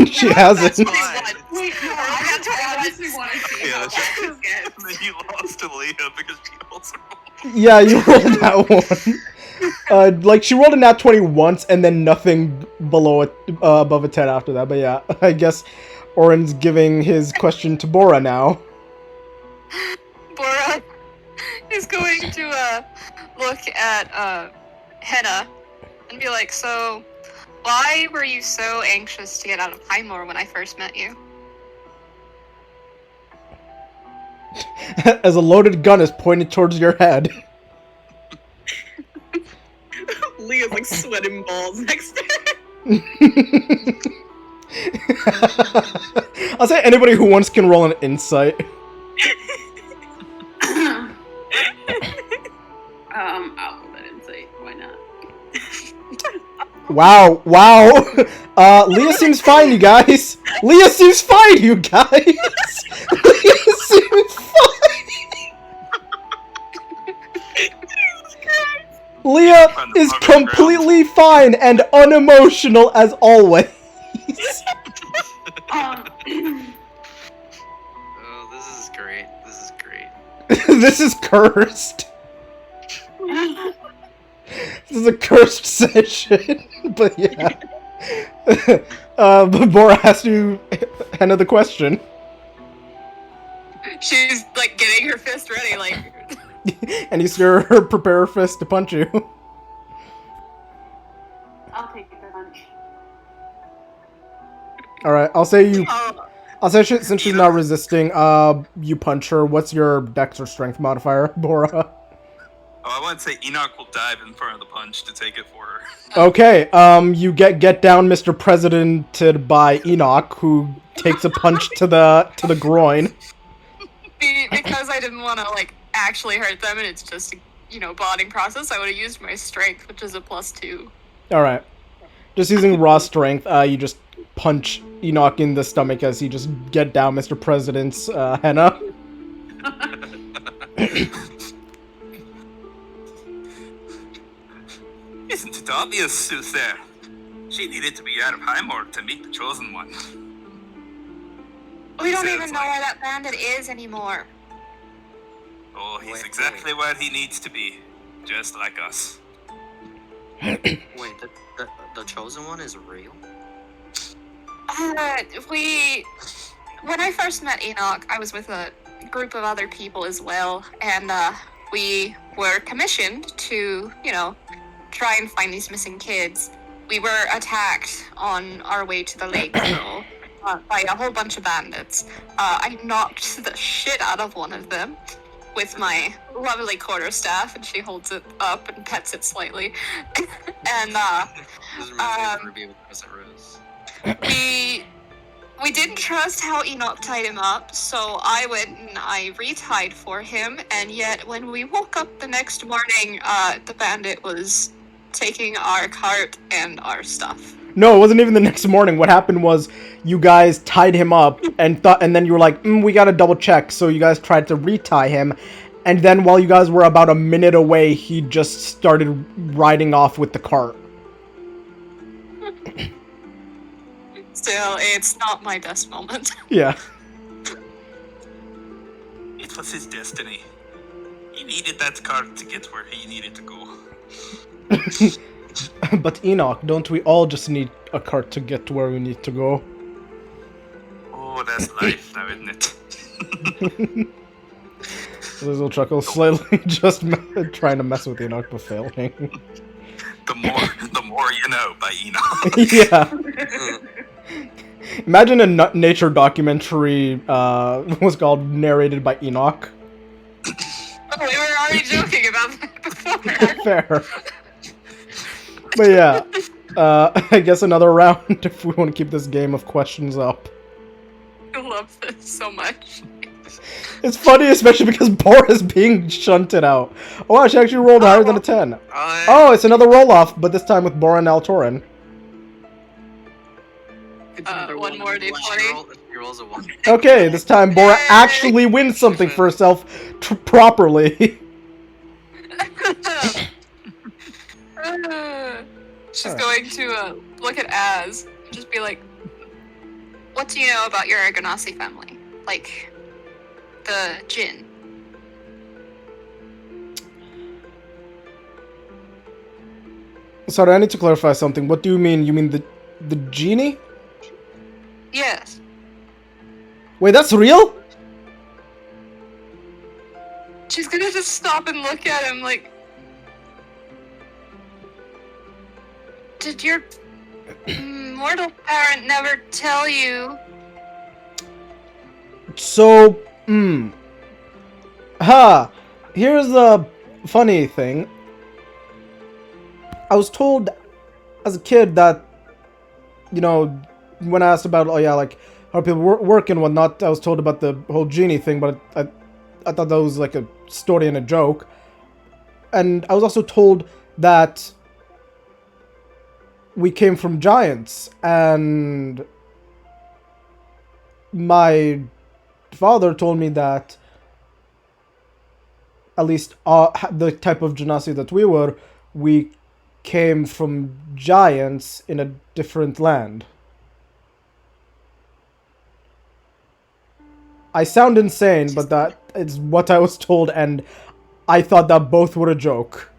She hasn't. Wait, no, I honestly want to see Yeah, how that's that true. gets. And then you lost to Leah because she also rolled. Yeah, you rolled that one. She rolled a nat 20 once, and then nothing below it, above a 10 after that. But yeah, I guess Orin's giving his question to Bora now. Bora is going to look at Henna and be like, so why were you so anxious to get out of Highmore when I first met you? As a loaded gun is pointed towards your head. Leah's like sweating balls next to her. I'll say anybody who wants can roll an insight. I'll put that insight. Why not? Wow. Leah seems fine, you guys. Leah seems fine. Leah seems fine. Leah is completely fine and unemotional as always. Oh, this is great. This is cursed. This is a cursed session. But yeah. But Bora has to handle the question. She's like getting her fist ready, like. And you see her prepare her fist to punch you. Alright, I'll say you... Oh, I'll say since she's not resisting, you punch her. What's your dex or strength modifier, Bora? Oh, I want to say Enoch will dive in front of the punch to take it for her. Okay, you get down Mr. Presidented by Enoch, who takes a punch to the groin. because I didn't want to like actually hurt them, and it's just a, bonding process. I would have used my strength, which is a +2. Alright. Just using raw strength, you just punch Enoch in the stomach as you just get down Mr. President's henna. Isn't it obvious, Soothsayer? She needed to be out of Highmore to meet the Chosen One. We don't Sounds even know like- where that bandit is anymore. Oh, he's Wait, exactly where he needs to be. Just like us. Wait, the Chosen One is real? When I first met Enoch, I was with a group of other people as well, and we were commissioned to, try and find these missing kids. We were attacked on our way to the lake, though, by a whole bunch of bandits. I knocked the shit out of one of them with my lovely quarterstaff, and she holds it up and pets it slightly. And This reminds me of Ruby with Crescent Rose. we didn't trust how Enoch tied him up, so I went and I retied for him, and yet when we woke up the next morning, the bandit was taking our cart and our stuff. No, it wasn't even the next morning. What happened was you guys tied him up and then you were like, we gotta double check. So you guys tried to retie him, and then while you guys were about a minute away, he just started riding off with the cart. Still, it's not my best moment. Yeah. It was his destiny. He needed that cart to get where he needed to go. But Enoch, don't we all just need a cart to get to where we need to go? Oh, that's life now, isn't it? Lizzle chuckles slightly, just trying to mess with Enoch but failing. The more you know by Enoch. Yeah. Imagine a nature documentary was called narrated by Enoch. Oh, we were already joking about that before. Fair. But yeah, I guess another round if we want to keep this game of questions up. I love this so much. It's funny, especially because Bora's being shunted out. Oh, wow, she actually rolled higher than a 10. Oh, it's another roll-off, but this time with Bora and Altoran. One more D20. She rolls a 1. Okay, this time Bora actually wins something for herself properly. She's going to look at Az and just be like, what do you know about your Ganassi family? Like, the Jinn. Sorry, I need to clarify something. What do you mean? You mean the genie? Yes. Wait, that's real? She's gonna just stop and look at him like, did your mortal parent never tell you? So, here's the funny thing. I was told as a kid that, when I asked about, how people work and whatnot, I was told about the whole genie thing, but I thought that was like a story and a joke. And I was also told that we came from giants, and my father told me that at least the type of genasi that we came from giants in a different land. I sound insane, but that is what I was told, and I thought that both were a joke.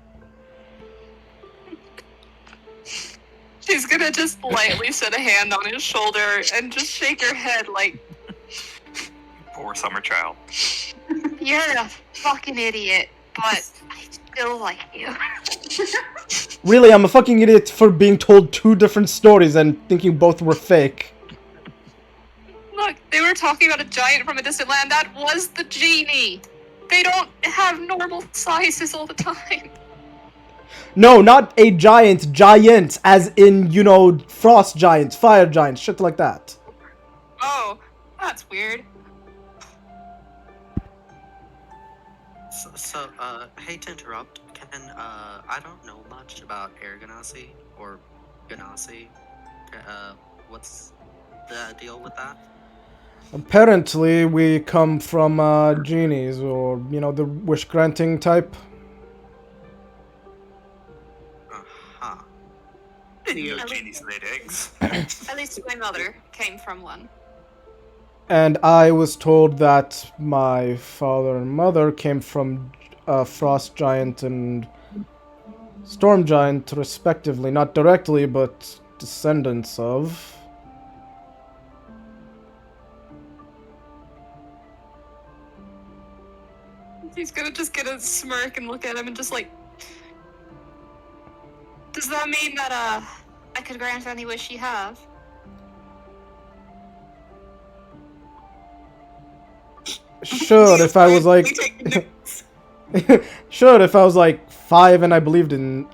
She's gonna just lightly set a hand on his shoulder and just shake her head like, Poor summer child. you're a fucking idiot, but I still like you. Really, I'm a fucking idiot for being told two different stories and thinking both were fake. Look, they were talking about a giant from a distant land. That was the genie. They don't have normal sizes all the time. No, not a giant. Giants, as in, you know, frost giants, fire giants, shit like that. Oh, that's weird. So, hate to interrupt. Can, I don't know much about air ganassi or ganassi. What's the deal with that? Apparently, we come from genies, or, you know, the wish-granting type. Uh-huh. Video genies laid eggs. At least my mother came from one. And I was told that my father and mother came from frost giant and storm giant, respectively. Not directly, but descendants of. He's gonna just get a smirk and look at him and just like... Does that mean that, I could grant any wish you have? Sure, if I was like... Sure, if I was like 5 and I believed in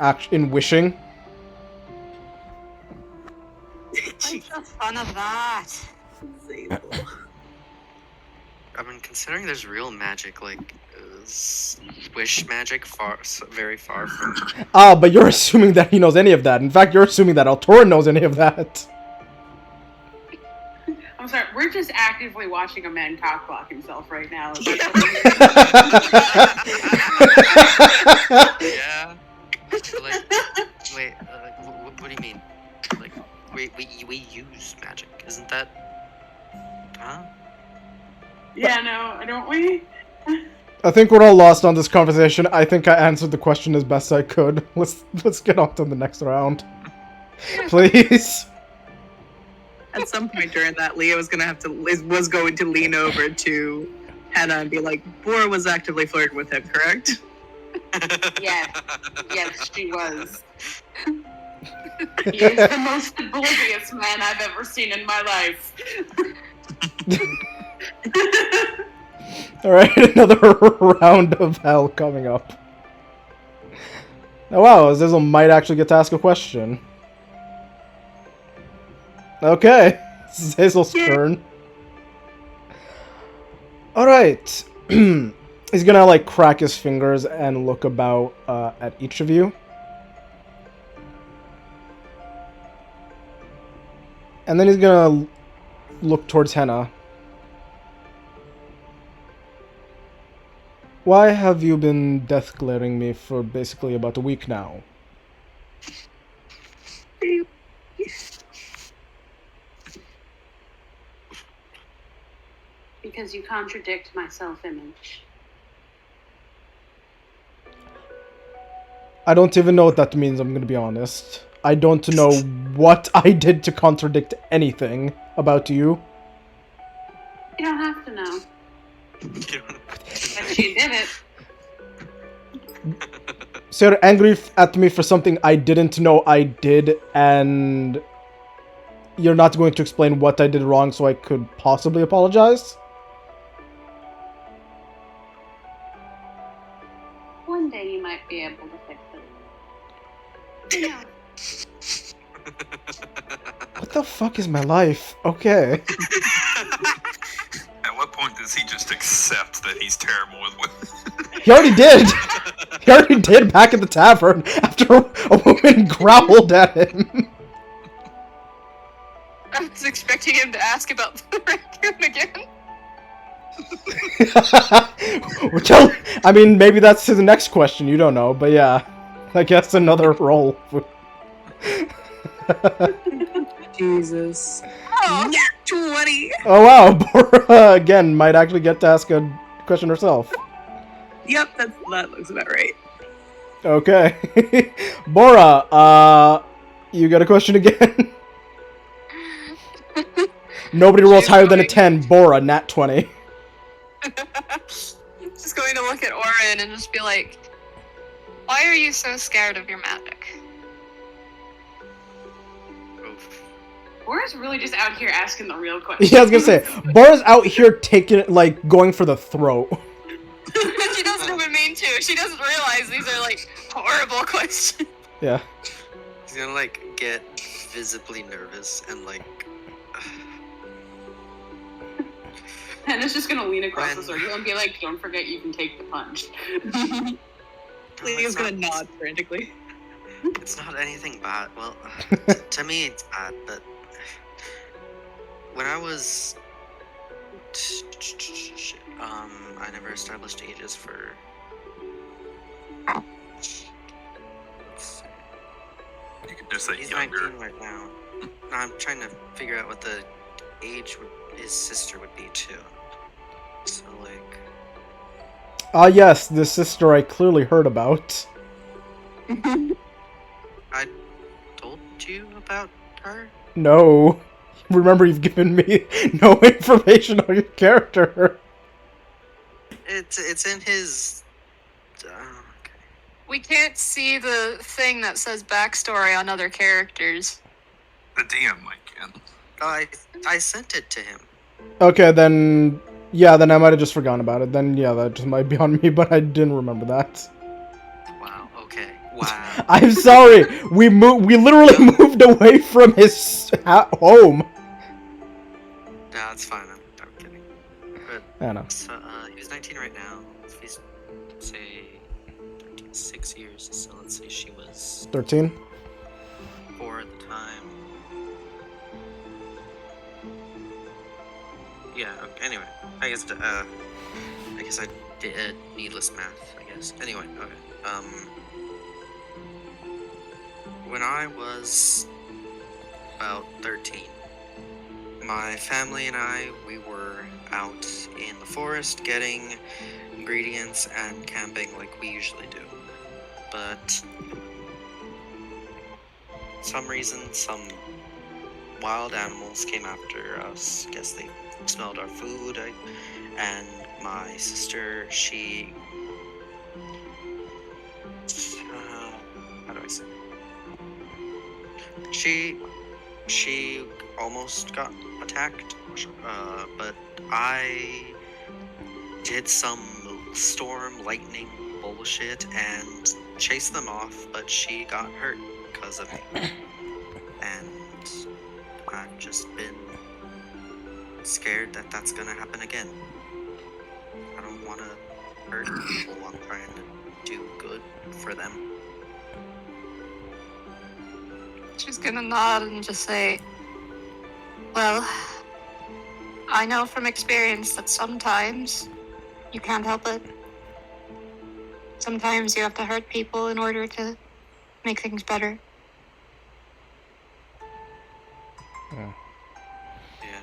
wishing. What's the fun of that? I mean, considering there's real magic, like, wish magic very far from... Ah, but you're assuming that he knows any of that. In fact, you're assuming that Altorin knows any of that. I'm sorry, we're just actively watching a man cockblock himself right now. Yeah. Like, wait, what do you mean? Like, we use magic, isn't that... Huh? Yeah, no, don't we? I think we're all lost on this conversation. I think I answered the question as best I could. Let's get on to the next round. Please. At some point during that, Leah was going to lean over to Hannah and be like, Bora was actively flirting with him, correct? Yes, she was. He is the most oblivious man I've ever seen in my life. Alright, another round of hell coming up. Oh wow, Azazel might actually get to ask a question. Okay, this is Hazel's turn. Alright. He's gonna, like, crack his fingers and look about at each of you. And then he's gonna look towards Henna. Why have you been death glaring me for basically about a week now? Because you contradict my self-image. I don't even know what that means, I'm gonna be honest. I don't know what I did to contradict anything about you. You don't have to know. But she did it. So you're angry at me for something I didn't know I did, and you're not going to explain what I did wrong so I could possibly apologize? One day you might be able to fix it. Yeah. What the fuck is my life? Okay. At what point does he just accept that he's terrible with women? He already did! He already did back at the tavern after a woman growled at him. I was expecting him to ask about the raccoon again. I mean, maybe that's his next question, you don't know, but yeah. I guess another roll. Jesus. Oh, Yeah, 20! Oh wow, Bora again might actually get to ask a question herself. Yep, that looks about right. Okay. Bora, you got a question again? Nobody rolls higher than a 10. Bora, nat 20. Just going to look at Orin and just be like, why are you so scared of your magic? Oof. Bora's really just out here asking the real questions. Yeah, I was gonna say, Bora's out here taking, like, going for the throat. She doesn't even mean to. She doesn't realize these are, like, horrible questions. Yeah. He's gonna, like, get visibly nervous and, like... And it's just gonna lean across the circle and be like, don't forget you can take the punch. Leah's gonna nod frantically. It's not anything bad. Well, to me it's bad, but... When I was... I never established ages for... You could just say He's younger. 19 right now. No, I'm trying to figure out what the age his sister would be too. So like... Yes, the sister I clearly heard about. I told you about her? No. Remember, you've given me no information on your character. It's in his... okay. We can't see the thing that says backstory on other characters. The DM might can. I sent it to him. Okay, then... Yeah, then I might have just forgotten about it. Then, yeah, that just might be on me, but I didn't remember that. Wow, okay. Wow. I'm sorry! We literally moved away from his home! No, it's fine. I'm kidding. But, I know. so, he's 19 right now. If he's, say, 13, 6 years, so let's say she was 13? 4 at the time. Yeah, okay, anyway. I guess I did needless math, I guess. Anyway, okay. When I was about 13, my family and I, we were out in the forest getting ingredients and camping like we usually do. But for some reason, some wild animals came after us. I guess they smelled our food, and my sister, she... how do I say? She almost got attacked, but I did some storm lightning bullshit and chased them off, but she got hurt because of me. And I've just been scared that that's gonna happen again. I don't want to hurt people. I'm trying to do good for them. She's gonna nod and just say, well, I know from experience that sometimes you can't help it. Sometimes you have to hurt people in order to make things better. Yeah. Yeah.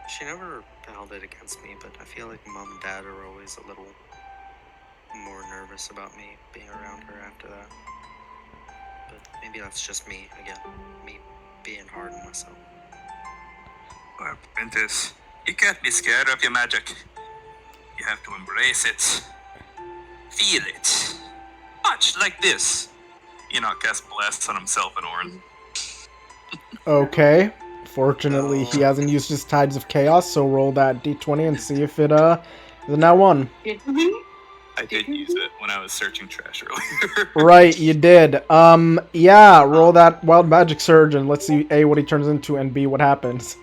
She never held it against me, but I feel like Mom and Dad are always a little more nervous about me being around her after that. But maybe that's just me, again. Me being hard on myself. Well, Prentice, you can't be scared of your magic. You have to embrace it. Feel it. Much like this. Enoch cast Blast on himself and Orin. Okay. Fortunately, he hasn't used his Tides of Chaos, so roll that d20 and see if it, is a nat 1. I did use it when I was searching trash earlier. Right, you did. Yeah, roll that Wild Magic Surge and let's see A, what he turns into, and B, what happens.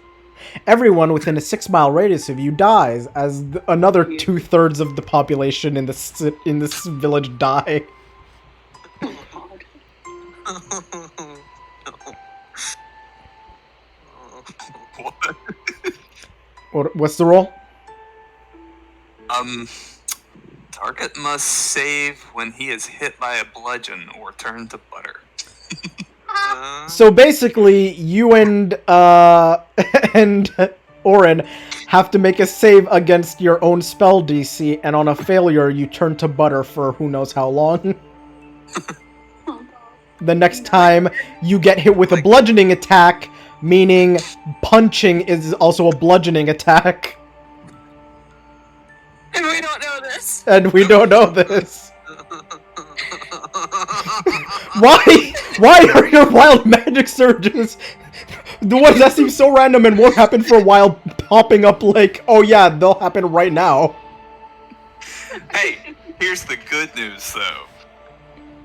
Everyone within a 6-mile radius of you dies, as another 2/3 of the population in this village die. What's the roll? Target must save when he is hit by a bludgeon or turn to butter. So basically, you and Orin have to make a save against your own spell DC, and on a failure, you turn to butter for who knows how long. The next time you get hit with a bludgeoning attack, meaning punching is also a bludgeoning attack. And we don't know this. And we don't know this. Why are your wild magic surges The ones that seem so random and won't happen for a while popping up like, oh yeah, they'll happen right now. Hey, here's the good news, though.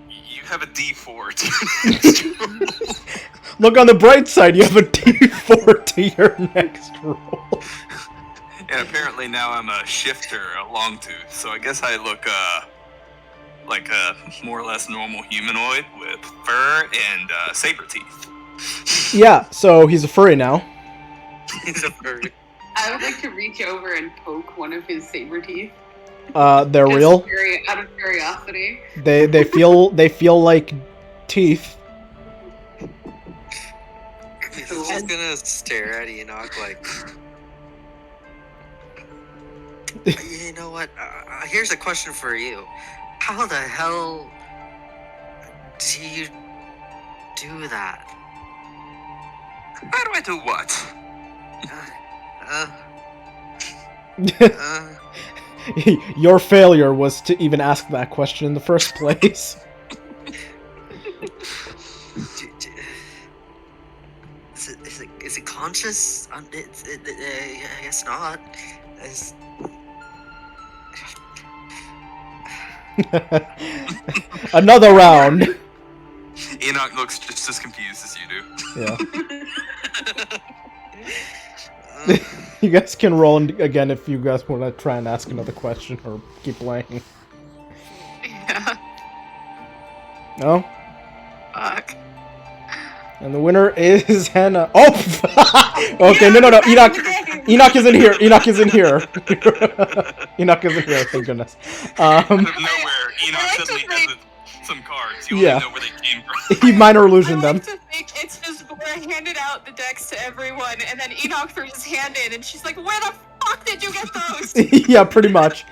You have a D4. Look on the bright side, you have a D4 to your next roll. And apparently now I'm a shifter, a long tooth, so I guess I look, like a more or less normal humanoid with fur and saber teeth. Yeah, so he's a furry now. He's a furry. I would like to reach over and poke one of his saber teeth. They're Just real. out of curiosity. They feel like teeth. He's just gonna stare at Enoch like, you know what? Here's a question for you. How the hell do you do that? How do I do what? Your failure was to even ask that question in the first place. Is it conscious? I guess not. Another round. Enoch looks just as confused as you do. Yeah. You guys can roll again if you guys want to try and ask another question or keep playing. Yeah. No? Fuck. And the winner is Hannah. Oh! Okay, no. Enoch isn't here. Enoch isn't here. Enoch isn't here, thank goodness. Out of nowhere, Enoch suddenly has some cards. You only know where they came from. He minor illusioned them. I like to think it's just Bora handed out the decks to everyone, and then Enoch threw his hand in, and she's like, where the fuck did you get those? Yeah, pretty much.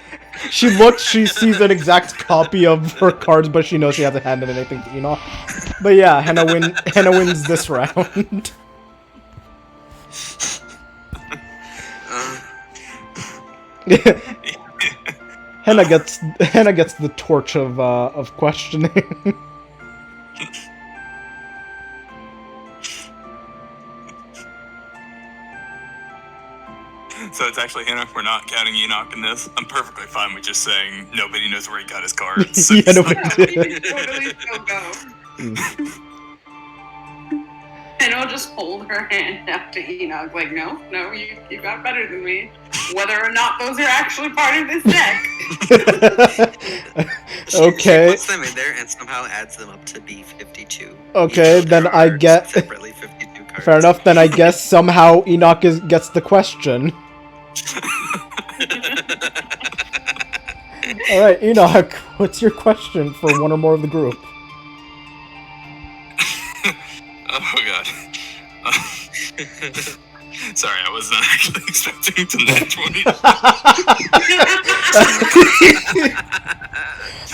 She looks, she sees an exact copy of her cards, but she knows she hasn't handed anything to Enoch. But yeah, Hannah wins this round. Hannah gets the torch of questioning. So it's actually Enoch. We're not counting Enoch in this. I'm perfectly fine with just saying nobody knows where he got his cards. So Yeah, nobody We did. can totally still go. And I'll just hold her hand out to Enoch, like, no, you got better than me. Whether or not those are actually part of this deck. Okay. She puts them in there and somehow adds them up to be 52. Okay, Each of then their I cards get. separately 52 cards. Fair enough. Then I guess somehow Enoch gets the question. All right, Enoch, what's your question for one or more of the group? Oh god. Sorry, I was not actually expecting to net 20.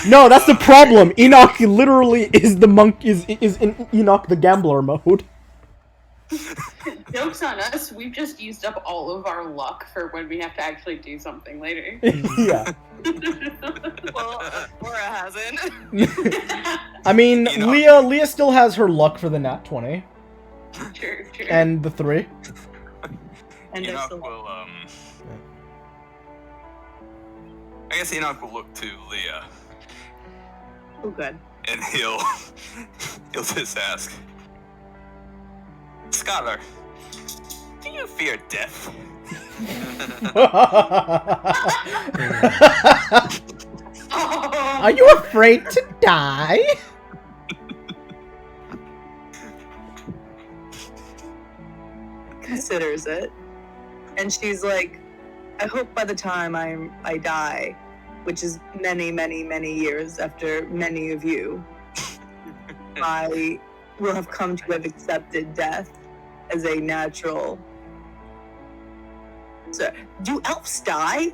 No, that's the problem. Enoch literally is the monk is in Enoch the gambler mode. Joke's on us, we've just used up all of our luck for when we have to actually do something later. Yeah. Well, Bora hasn't. I mean, Enoch. Leah still has her luck for the nat 20 True. and the 3. And there's Enoch the will, I guess Enoch will look to Leah, oh, good. and he'll just ask, Scholar, do you fear death? Are you afraid to die? Considers it, and she's like, I hope by the time I die, which is many, many, many years after many of you, I will have come to have accepted death as a natural. So, do elves die?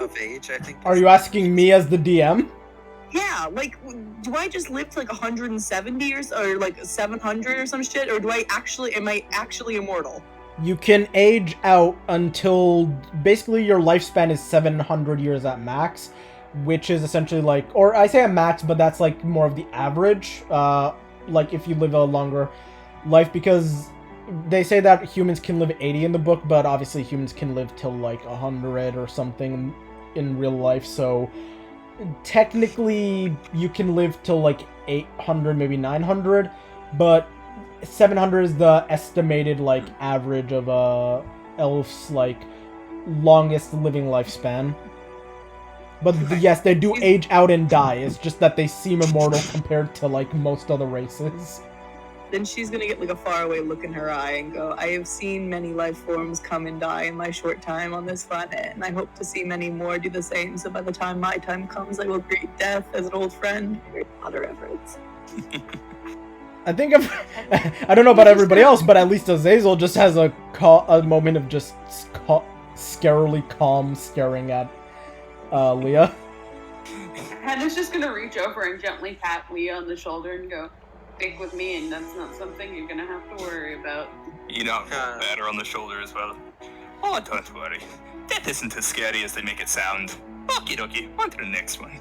Of age, I think. Are you asking me as the DM? Yeah, like, do I just live to like 170 or like 700 or some shit, or am I actually immortal? You can age out until basically your lifespan is 700 years at max, which is essentially like, or I say a max, but that's like more of the average. Like if you live a longer, life, because they say that humans can live 80 in the book, but obviously humans can live till like 100 or something in real life, so technically you can live till like 800, maybe 900, but 700 is the estimated like average of elf's like longest living lifespan. But yes, they do age out and die. It's just that they seem immortal compared to like most other races. Then she's gonna get like a faraway look in her eye and go, I have seen many life forms come and die in my short time on this planet, and I hope to see many more do the same, so by the time my time comes, I will greet death as an old friend. Other efforts. I think I don't know about everybody else, but at least Azazel just has a moment of just scarily calm staring at Leah. Hannah's just gonna reach over and gently pat Leah on the shoulder and go, stick with me, and that's not something you're gonna have to worry about. Pat her on the shoulder as well. Oh, don't worry. That isn't as scary as they make it sound. Okie dokie, on to the next one.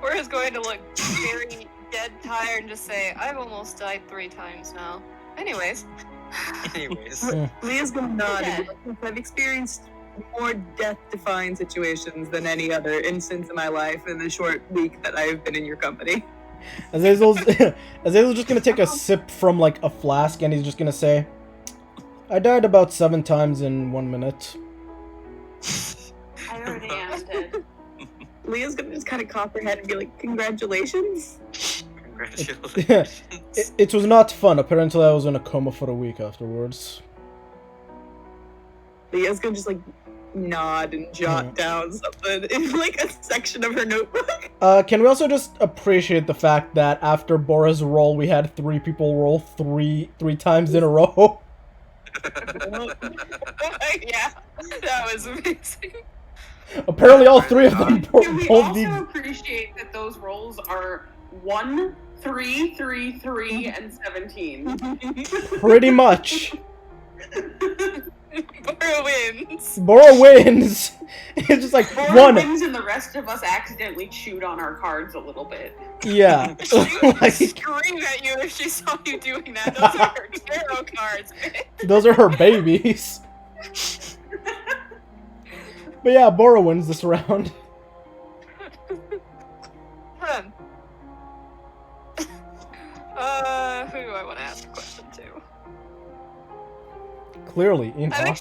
Bora's going to look very dead tired and just say, I've almost died 3 times now. Anyways. Leah's gonna nod and be like, I've experienced more death-defying situations than any other instance in my life in the short week that I've been in your company. Azazel's just gonna take a sip from like a flask, and he's just gonna say, I died about 7 times in 1 minute. I already am dead. Leah's gonna just kind of cock her head and be like, congratulations. Congratulations. It was not fun. Apparently I was in a coma for a week afterwards. Leah's gonna just like nod and jot down something in like a section of her notebook. Can we also just appreciate the fact that after Bora's roll, we had 3 people roll three times in a row? Yeah, that was amazing. Apparently all 3 of them Can we rolled also appreciate that those rolls are 1, 3, 3, 3, and 17? Pretty much. Bora wins. Bora wins. It's just like Bora 1 wins, and the rest of us accidentally chewed on our cards a little bit. Yeah. She would Like, scream at you if she saw you doing that. Those are her tarot cards, man. those are her babies. But yeah, Bora wins this round. Who do I want to ask a question to? Clearly, I Enoch.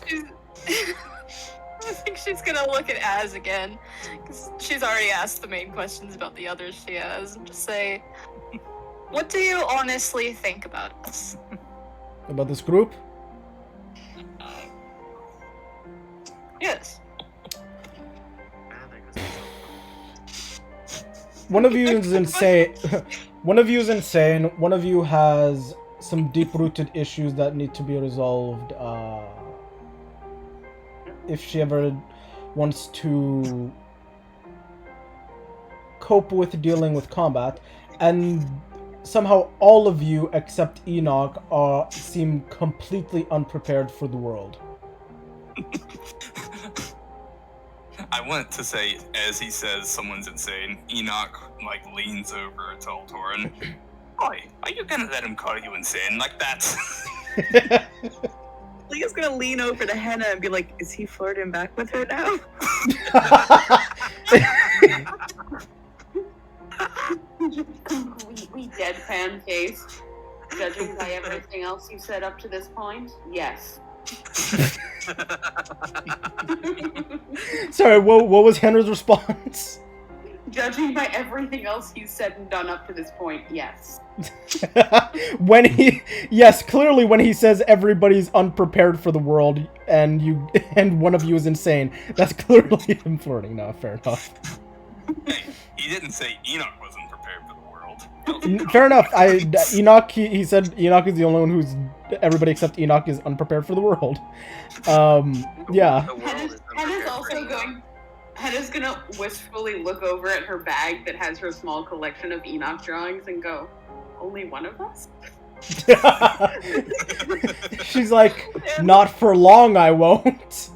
think she's gonna look at Az again, because she's already asked the main questions about the others she has, and just say, what do you honestly think about us? About this group? Yes. One of you is insane. One of you is insane. One of you has some deep-rooted issues that need to be resolved. If she ever wants to cope with dealing with combat, and somehow all of you except Enoch seem completely unprepared for the world. I want to say, as he says someone's insane, Enoch, like, leans over to Altorin. Boy, are you gonna let him call you insane like that? Leah's gonna lean over to Henna and be like, is he flirting back with her now? We deadpan face. Judging by everything else you said up to this point, yes. Sorry, what was Henry's response? Judging by everything else he's said and done up to this point, yes. Yes, clearly when he says everybody's unprepared for the world and one of you is insane, that's clearly him flirting. No, fair enough. Hey, he didn't say Enoch wasn't prepared for the world. Fair enough. Enoch, he said Enoch is the only one who's everybody except Enoch is unprepared for the world. Yeah. The world is Henna's also going. Henna's gonna wistfully look over at her bag that has her small collection of Enoch drawings and go, only one of us? She's like, not for long, I won't.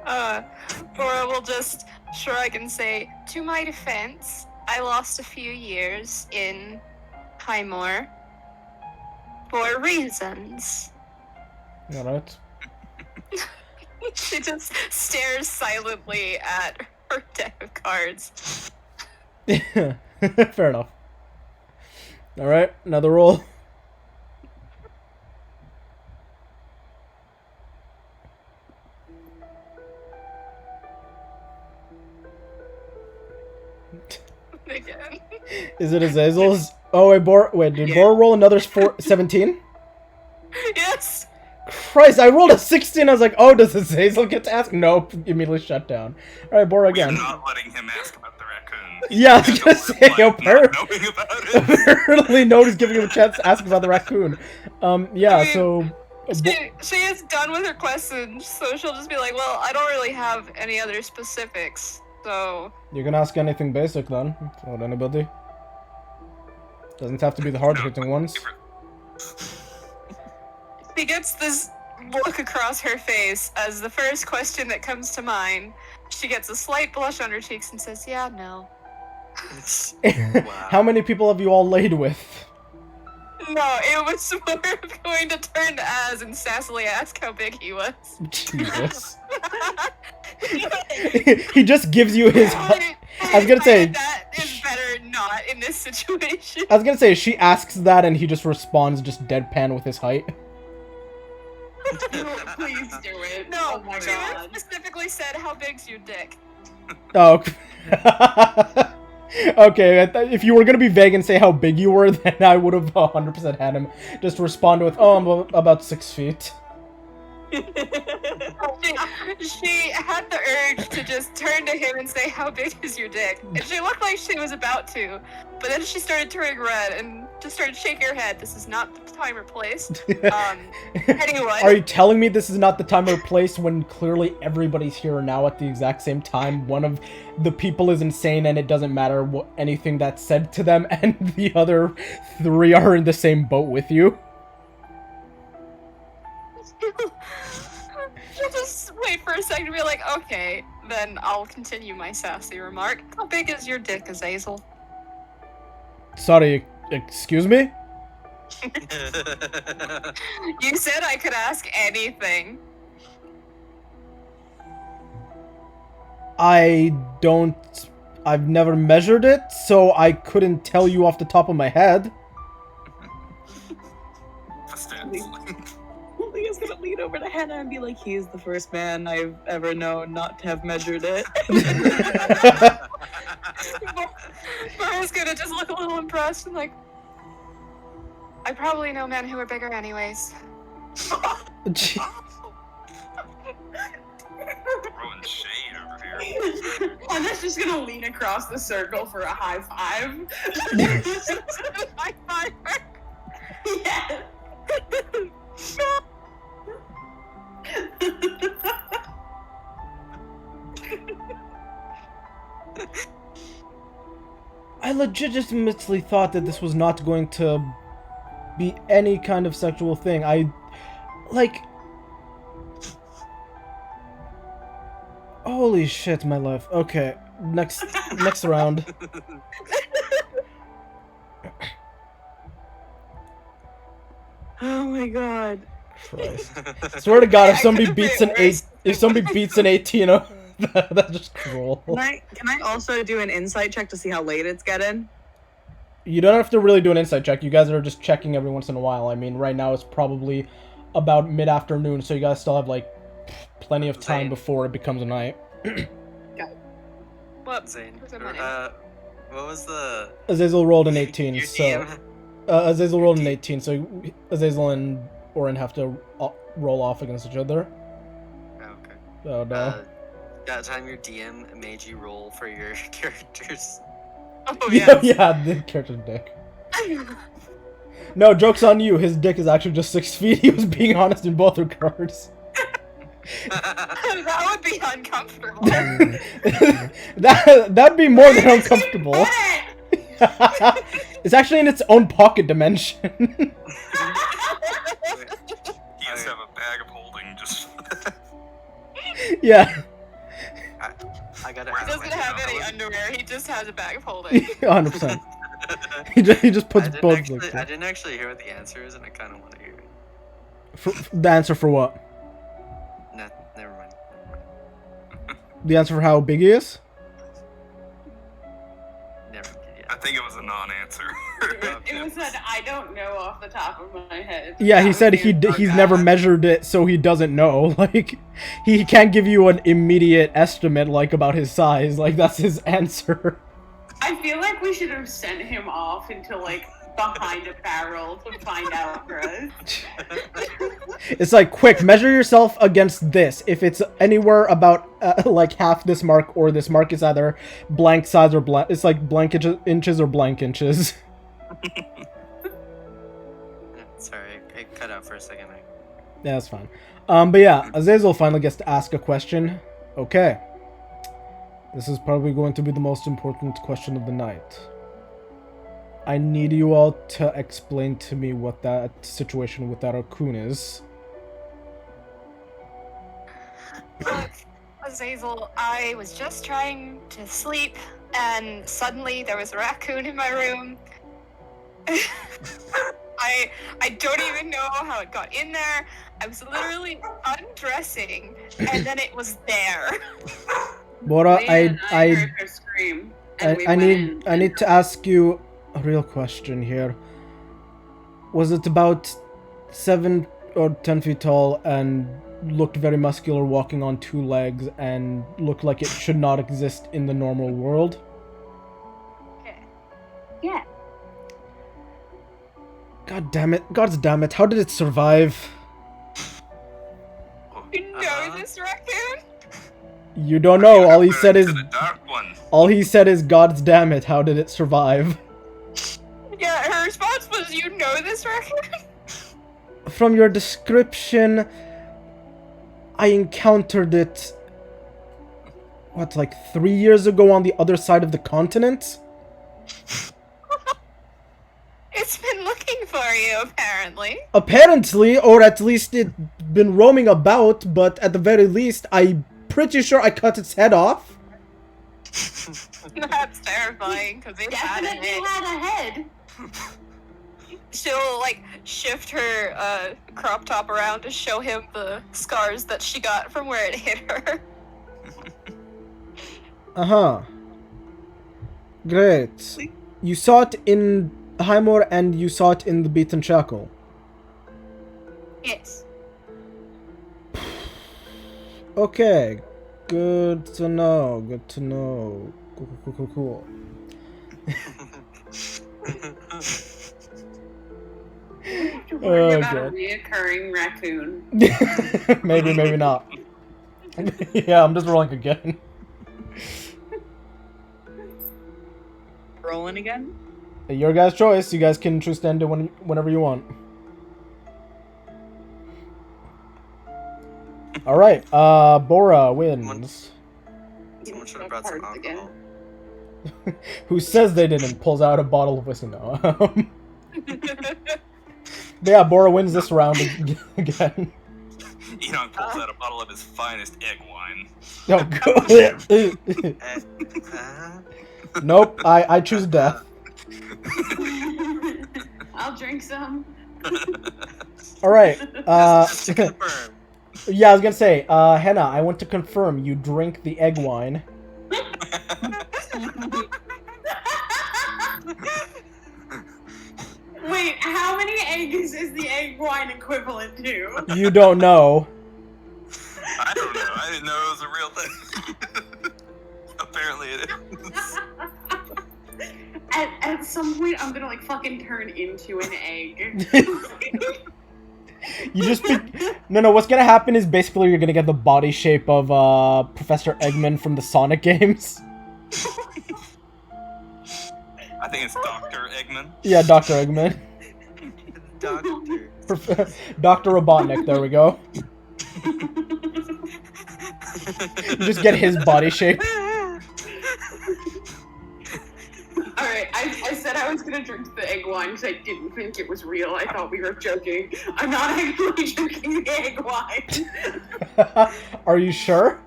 Bora will just shrug and say, to my defense, I lost a few years in Highmore. for reasons. Alright. She just stares silently at her deck of cards. Fair enough. Alright, another roll. Again. Is it Azazel's? Oh, wait, did Bora roll another 17? Yes! Christ, I rolled a 16. I was like, oh, does Azazel get to ask? Nope, immediately shut down. Alright, Bora again. We're not letting him ask about the raccoon. Yeah, I was gonna say, apparently apparently nobody's giving him a chance to ask about the raccoon. Yeah, I mean, so... She is done with her questions, so she'll just be like, well, I don't really have any other specifics, so... You can ask anything basic then, about anybody. Doesn't have to be the hard-hitting ones. She gets this look across her face as the first question that comes to mind. She gets a slight blush on her cheeks and says, yeah, no. How many people have you all laid with? No, it was more of going to turn to Az and sassily ask how big he was. Jesus. He just gives you his... I was gonna say... That is better not in this situation. I was gonna say, she asks that and he just responds just deadpan with his height. No, please do it. No, oh my she god. specifically said, how big's your dick? Oh. Okay, if you were gonna be vague and say how big you were, then I would have 100% had him just respond with, oh, I'm about 6 feet. She had the urge to just turn to him and say, how big is your dick? And she looked like she was about to, but then she started turning red and just started shaking her head. This is not the time or place. Anyway. Are you telling me this is not the time or place when clearly everybody's here now at the exact same time? One of the people is insane and it doesn't matter what anything that's said to them, and the other 3 are in the same boat with you? She'll just wait for a second to be like, okay, then I'll continue my sassy remark. How big is your dick, Azazel? Sorry, excuse me? You said I could ask anything. I've never measured it, so I couldn't tell you off the top of my head. Leah's gonna lean over to Hannah and be like, he's the first man I've ever known not to have measured it. Mara's gonna just look a little impressed and like, I probably know men who are bigger anyways. Gee. Throwing shade over here. And that's just gonna lean across the circle for a high five. High five her. Yes. I legitimately thought that this was not going to be any kind of sexual thing. Holy shit, my life. Okay, next round. Oh my god. Christ. Swear to God, if I somebody could've beats made an it worse. if somebody beats an 18, that's just cruel. Can I also do an insight check to see how late it's getting? You don't have to really do an insight check. You guys are just checking every once in a while. I mean, right now it's probably about mid-afternoon, so you guys still have, like, plenty of time before it becomes a night. What? Zane, Where's my money? what was the... Azazel rolled an 18, your so... DM? Azazel rolled an 18, so Azazel and Orin have to roll off against each other. Oh, okay. Oh, no. That time your DM made you roll for your characters. Oh, yes. Yeah, the character's dick. No, joke's on you. His dick is actually just 6 feet. He was being honest in both regards. That would be uncomfortable. That'd be more than uncomfortable. It's actually in its own pocket dimension. He has to have a bag of holding just. Yeah. I gotta He ask doesn't my have DM, any how was- underwear, he just has a bag of holding. 100%. he just puts both. I didn't actually hear what the answer is, and I kind of want to hear it. The answer for what? Never mind. The answer for how big he is? Never mind. I think it was a non-answer. It was an I don't know off the top of my head. Yeah, he said he's never measured it, so he doesn't know. Like, he can't give you an immediate estimate, like, about his size. Like, that's his answer. I feel like we should have sent him off into, like, behind a barrel to find out for us. It's like, quick, measure yourself against this. If it's anywhere about, like, half this mark or this mark, it's either blank size or blank. It's like blank inches or blank inches. Sorry, I cut out for a second. Yeah, that's fine. But yeah, Azazel finally gets to ask a question. Okay. This is probably going to be the most important question of the night. I need you all to explain to me what that situation with that raccoon is. Look, Azazel, I was just trying to sleep, and suddenly there was a raccoon in my room. I don't even know how it got in there. I was literally undressing, and then it was there. Bora, Leah and I heard her scream, and we went I need to ask you a real question here. Was it about 7 or 10 feet tall and looked very muscular, walking on 2 legs, and looked like it should not exist in the normal world? Okay. Yeah. God damn it, how did it survive? You know this raccoon? You don't know, all he said is... The dark one. All he said is, God damn it, how did it survive? Yeah, her response was, you know this raccoon? From your description, I encountered it... What, like 3 years ago on the other side of the continent? It's been looking for you, apparently. Apparently, or at least it's been roaming about, but at the very least, I'm pretty sure I cut its head off. That's terrifying, because it had a Definitely head. had a head. She'll, like, shift her crop top around to show him the scars that she got from where it hit her. Uh-huh. Great. You saw it in Highmore and you saw it in the Beaten Shackle. Yes. Okay. Good to know. Good to know. Cool. To worry Oh, about a God. reoccurring raccoon. Maybe not. Yeah, I'm just rolling again. Rolling again? Your guys' choice. You guys can choose to end it whenever you want. Alright, Bora wins. Someone should have brought some Cards again. alcohol. Who says they didn't? Pulls out a bottle of whiskey. No. But yeah, Bora wins this round again. Enoch pulls out a bottle of his finest egg wine. No, go. Nope, I choose death. I'll drink some. Alright, Just to confirm. yeah, I was gonna say, Henna, I want to confirm you drink the egg wine. Wait, how many eggs is the egg wine equivalent to? You don't know. I don't know. I didn't know it was a real thing. Apparently it is. At some point, I'm gonna like fucking turn into an egg. You just no. What's gonna happen is basically you're gonna get the body shape of Professor Eggman from the Sonic games. I think it's Dr. Eggman. Yeah, Dr. Eggman. Doctor. Dr. Robotnik. There we go. You just get his body shape. Alright, I said I was gonna drink the egg wine because I didn't think it was real. I thought we were joking. I'm not actually drinking the egg wine. Are you sure?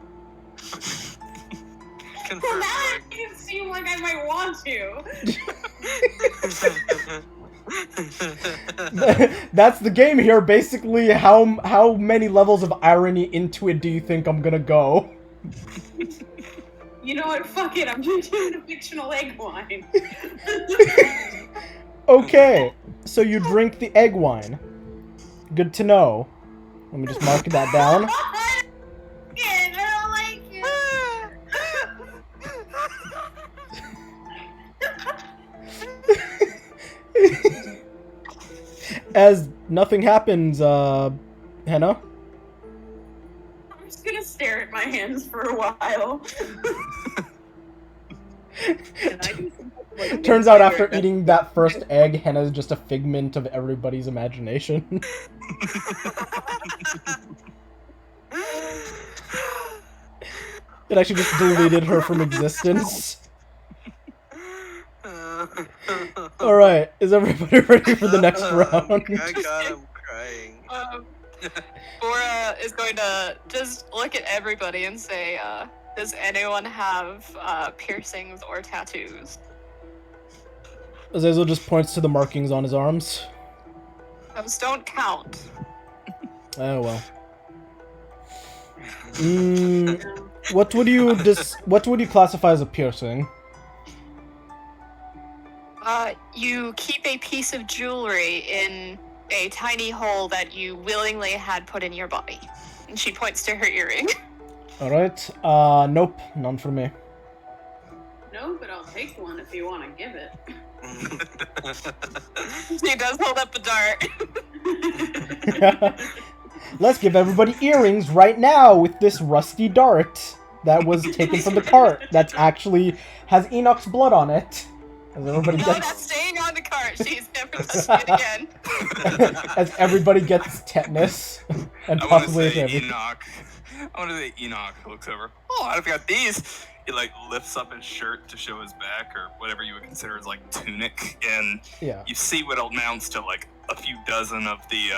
Well, now it makes it seem like I might want to. That's the game here. Basically, how many levels of irony into it do you think I'm gonna go? You know what? Fuck it. I'm drinking a fictional egg wine. Okay, so you drink the egg wine. Good to know. Let me just mark that down. I don't like it. As nothing happens, Henna. I'm just gonna stare at my hands for a while. Turns out after eating that first egg, Henna is just a figment of everybody's imagination. It actually just deleted her from existence. Alright, is everybody ready for the next round? Oh my god, I'm crying. Bora is going to just look at everybody and say, does anyone have piercings or tattoos? Azazel just points to the markings on his arms. Those don't count. Oh well. What would you classify as a piercing? You keep a piece of jewelry in a tiny hole that you willingly had put in your body. And she points to her earring. Alright, nope, none for me. No, but I'll take one if you want to give it. She does hold up a dart. Let's give everybody earrings right now with this rusty dart that was taken from the cart. That actually has Enoch's blood on it. As everybody No, gets... that's staying on the cart. She's never touching it again. As everybody gets tetanus and possibly everything. I want to say Enoch looks over. Oh, I've got these. He like lifts up his shirt to show his back, or whatever you would consider as like tunic, and you see what amounts to like a few dozen of the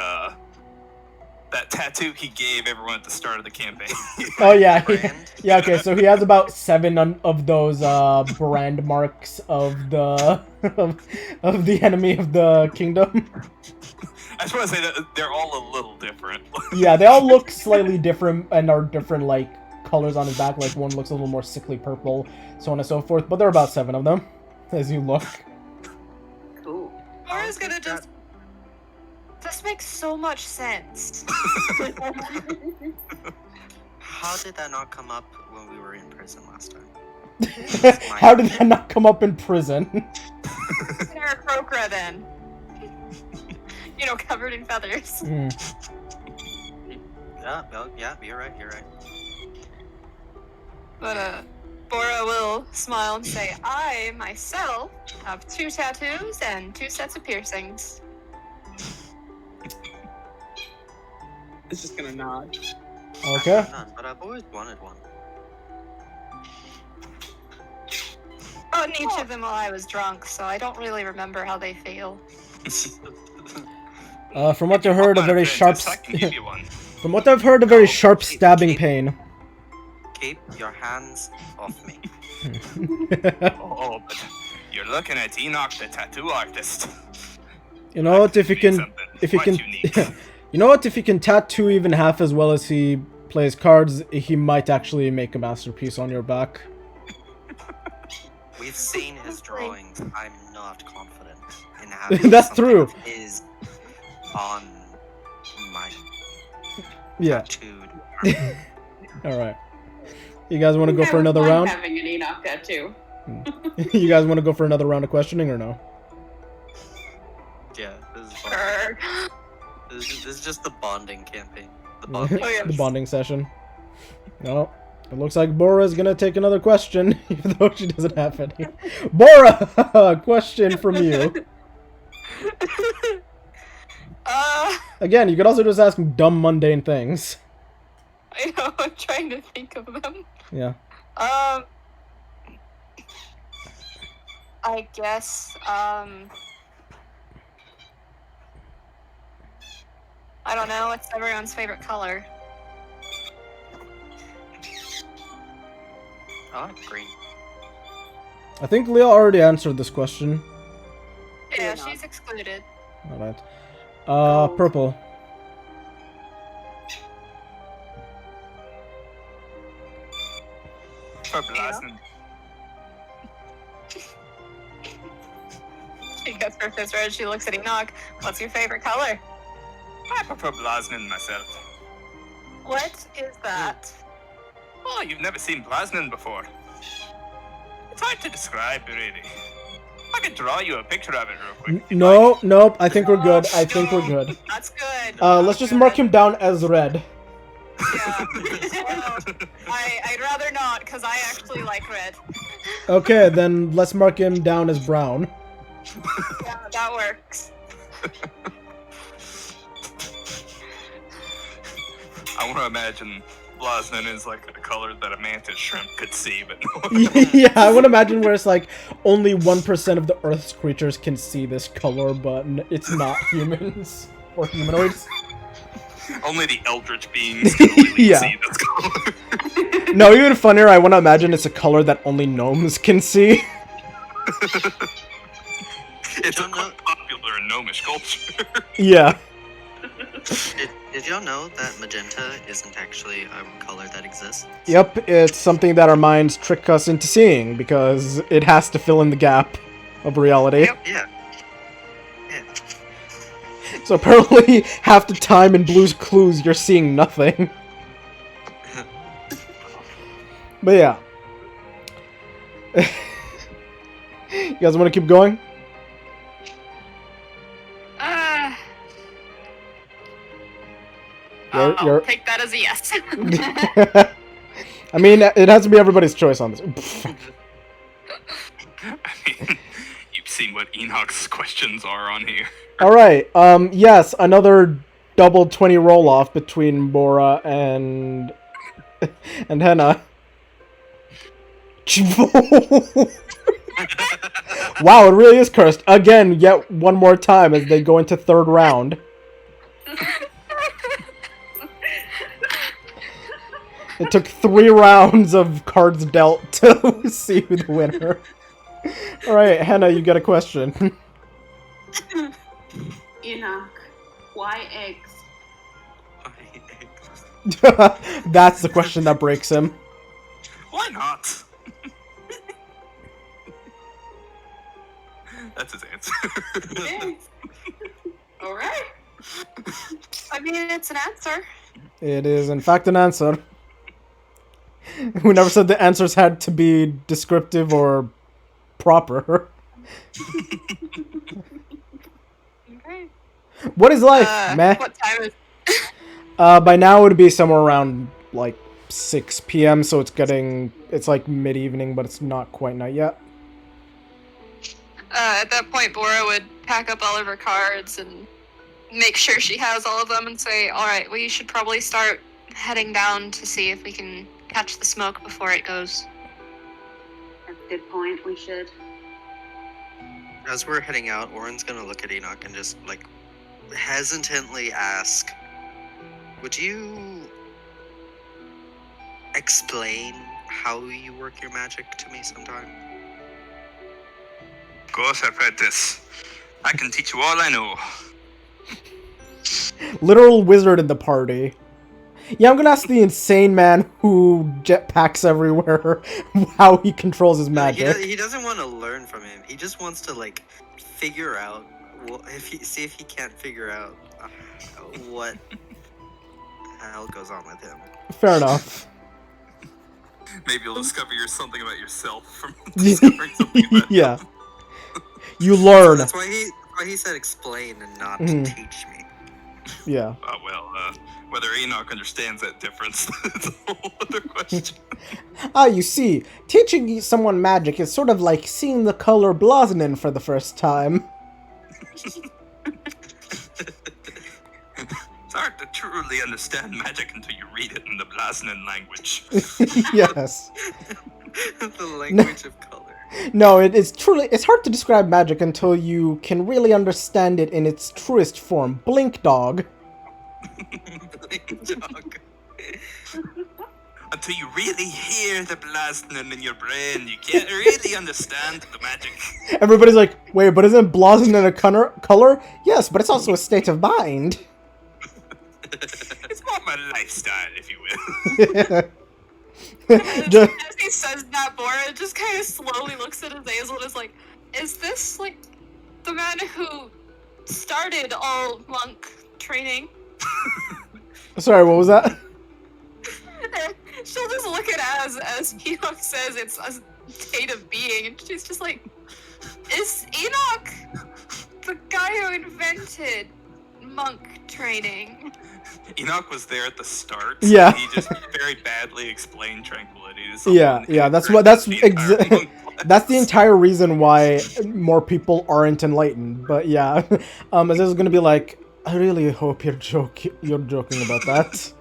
that tattoo he gave everyone at the start of the campaign. Oh yeah, yeah. Okay, so he has about 7 of those brand marks of the of the enemy of the kingdom. I just want to say that they're all a little different. Yeah, they all look slightly different and are different like colors on his back. Like one looks a little more sickly purple, so on and so forth. But there are about 7 of them, as you look. Cool. Bora's gonna just. This makes so much sense. How did that not come up when we were in prison last time? How did that not come up in prison? Aarakocra then. You know, covered in feathers. Yeah, you're right. But, Bora will smile and say, I, myself, have 2 tattoos and 2 sets of piercings. It's just gonna nod. Okay. I've none, but I've always wanted one. On each of them while I was drunk, so I don't really remember how they feel. From what I've heard, a very sharp. I can give you one. From what I've heard, a very sharp stabbing pain. Keep your hands off me. Oh, but you're looking at Enoch, the tattoo artist. You know what? If you can, you know what? If he can tattoo even half as well as he plays cards, he might actually make a masterpiece on your back. We've seen his drawings. I'm not confident in having That's something true. of his on my tattooed arm. All right. You guys want to go for another round? Having an Enoch tattoo. You guys want to go for another round of questioning or no? Yeah, this is fun. This is just the bonding campaign. The bonding. The bonding session. No. It looks like Bora's gonna take another question, even though she doesn't have any. Bora! Question from you. Again, you could also just ask dumb, mundane things. I know, I'm trying to think of them. Yeah. I guess, I don't know, what's everyone's favorite color? I like green. I think Leah already answered this question. Yeah, Enoch. she's excluded. Alright. Oh. Purple. For Blasnin. She gets her fist red. She looks at Enoch. What's your favorite color? I prefer Blasnin myself. What is that? Oh, you've never seen Blasnin before. It's hard to describe, really. I could draw you a picture of it real quick. No, nope. I think we're good. I think we're good. That's good. Let's just mark him down as red. Yeah. Well, I'd rather not, because I actually like red. Okay, then let's mark him down as brown. Yeah, that works. I want to imagine Blasnin is like a color that a mantis shrimp could see, but no. Yeah, I would imagine where it's like only 1% of the Earth's creatures can see this color, but it's not humans or humanoids. Only the eldritch beings can really Yeah. see this color. No, even funnier, I want to imagine it's a color that only gnomes can see. It's quite popular in gnomish culture. Yeah. Did y'all know that magenta isn't actually a color that exists? Yep, it's something that our minds trick us into seeing because it has to fill in the gap of reality. Yep. Yeah. So apparently, half the time in Blue's Clues, you're seeing nothing. But yeah. You guys want to keep going? I'll take that as a yes. I mean, it has to be everybody's choice on this. I mean, you've seen what Enoch's questions are on here. Alright, yes, another double 20 roll-off between Bora and Henna. Wow, it really is cursed. Again, yet one more time as they go into third round. It took 3 rounds of cards dealt to see who the winner. Alright, Henna, you get a question. Enoch, why eggs? That's the question that breaks him. Why not? That's his answer. Eggs. All right. I mean, it's an answer. It is, in fact, an answer. Who never said the answers had to be descriptive or proper. Okay. What is life? Meh. What time is By now it would be somewhere around, like, 6 p.m., so it's like mid-evening, but it's not quite night yet. At that point, Bora would pack up all of her cards and make sure she has all of them and say, alright, we should probably start heading down to see if we can catch the smoke before it goes. That's a good point. We should. As we're heading out, Oren's gonna look at Enoch and just, like, hesitantly ask, would you explain how you work your magic to me sometime? Of course, apprentice. I can teach you all I know. Literal wizard in the party. Yeah, I'm gonna ask the insane man who jetpacks everywhere how he controls his magic. He doesn't want to learn from him. He just wants to, like, figure out, see if he can't figure out what the hell goes on with him. Fair enough. Maybe you'll discover something about yourself from discovering something about Yeah. You learn. That's why he said explain and not teach me. Yeah. Whether Enoch understands that difference is a whole other question. You see, teaching someone magic is sort of like seeing the color Blasnin for the first time. It's hard to truly understand magic until you read it in the Blasnin language. Yes. The language of color. No, it's hard to describe magic until you can really understand it in its truest form. Blink dog. Blink dog. until you really hear the blasting in your brain, you can't really understand the magic. Everybody's like, wait, but isn't blossom in a color? Yes, but it's also a state of mind. It's more my lifestyle, if you will. As he says that, Bora just kind of slowly looks at Azazel and is like, is this, like, the man who started all monk training? Sorry, what was that? She'll just look at as Enoch says it's a state of being, and she's just like, is Enoch the guy who invented monk training? Enoch was there at the start. Yeah. He just very badly explained tranquility to someone. Yeah, that's the entire reason why more people aren't enlightened. But yeah, Azazel's gonna be like, I really hope you're joking about that.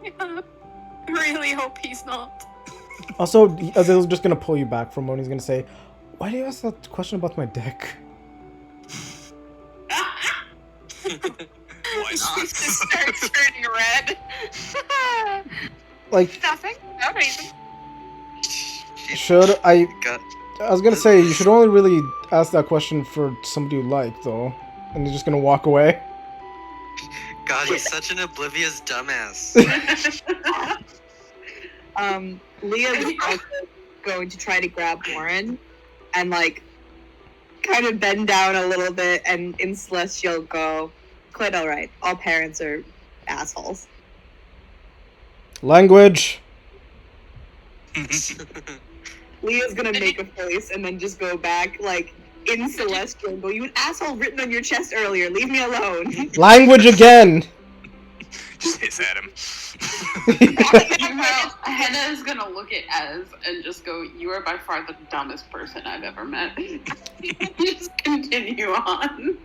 Yeah, I really hope he's not. Also, Azazel's just gonna pull you back from when he's gonna say, why do you ask that question about my dick? Why She not? just starts turning red. Like, Nothing. No reason. should I... God, I was gonna say, you should only really ask that question for somebody you like, though. And you're just gonna walk away. God, he's such an oblivious dumbass. Leah's also going to try to grab Warren and, like, kind of bend down a little bit, and in Celestial go, quite alright. All parents are assholes. Language. Leah's gonna make a face and then just go back, like, in Celestial and go, you asshole written on your chest earlier, leave me alone. Language again! Just hiss at him. Henna is gonna look at Ez and just go, you are by far the dumbest person I've ever met. Just continue on.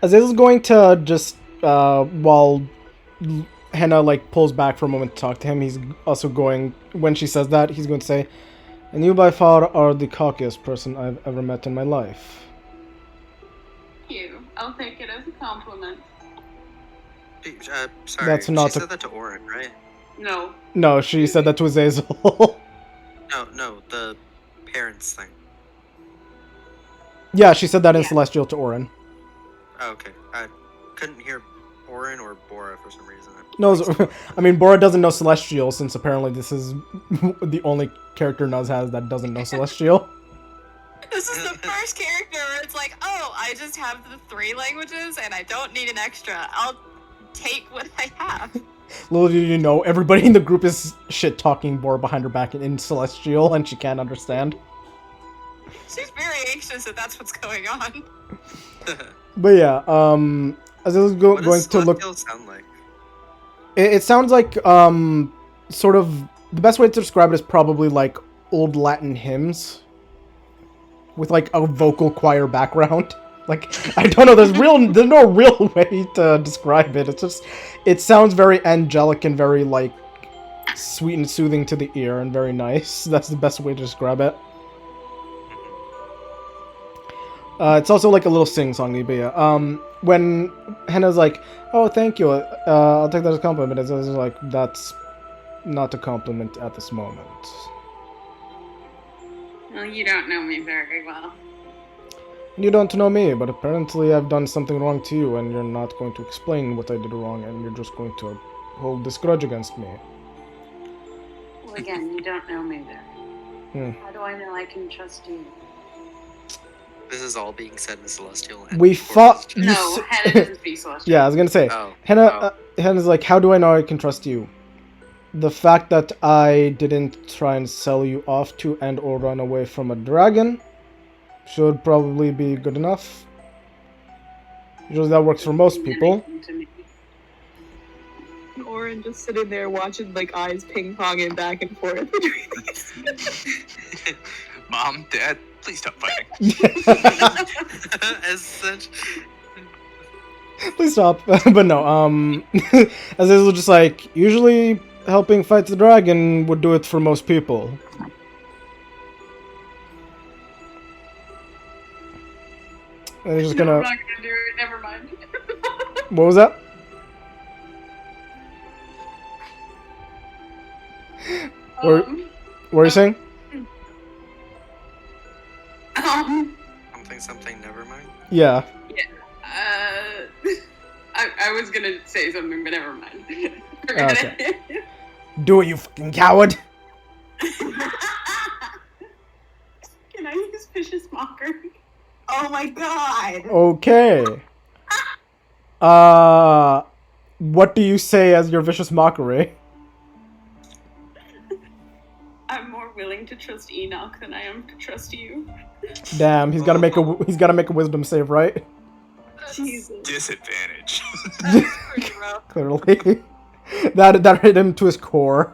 Azazel's going to just, while Henna, like, pulls back for a moment to talk to him, he's also going, when she says that, he's going to say, and you by far are the cockiest person I've ever met in my life. Thank you. I'll take it as a compliment. Sorry, That's not she a- said that to Orin, right? No. No, she said that to Azazel. No, the parents thing. Yeah, she said that in Yeah. Celestial to Orin. Oh, okay. I couldn't hear Orin or Bora for some reason. No, I mean, Bora doesn't know Celestial, since apparently this is the only character Nuz has that doesn't know Celestial. This is the first character where it's like, oh, I just have the 3 languages and I don't need an extra. I'll take what I have. Little did you know, everybody in the group is shit-talking Bora behind her back in Celestial, and she can't understand. She's very anxious that that's what's going on. But yeah, Azazel's What going does to look... Celestial sound like? It sounds like, sort of... The best way to describe it is probably like old Latin hymns. With like a vocal choir background. Like, I don't know, there's no real way to describe it. It's just... It sounds very angelic and very, like, sweet and soothing to the ear and very nice. That's the best way to describe it. It's also like a little sing-songy, but yeah. When Henna's like, oh, thank you, I'll take that as a compliment, it's like, that's not a compliment at this moment. Well, you don't know me very well. You don't know me, but apparently I've done something wrong to you, and you're not going to explain what I did wrong, and you're just going to hold this grudge against me. Well, again, you don't know me very well. Hmm. How do I know I can trust you? This is all being said in Celestial. We fought... you No, s- Henna doesn't speak Celestial. Yeah, I was gonna say, Oh. Henna's like, how do I know I can trust you? The fact that I didn't try and sell you off to and or run away from a dragon should probably be good enough. Usually that works for most people. Orin just sitting there watching, like, eyes ping-ponging back and forth between these. Mom, Dad, please stop fighting. As such. Please stop. But no, Azazel just like, usually helping fight the dragon would do it for most people. And he's just No, gonna... I'm not gonna do it. Never mind. What was that? What were you saying? Something, never mind. Yeah. I was gonna say something, but never mind. Okay. Do it, you fucking coward! Can I use vicious mockery? Oh my god! Okay. What do you say as your vicious mockery? I'm more willing to trust Enoch than I am to trust you. Damn, he's gotta make a wisdom save, right? Jesus. Disadvantage. Pretty rough. Clearly. That hit him to his core.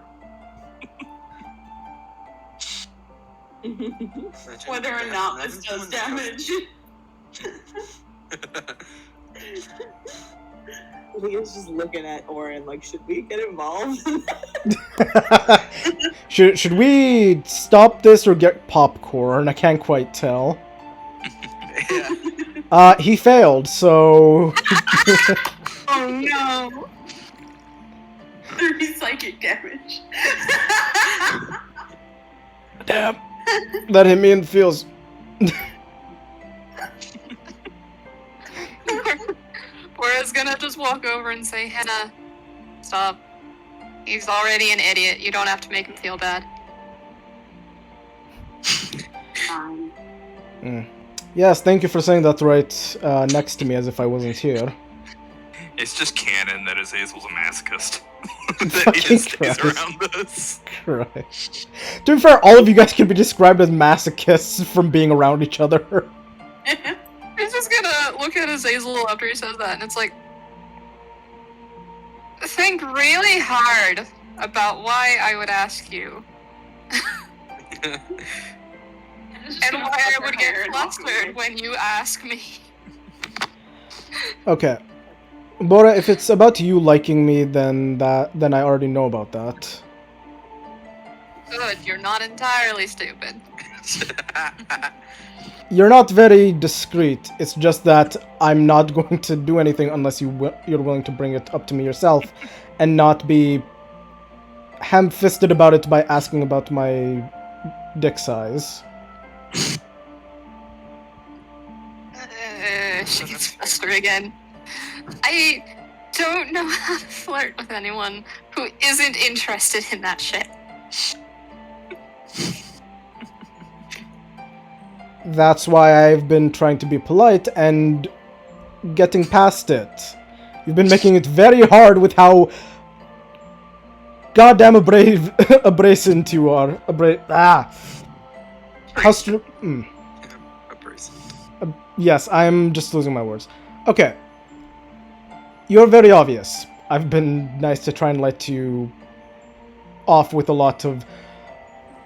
Whether or not this does damage. Leah's just looking at Orin like, should we get involved? Should we stop this or get popcorn? I can't quite tell. Yeah. He failed, so... Oh no! 30 psychic damage. Damn. That hit me in the feels. Bora's gonna just walk over and say, Henna, stop. He's already an idiot. You don't have to make him feel bad. Yes, thank you for saying that right next to me as if I wasn't here. It's just canon that Azazel's a masochist. That he just stays around us. Christ. To be fair, all of you guys can be described as masochists from being around each other. He's just gonna look at Azazel after he says that, and it's like, think really hard about why I would ask you. And why I would get flustered when you ask me. Okay. Bora, if it's about you liking me, then I already know about that. Good, you're not entirely stupid. You're not very discreet. It's just that I'm not going to do anything unless you're willing to bring it up to me yourself, and not be ham-fisted about it by asking about my dick size. She gets flustered again. I don't know how to flirt with anyone who isn't interested in that shit. That's why I've been trying to be polite and getting past it. You've been making it very hard with how goddamn abrasant you are. How yes, I'm just losing my words. Okay. You're very obvious. I've been nice to try and let you off with a lot of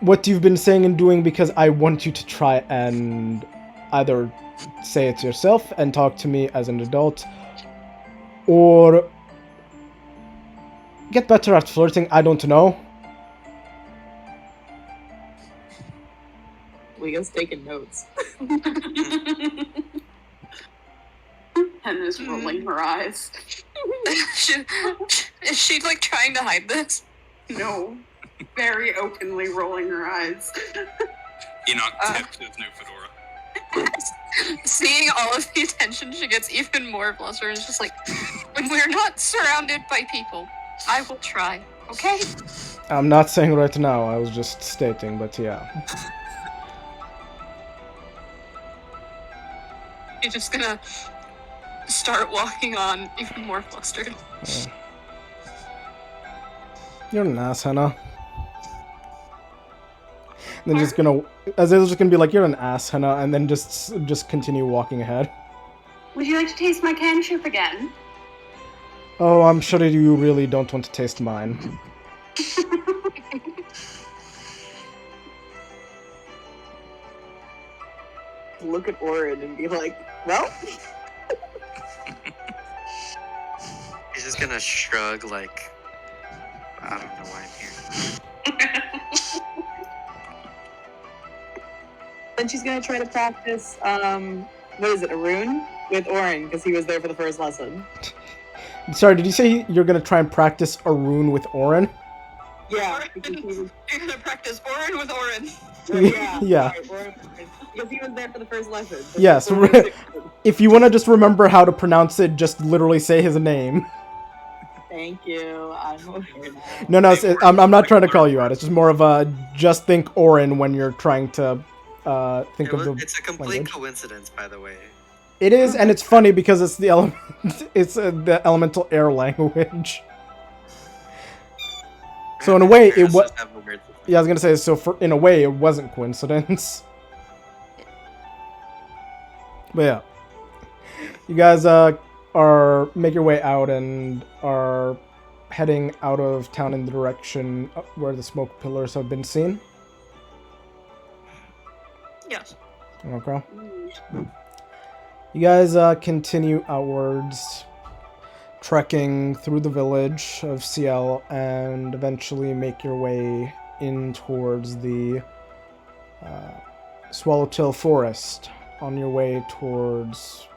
what you've been saying and doing because I want you to try and either say it yourself and talk to me as an adult, or get better at flirting. I don't know. Leah's taking notes. Henna's rolling her eyes. Is she like trying to hide this? No. Very openly rolling her eyes. Enoch tips his new fedora. Seeing all of the attention, she gets even more flustered and is just like, when we're not surrounded by people, I will try, okay? I'm not saying right now, I was just stating, but yeah. You're just gonna start walking on, even more flustered. Yeah. You're an ass, Hannah. Then just gonna, Azazel's just gonna be like, "You're an ass, Hannah," and then just continue walking ahead. Would you like to taste my canned soup again? Oh, I'm sure you really don't want to taste mine. Look at Orin and be like, well? He's just gonna shrug like, I don't know why I'm here. Then she's gonna try to practice, what is it, a rune? With Orin, because he was there for the first lesson. Sorry, did you say you're gonna try and practice a rune with Orin? Yeah. You're gonna practice Orin with Orin. Yeah. Right, because he was there for the first lesson. So Yes. If you want to just remember how to pronounce it, just literally say his name. Thank you. I'm okay No, now. I'm not trying to call you out. It's just more of a just think Orin when you're trying to think of the It's a complete language. coincidence, by the way. It is, and it's funny because it's the the elemental air language. So in a way, it was. Yeah, I was gonna say. So in a way, it wasn't coincidence. But yeah, you guys make your way out and are heading out of town in the direction where the smoke pillars have been seen. Yes. Okay. You guys continue outwards, trekking through the village of Ciel, and eventually make your way in towards the Swallowtail Forest on your way towards